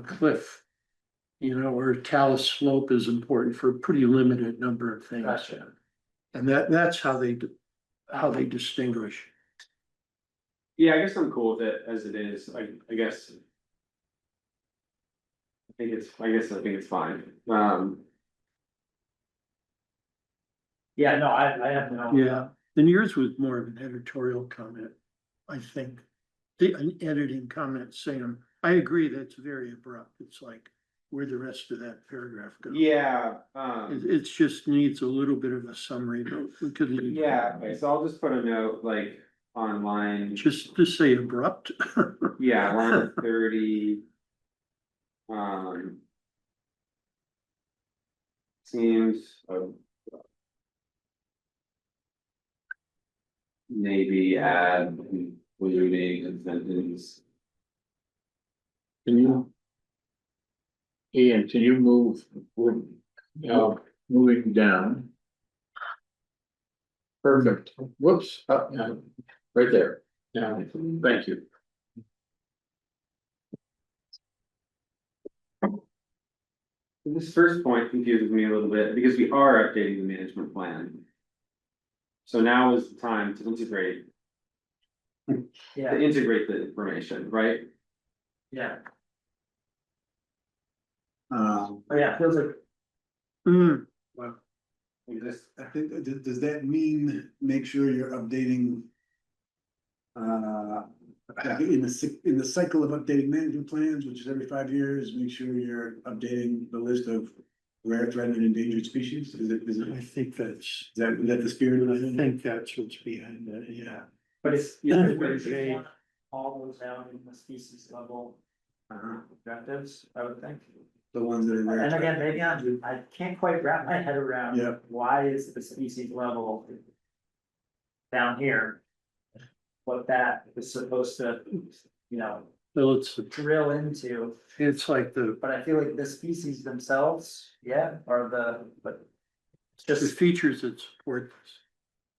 cliff. Or a talus slope is important for a pretty limited number of things. Gotcha. And that's how they distinguish. yeah, I guess I'm cool with it as it is, I guess. I think it's fine, Yeah, no, I have no. Yeah, and yours was more of an editorial comment, I think. An editing comment saying, I agree, that's very abrupt. It's like where the rest of that paragraph goes. yeah, It just needs a little bit of a summary, though. We could leave. yeah, okay, so I'll just put a note like on line, Just say abrupt. yeah, line 30. Seems, maybe add including and sentence. Can you? Ian, can you move, moving down? Perfect, whoops, yeah, right there, yeah, thank you. This first point confuses me a little bit because we are updating the management plan. So now is the time to integrate Yeah, the information, right? yeah, Um, oh, yeah, it feels like, well, This, I think, does that mean make sure you're updating? In the cycle of updating management plans, which is every 5 years, make sure you're updating the list of rare, threatened, and endangered species? Is I that, think is that the spirit of I it? think that's what's behind it, yeah. but it's. Yeah. All those down in the species level Uh-huh. objectives, I would think. The ones that are rare. And again, maybe I can't quite wrap my head around. Yeah. Why is the species level down here? What that is supposed to, So it's drill into, like the but I feel like the species themselves, yeah, are but. It's the just, features that support this.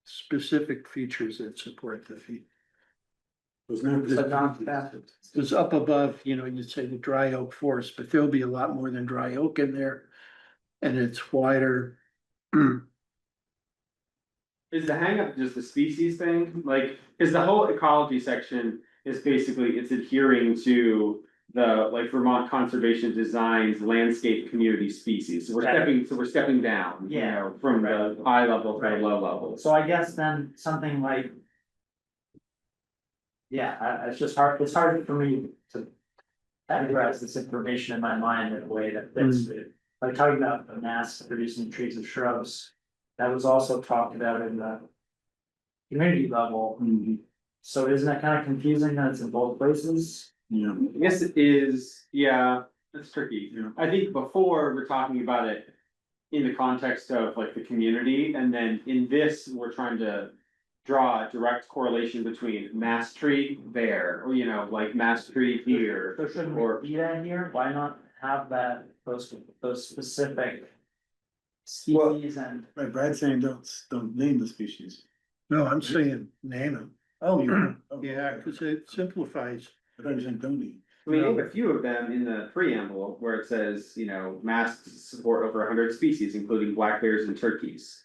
Specific features that support the feat. Those numbers. but not facets. Because up above, you'd say the dry oak forest, but there'll be a lot more than dry oak in there. And it's wider. is the hang up just the species thing? Like, is the whole ecology section is basically it's adhering to the, like Vermont Conservation Designs landscape community species, so we're stepping down, you Yeah, know, from the high level to the Right. low level. So I guess then something like. Yeah, it's just hard, it's hard for me to categorize this information in my mind in a way that fits it. Like talking about the mass producing trees and shrubs, that was also talked about in the community level. So isn't that kind of confusing that it's in both places? Yeah. I guess it is, yeah, that's tricky. Yeah. I think before we're talking about it in the context of like the community, and then in this, we're trying to draw a direct correlation between mass tree there, or you know, like mass tree here. So shouldn't Or- we be that here? Why not have that, those specific Well- species and, Right, Brad's saying don't name the species. No, I'm saying name them. Oh, you- yeah, cause it simplifies. I thought you said don't name. We named a few of them in the preamble where it says, you know, mass support over 100 species, including black bears and turkeys.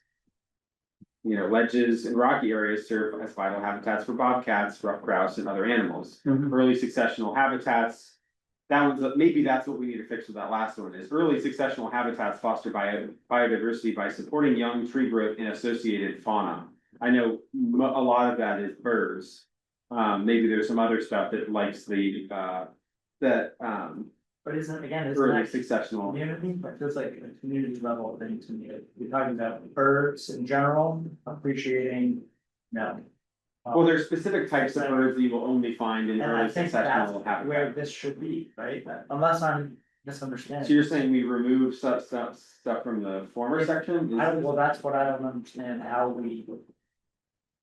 You know, ledges and rocky areas serve as vital habitats for bobcats, ruffed grouse, and other animals. Early successional habitats. That one's, maybe that's what we need to fix with that last one, is early successional habitats foster biodiversity by supporting young tree growth and associated fauna. I know a lot of that is birds. Maybe there's some other stuff that likes the, but isn't, again, isn't early that successional. community, but feels like a community level thing to me. You're talking about birds in general, appreciating, no. Well, there's specific types of birds that you will only find in And I early think that's successional where habitat. this should be, right? Unless I'm misunderstanding. So you're saying we remove stuff from the former section? I don't, well, that's what I don't understand, how we.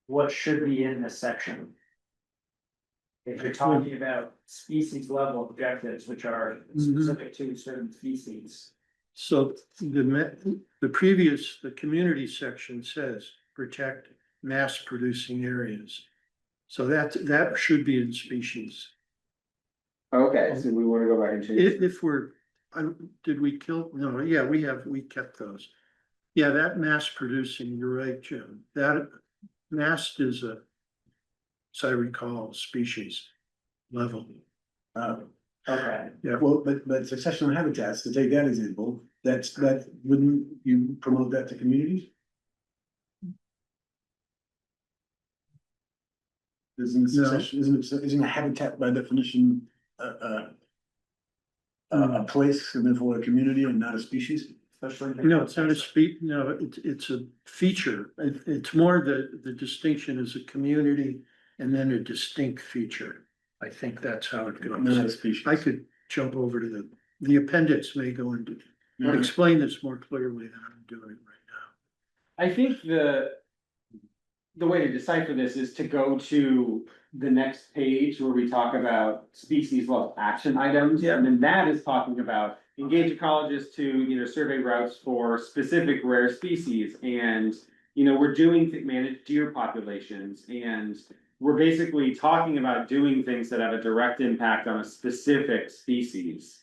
What should be in this section? If you're talking about species level objectives, which are specific to certain species. So the previous, the community section says protect mass producing areas. So that should be in species. Okay, so we wanna go back and change. If we're, did we kill, no, yeah, we kept those. Yeah, that mass producing, you're right, Jim, that mass is a, as I recall, species level. Okay, Yeah, Well, but successional habitats, to take that example, that, wouldn't you promote that to communities? Isn't a habitat by definition, a place and therefore a community and not a species? especially. no, it's not a no, it's a feature. It's more the distinction is a community and then a distinct feature. I think that's how it Not a goes. species. I could jump over to the appendix may go into, explain this more clearly than I'm doing right now. I think the way to decipher this is to go to the next page where we talk about species level action items. Yeah. And then that is talking about engage ecologists to, you know, survey routes for specific rare species. And, you know, we're doing managed deer populations, and we're basically talking about doing things that have a direct impact on a specific species.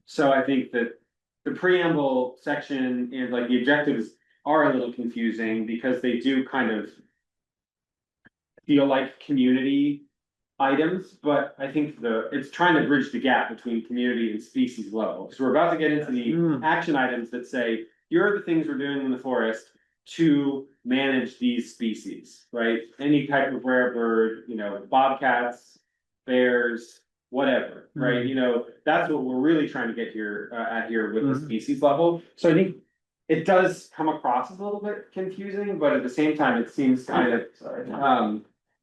So I think that the preamble section and like the objectives are a little confusing because they do kind of feel like community items, but I think it's trying to bridge the gap between community and species level. So we're about to get into the action items that say, here are the things we're doing in the forest to manage these species, right? Any type of rare bird, you know, bobcats, bears, whatever, right? You know, that's what we're really trying to get here at here with the species level. So I think it does come across as a little bit confusing, but at the same time, it seems kind of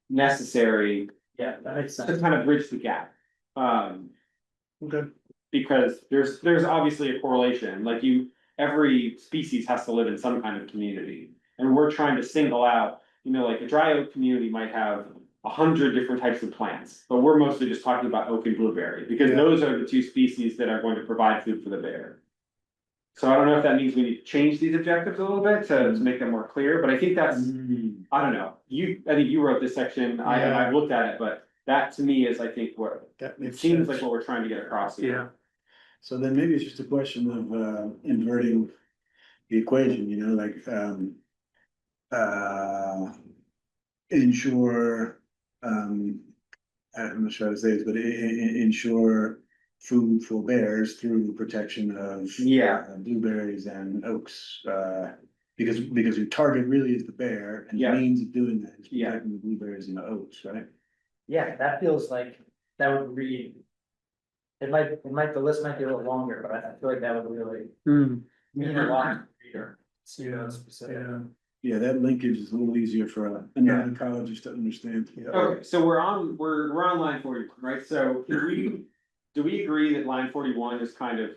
necessary Yeah, that makes to sense. kind of bridge the gap. Okay. Because there's obviously a correlation, like every species has to live in some kind of community. And we're trying to single out, you know, like a dry oak community might have 100 different types of plants, but we're mostly just talking about oak and blueberry, because those are the two species that are going to provide food for the bear. So I don't know if that means we need to change these objectives a little bit to make them more clear, but I think that's, I don't know, I think you wrote this section, I've looked at it, but that to me is, I think, what, That it makes seems sense. like what we're trying to get across here. Yeah. So then maybe it's just a question of inverting the equation, you know, like ensure, I'm not sure how to say this, but ensure food for bears through protection of. Yeah. Blueberries and oaks, because your target really is the bear, and the Yeah. means of doing that is Yeah. protecting the blueberries and the oaks, right? Yeah, that feels like, that would read. The list might be a little longer, but I feel like that would really mean a lot to the reader. Specific. Yeah, that linkage is a little easier for a non-ecologist to understand. Okay, so we're on line 41, right? So do we agree that line 41 is kind of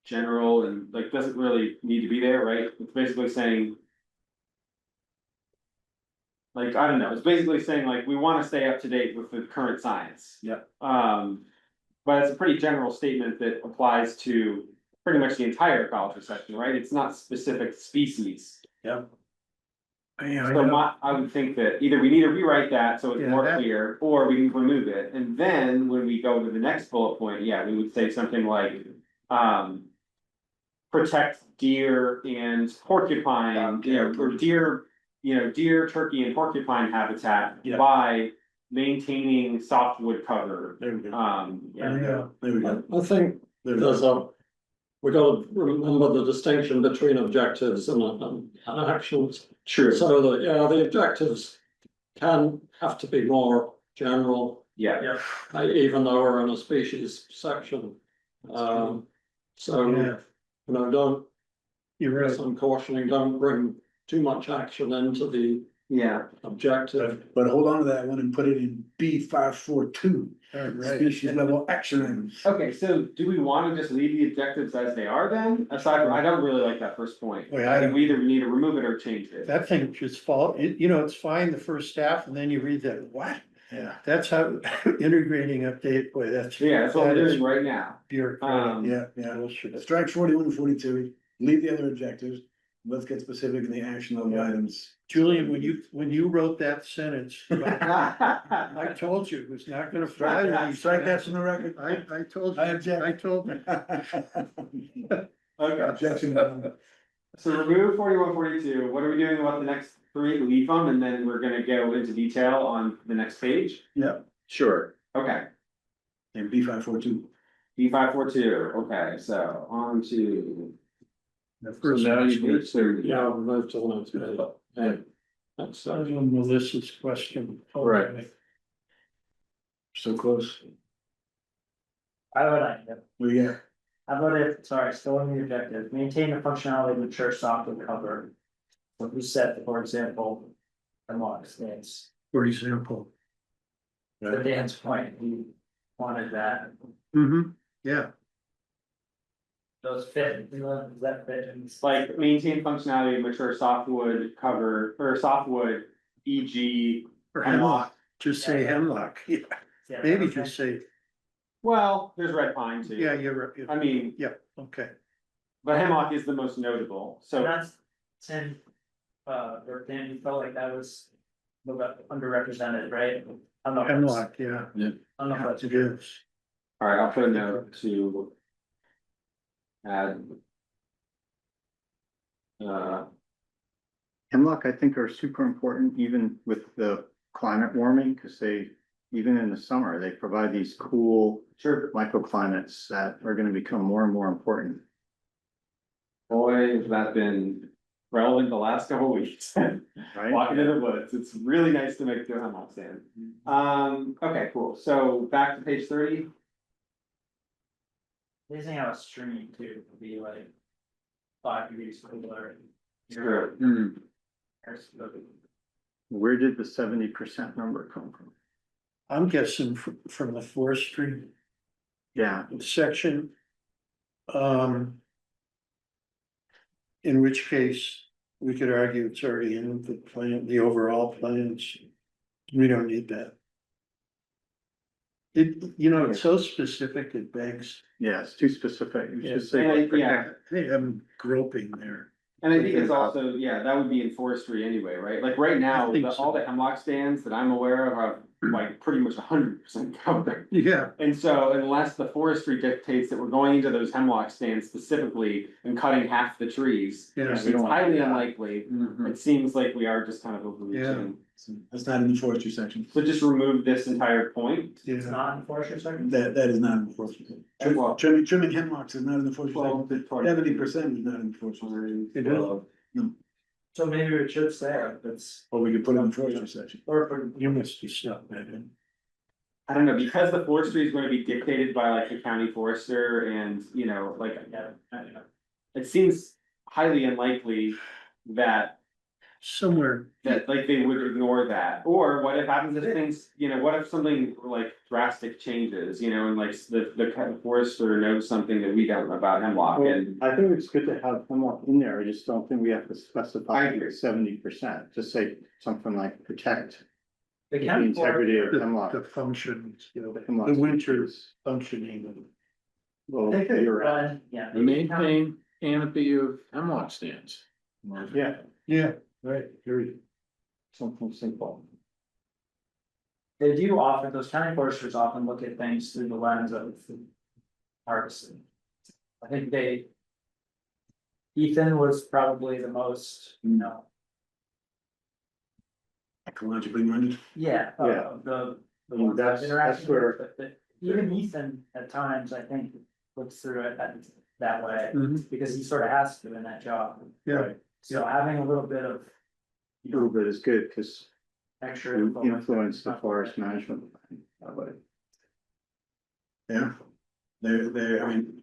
general and like doesn't really need to be there, right? It's basically saying. Like, I don't know, it's basically saying like, we wanna stay up to date with the current science. Yep. But it's a pretty general statement that applies to pretty much the entire ecology section, right? It's not specific species. Yeah, So I would think that either we need to rewrite that so it's Yeah, more that- clear, or we can remove it, and then when we go to the next bullet point, yeah, we would say something like, protect deer and porcupine, or deer, turkey and porcupine habitat Yeah. by maintaining softwood cover. There we go. Yeah. There we go. I think There we go. there's we gotta remember the distinction between objectives and actions. True. So that, yeah, the objectives can have to be more general, Yeah, even though we're in a species section. So, Yeah. Don't, You're right. some cautioning, don't bring too much action into the yeah. objective. But hold on to that one and put it in B542, Right. species level action items. Okay, so do we wanna just leave the objectives as they are then? Aside from, I don't really like that first point. Well, I think we either need to remove it or change it. That thing just it's fine the first staff, and then you read that, what? Yeah. That's how integrating update, boy, that's. Yeah, that's what we're that is doing right now. Bureaucratic. Yeah. Bullshit. Strike 41 and 42, leave the other objectives, let's get specific in the action level Yeah. items. Julian, when you wrote that sentence, I told you it was not gonna fly. with these Strike that guys. from the record. I told you, I object. I told you. Okay, Objection. so remove 41, 42. What are we doing about the next three? Leave them, and then we're gonna go into detail on the next page. Yeah, Sure. Okay, and B542. B542, okay, so on to. The So first now one. you need to, Yeah, we'll move to the next page. Yeah. That's, Melissa's question. Right. So close. I would, I, What do you got? how about if, sorry, still in the objective, maintain the functionality of mature softwood cover. What we set, for example, the mark stands, For example. the Dan's point, he wanted that, Yeah, those fit, does that fit? And It's like maintain functionality of mature softwood cover, or softwood, e.g. or hemlock. hemlock, just say hemlock, yeah, yeah, maybe okay. just say, Well, there's red pine too. yeah, you're right. I mean, Yeah, okay. but hemlock is the most notable, So so. that's, Tim, or Dan, you felt like that was a little bit underrepresented, right? I don't know. if that's- Hemlock, yeah, I don't know if that's it true. is. Alright, I'll put a note to. Add. Hemlock, I think, are super important even with the climate warming, because even in the summer, they provide these cool Sure. microclimates that are gonna become more and more important. Boy, has that been relevant the last couple weeks. Right? Walking in the woods, it's really nice to make the hemlock stand. Okay, cool, so back to page 30. Amazing how a stream too would be like 5 degrees cooler. Sure. Where did the 70% number come from? I'm guessing from the forestry Yeah, section. In which case, we could argue it's already in the plan, the overall plans. We don't need that. It's so specific, it begs, yeah, it's too specific. You should say. Yeah. protect. hey, I'm groping there. And I think it's also, yeah, that would be in forestry anyway, right? Like right now, I think so. all the hemlock stands that I'm aware of are like pretty much 100% covered. Yeah, And so unless the forestry dictates that we're going into those hemlock stands specifically and cutting half the trees, yeah, which we is don't want to highly do that. unlikely, Mhm. it seems like we are just kind of overreaching. So that's not in the forestry section. So just remove this entire point. It's Yeah, not in forestry section? That is not in the forestry. Well- Trimming hemlocks is not in the forestry section. 70% is not in the forestry section. it is. So maybe it should say, it's, Or we could put it in the forestry section. or, You must be stuck, man. I don't know, because the forestry is gonna be dictated by like the county forester and, you know, like, yeah, I don't know. it seems highly unlikely that. Somewhere, That like they would ignore that, or what if happens if things, you know, what if something like drastic changes, you know, and like the kind of forester knows something that we don't about hemlock and. I think it's good to have hemlock in there, I just don't think we have to I specify agree. 70%, just say something like protect The the county integrity of the, hemlock. the functions, you know, The the hemlock winter species. functioning of Well, They could you're right, run, yeah. they could count- Maintain canopy of hemlock stands. yeah, Yeah, right, period. something simple. They do often, those county foresters often look at things through the lens of harvesting. I think Ethan was probably the most, you know, Ecologically minded. yeah, Yeah. the I mean, ones I've that's interacted where- with, but even Ethan at times, I think, looks through it that way, Mhm. because he sort of has to in that job. Yeah. So having a little bit of, A little bit is good, because extra you info. influence the forest management plan that way. Yeah. There, I mean.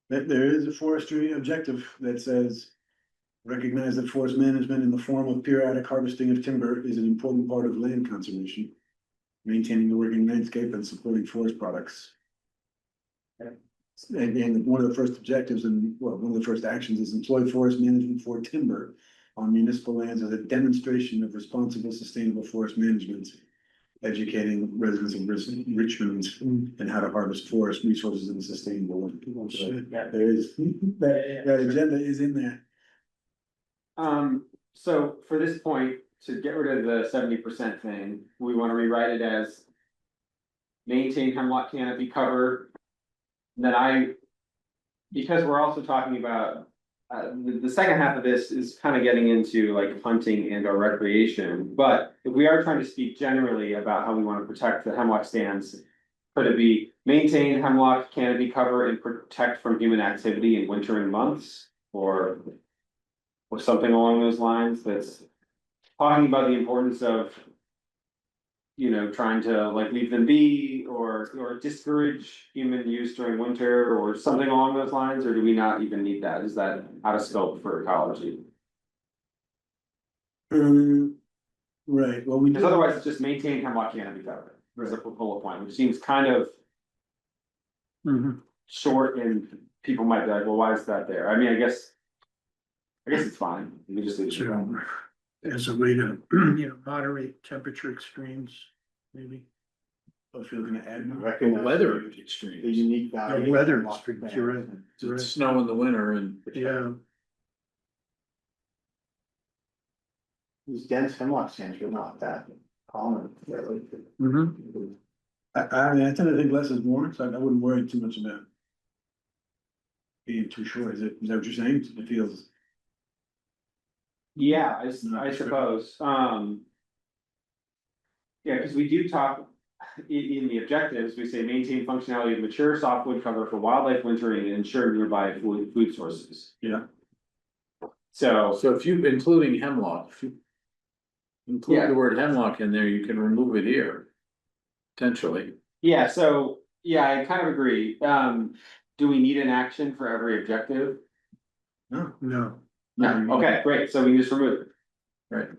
There is a forestry objective that says. Recognize that forest management in the form of periodic harvesting of timber is an important part of land conservation. Maintaining the working landscape and supporting forest products. And one of the first objectives and, well, one of the first actions is employ forest management for timber. On municipal lands as a demonstration of responsible, sustainable forest management. Educating residents of Richmond and how to harvest forest resources in a sustainable way. Yeah. There is, that agenda is in there. So for this point, to get rid of the 70% thing, we wanna rewrite it as. Maintain hemlock canopy cover. Then because we're also talking about, the second half of this is kind of getting into like hunting and or recreation. But if we are trying to speak generally about how we wanna protect the hemlock stands. Could it be maintain hemlock canopy cover and protect from human activity in wintering months, or something along those lines that's talking about the importance of, you know, trying to like leave them be or discourage human use during winter or something along those lines, or do we not even need that? Is that out of scope for ecology? Right, well, we Because do, otherwise it's just maintain hemlock canopy cover, is a bullet point, which seems kind of Mhm. short and people might be like, well, why is that there? I mean, I guess it's fine, we can just leave it. So, as a way to, you know, moderate temperature extremes, maybe. if you're gonna add more. Recognize Weather the extremes. unique value. The of weather hemlock extremes, plants you're right. and You're It's right. snow in the winter and Yeah, These dense hemlock stands are not that common, really. mhm. I mean, I tend to think less is more, so I wouldn't worry too much about. Being too short, is that what you're saying? It feels, Yeah, Not I sure. suppose, yeah, because we do talk, in the objectives, we say maintain functionality of mature softwood cover for wildlife wintering and ensure nearby food sources. yeah, So, so if you, including hemlock, if you. Include Yeah. the word hemlock in there, you can remove it here. Potentially. yeah, I kind of agree, do we need an action for every objective? no, No, No, okay, great, so we can just remove it. Right.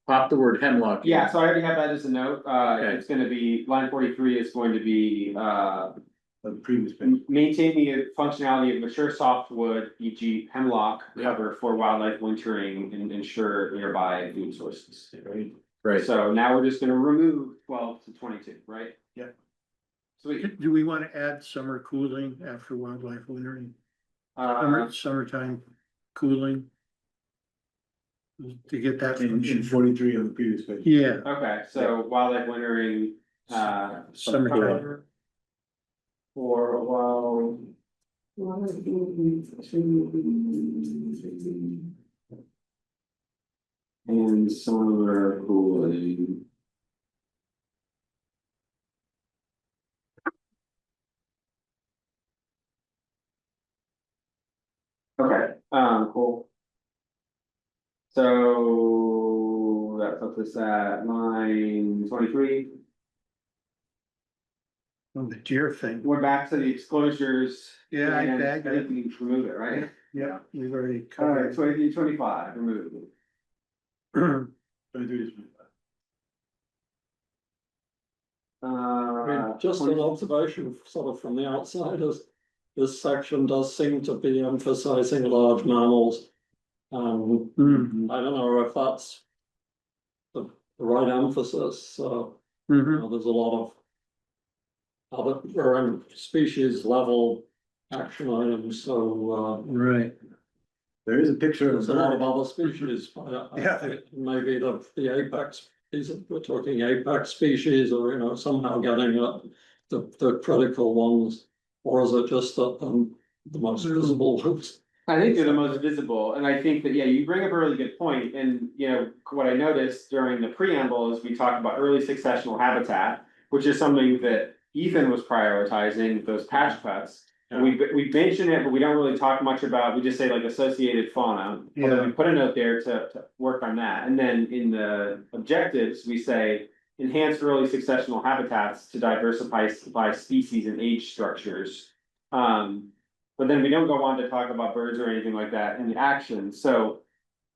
Pop the word hemlock. in. Yeah, so I already have that as a note, Okay. it's gonna be, line 43 is going to be, the previous page. maintain the functionality of mature softwood, e.g. hemlock Yeah. cover for wildlife wintering and ensure nearby food sources. Right, So now we're just gonna remove 12 to 22, right? Yeah. Sweet, do we want to add summer cooling after wildlife wintering? uh, Summertime cooling? To get that In function, 43 on the previous page. yeah, okay, so wildlife wintering, summertime, for, well. And summer cooling. Okay, cool. So that puts us at line 23. On the deer thing. We're back to the exposures. Yeah, I and bagged I think we need to remove it, right? Yeah, we've already Alright, covered. 23, 25, remove it. 23 to 25. I mean, just an observation sort of from the outside is this section does seem to be emphasizing large mammals. Mhm. I don't know if that's the right emphasis, so, Mhm. there's a lot of other, or species level action items, so, Right. There is a picture of there's a lot of other species. Yeah. think maybe the apex, we're talking apex species, or, somehow getting at the critical ones, or is it just the most visible ones? I think they're the most visible, and I think that, yeah, you bring up a really good point, and what I noticed during the preamble is we talked about early successional habitat, which is something that Ethan was prioritizing, those patch cuts. And we mention it, but we don't really talk much about, we just say like associated fauna, although we Yeah. put a note there to work on that, and then in the objectives, we say. Enhance early successional habitats to diversify by species and age structures. But then we don't go on to talk about birds or anything like that in the action, so.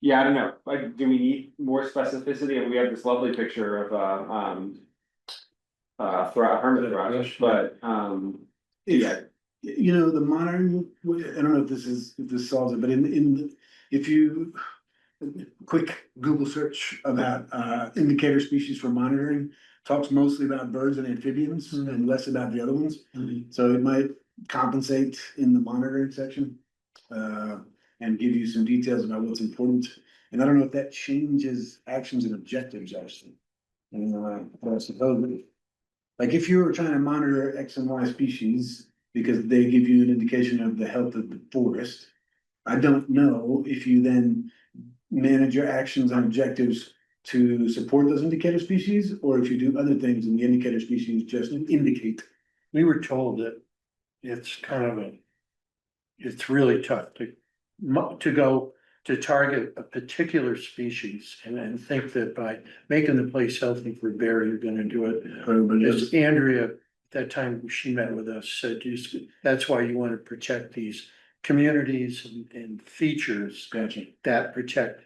Yeah, I don't know, like, do we need more specificity? And we have this lovely picture of hermit thrush, but yeah. The modern, I don't know if this solves it, but if you. Quick Google search about indicator species for monitoring, talks mostly about birds and amphibians and less about the other ones. So it might compensate in the monitoring section. And give you some details about what's important, and I don't know if that changes actions and objectives actually. But I suppose, like if you were trying to monitor X and Y species, because they give you an indication of the health of the forest. I don't know if you then manage your actions and objectives to support those indicator species, or if you do other things and the indicator species just indicate. We were told that it's kind of it's really tough to go to target a particular species and think that by making the place healthy for bear, you're gonna do it. As Andrea, that time she met with us, said, that's why you wanna protect these communities and features Gotcha. that protect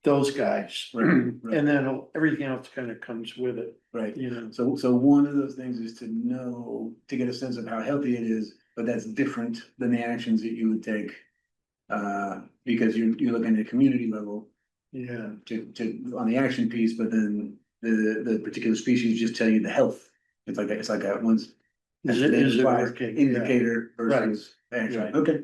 those guys. Right. And then everything else kind of comes with it, Right, you know. so one of those things is to know, to get a sense of how healthy it is, but that's different than the actions that you would take. Because you're looking at a community level Yeah, on the action piece, but then the particular species just tell you the health. It's like that one's. is it working? Indicator versus action, Right. okay,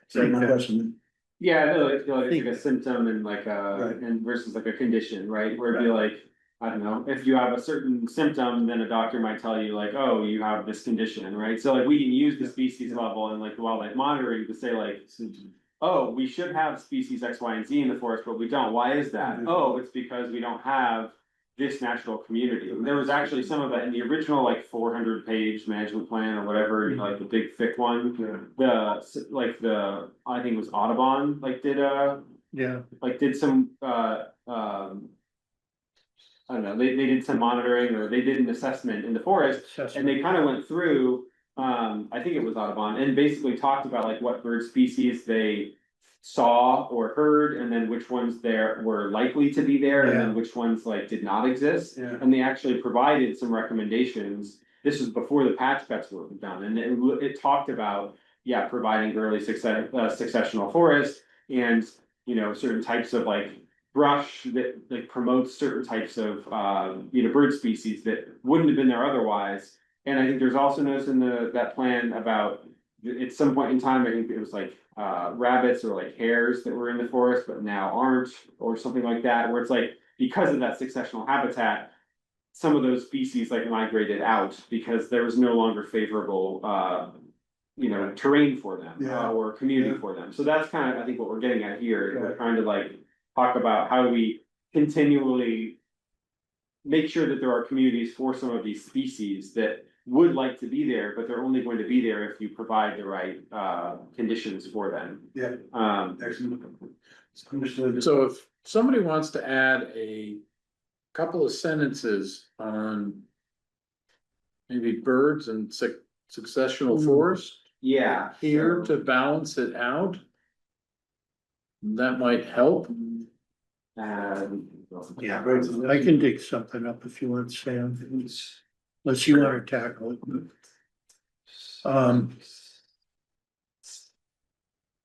so my question. Yeah, I feel like it's like a symptom and like Right. and versus like a condition, right? Where it'd be like, I don't know, if you have a certain symptom, then a doctor might tell you like, oh, you have this condition, right? So like we can use the species level and like the wildlife monitoring to say like, oh, we should have species X, Y, and Z in the forest, but we don't. Why is that? Oh, it's because we don't have this natural community. There was actually some of that in the original like 400-page management plan or whatever, like the big thick one. I think it was Audubon, did some I don't know, they did some monitoring or they did an assessment in the forest. And they kind of went through, I think it was Audubon, and basically talked about like what bird species they saw or heard, and then which ones there were likely to be there, and then which ones like did not exist. Yeah. And they actually provided some recommendations. This was before the patch cuts were done, and it talked about, providing early successional forest and, certain types of like brush that like promotes certain types of bird species that wouldn't have been there otherwise. And I think there's also notes in that plan about at some point in time, I think it was like rabbits or like hares that were in the forest but now aren't, or something like that, where it's like because of that successional habitat, some of those species like migrated out because there was no longer favorable terrain for them, or community for them. So that's kind of, I think, what we're getting at here. We're trying to like talk about how do we continually make sure that there are communities for some of these species that would like to be there, but they're only going to be there if you provide the right conditions for them. Yeah, excellent. Understood. So if somebody wants to add a couple of sentences on maybe birds and successional forest Yeah. here so, to balance it out, that might help. Yeah, I can dig something up if you want, Sam, unless you wanna tackle it.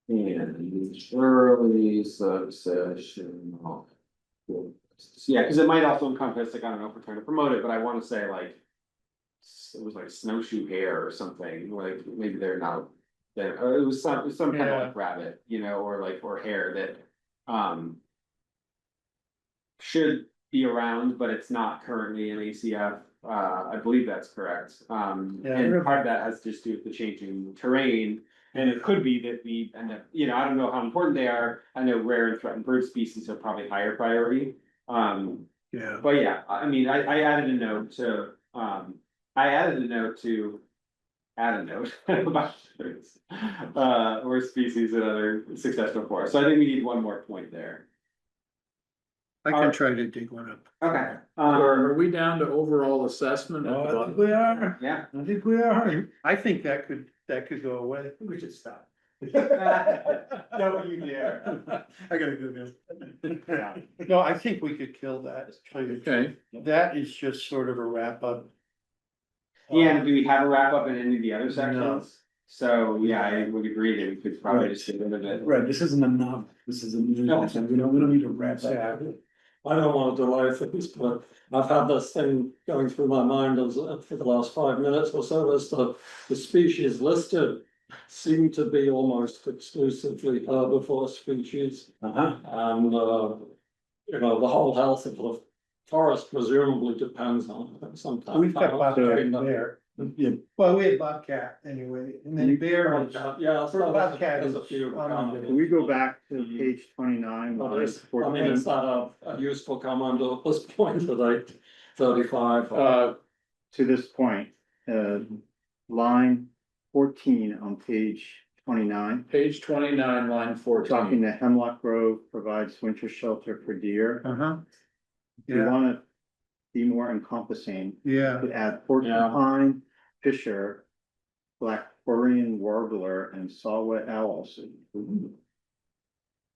And early succession. Yeah, because it might also encompass, like, I don't know if we're trying to promote it, but I want to say like. It was like snowshoe hare or something, like maybe they're not. It was some kind of Yeah. like rabbit, you know, or hare that. Should be around, but it's not currently in ACF, I believe that's correct, Yeah. and part of that has to just do with the changing terrain. And it could be that we end up, you know, I don't know how important they are, I know rare and threatened bird species are probably higher priority. Yeah, But yeah, I mean, I added a note to, add a note about birds. Or species and other successful forests, so I think we need one more point there. I can try to dig one up. Okay. Are we down to overall assessment? at the bottom? We are, Yeah. I think we are. I think that could go away. We should stop. Don't you dare. I gotta go now. No, I think we could kill that. Okay, That is just sort of a wrap up. Yeah, and do we have a wrap up in any of the other sections? So, yeah, I would agree that we could probably just get rid of it. Right, this isn't enough, this is a new, we don't need to wrap that. I don't want to delay things, but I've had this thing going through my mind as for the last 5 minutes or so, as the species listed seem to be almost exclusively herbivore species. Uh-huh. And, you know, the whole health of the forest presumably depends on it sometimes. We've got bobcat in there. Yeah. Well, we had bobcat anyway, and then bear. Yeah, For bobcat there's a is few. common. Can we go back to page 29, Well, line I mean, 14? it's not a useful comment at this point at 8:35. To this point, line 14 on page 29. page 29, line Talking 14. to Hemlock Grove provides winter shelter for deer. Uh-huh, If you yeah, wanna be more encompassing, you yeah. could add porcupine, fisher, black-burrian warbler, and saw-whet owls.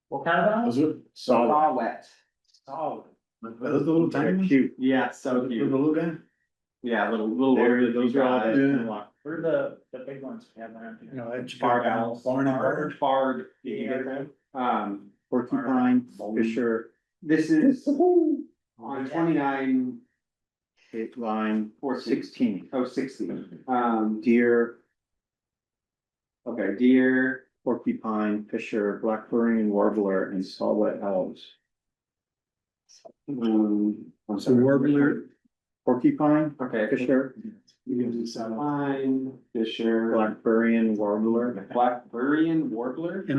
What kind of animals? Saw-whet, Wet. Oh, Are those the little they're tiny ones? cute. Yeah, so The cute. little guy? Yeah, little. Those are all the Yeah. hemlock. what are the big ones we have around here? No, it's Barred good. owls. Barn and bird. Barred, did you get that? Porcupine, fisher, This is on 29, line 16. 60. Deer, Okay, deer, porcupine, fisher, black-burrian warbler, and saw-whet owls. I'm So sorry. warbler. Porcupine, Okay. fisher, Pine, Fisher, black-burrian warbler. Blackburrian warbler. In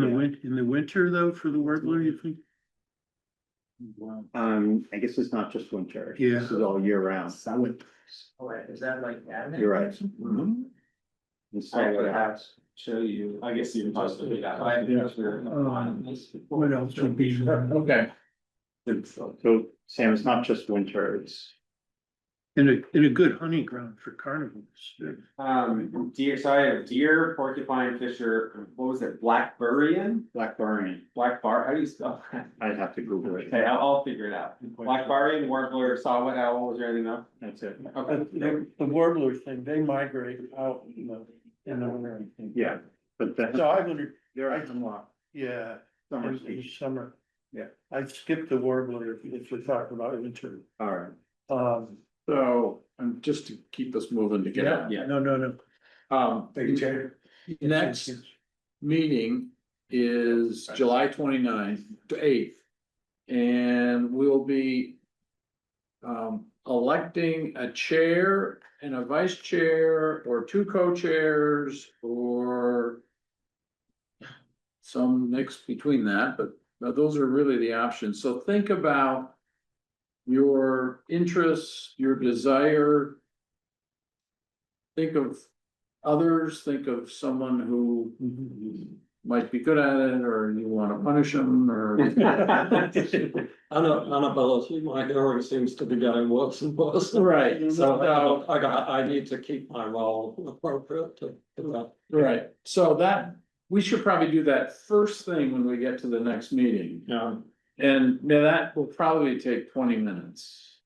the winter though, for the warbler, you think? I guess it's not just winter. Yeah. This is all year round. Oh, wait, is that like? You're right. Mhm. And I saw-whet would have owls. show you, I guess you can just do that. What else would be? Okay, So Sam, it's not just winter, it's In a good hunting ground for carnivores. Deer, so I have deer, porcupine, fisher, what was it, Blackburrian? black-burrian. How do you spell that? I'd have to Google it. Okay, I'll figure it out. Blackburrian, warbler, saw-whet owl, was there anything else? That's it. Okay. The warbler thing, they migrate out in the winter. Yeah, but So the, I wondered, there are hemlock. yeah, Summer in species. summer. Yeah. I skipped the warbler if we're talking about winter. All right. so, and just to keep us moving to get out. Yeah. No. Thank you, Chair. Next meeting is July 29th to 8th. And we'll be electing a chair and a vice chair, or two co-chairs, or some mix between that, but those are really the options. So think about your interests, your desire. Think of others, think of someone who might be good at it, or you wanna punish them, or. Inability, my hearing seems to be getting worse and worse. Right, So I need to keep my role appropriate to that. right, so that, we should probably do that first thing when we get to the next meeting. Yeah, And now that will probably take 20 minutes.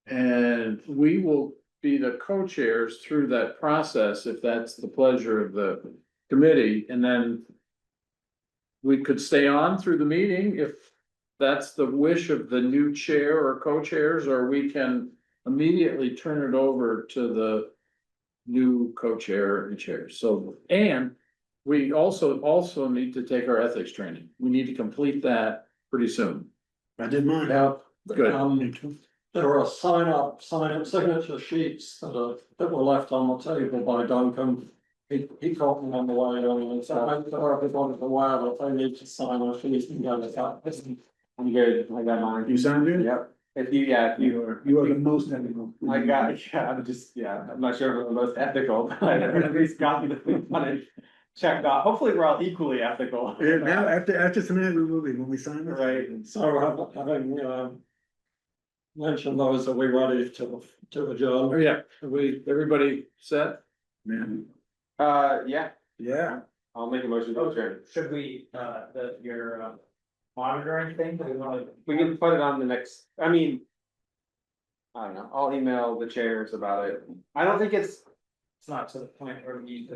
And we will be the co-chairs through that process, if that's the pleasure of the committee, and then. We could stay on through the meeting if that's the wish of the new chair or co-chairs, or we can immediately turn it over to the. New co-chair and chair, so, and we also need to take our ethics training, we need to complete that pretty soon. I did mine. yeah. Good. There are sign up signature sheets that were left on the table by Duncan. He caught me on the way and said, I think everyone's aware that they need to sign a sheet and get it out. I'm good, I got mine. You sound good? Yep, if you, You are the most ethical. I got, yeah, I'm not sure if I'm the most ethical, but I at least got me the thing on it. Checked off, hopefully we're all equally ethical. Yeah, now, after tonight, we will be, when we sign this. Right. So having mentioned those, are we ready to adjourn? Oh, yeah, everybody set? Man, Yeah, yeah. I'll make a motion to adjourn. Should we, your monitoring thing, do we wanna? We can put it on the next, I mean. I don't know, I'll email the chairs about it. I don't think it's, It's not to the point where we.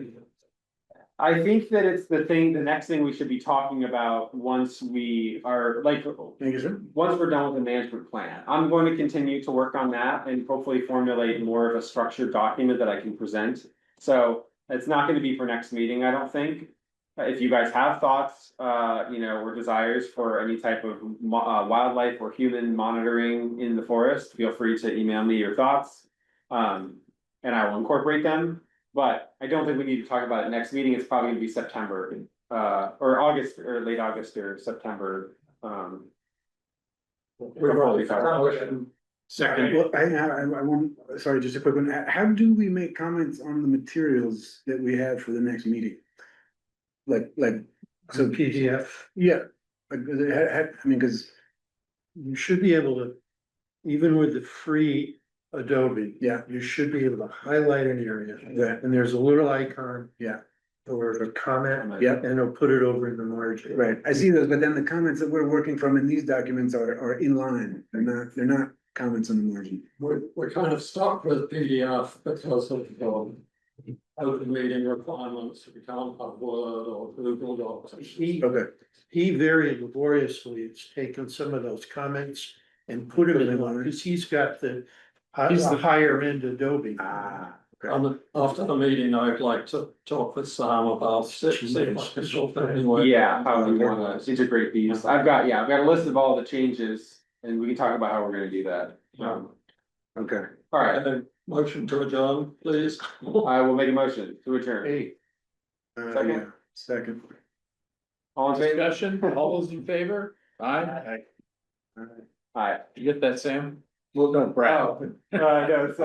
I think that it's the next thing we should be talking about once we are like. Thank you, sir. Once we're done with the management plan, I'm going to continue to work on that and hopefully formulate more of a structured document that I can present. So it's not gonna be for next meeting, I don't think. If you guys have thoughts, or desires for any type of wildlife or human monitoring in the forest, feel free to email me your thoughts. And I will incorporate them, but I don't think we need to talk about it next meeting. It's probably gonna be September, or August, or late August or September. Second. Well, I want, sorry, just a quick one. How do we make comments on the materials that we have for the next meeting? Like, So PDF, yeah, like, I mean, cause, you should be able to, even with the free Adobe. yeah, You should be able to highlight an area, yeah, and there's a little icon. Yeah. Or a comment, yeah, and it'll put it over in the margin. right. I see those, but then the comments that we're working from in these documents are in line. They're not comments on the margin. We're kind of stuck with PDF because of open meeting requirements. We can't have Word or Google Docs. Okay, He very laboriously has taken some of those comments and put them in one, because he's got the higher end Adobe. okay. And after the meeting, I'd like to talk with Sam about see if I can sort of anyway. Yeah, how we wanna integrate these. I've got a list of all the changes and we can talk about how we're gonna do that. Okay. All right, Motion to adjourn, please. I will make a motion to adjourn. Hey, Second. Yeah, second. All in favor? Discussion, all those in favor? Aye. Alright. Aye. You get that, Sam? Well, no, Brad. No, I got it.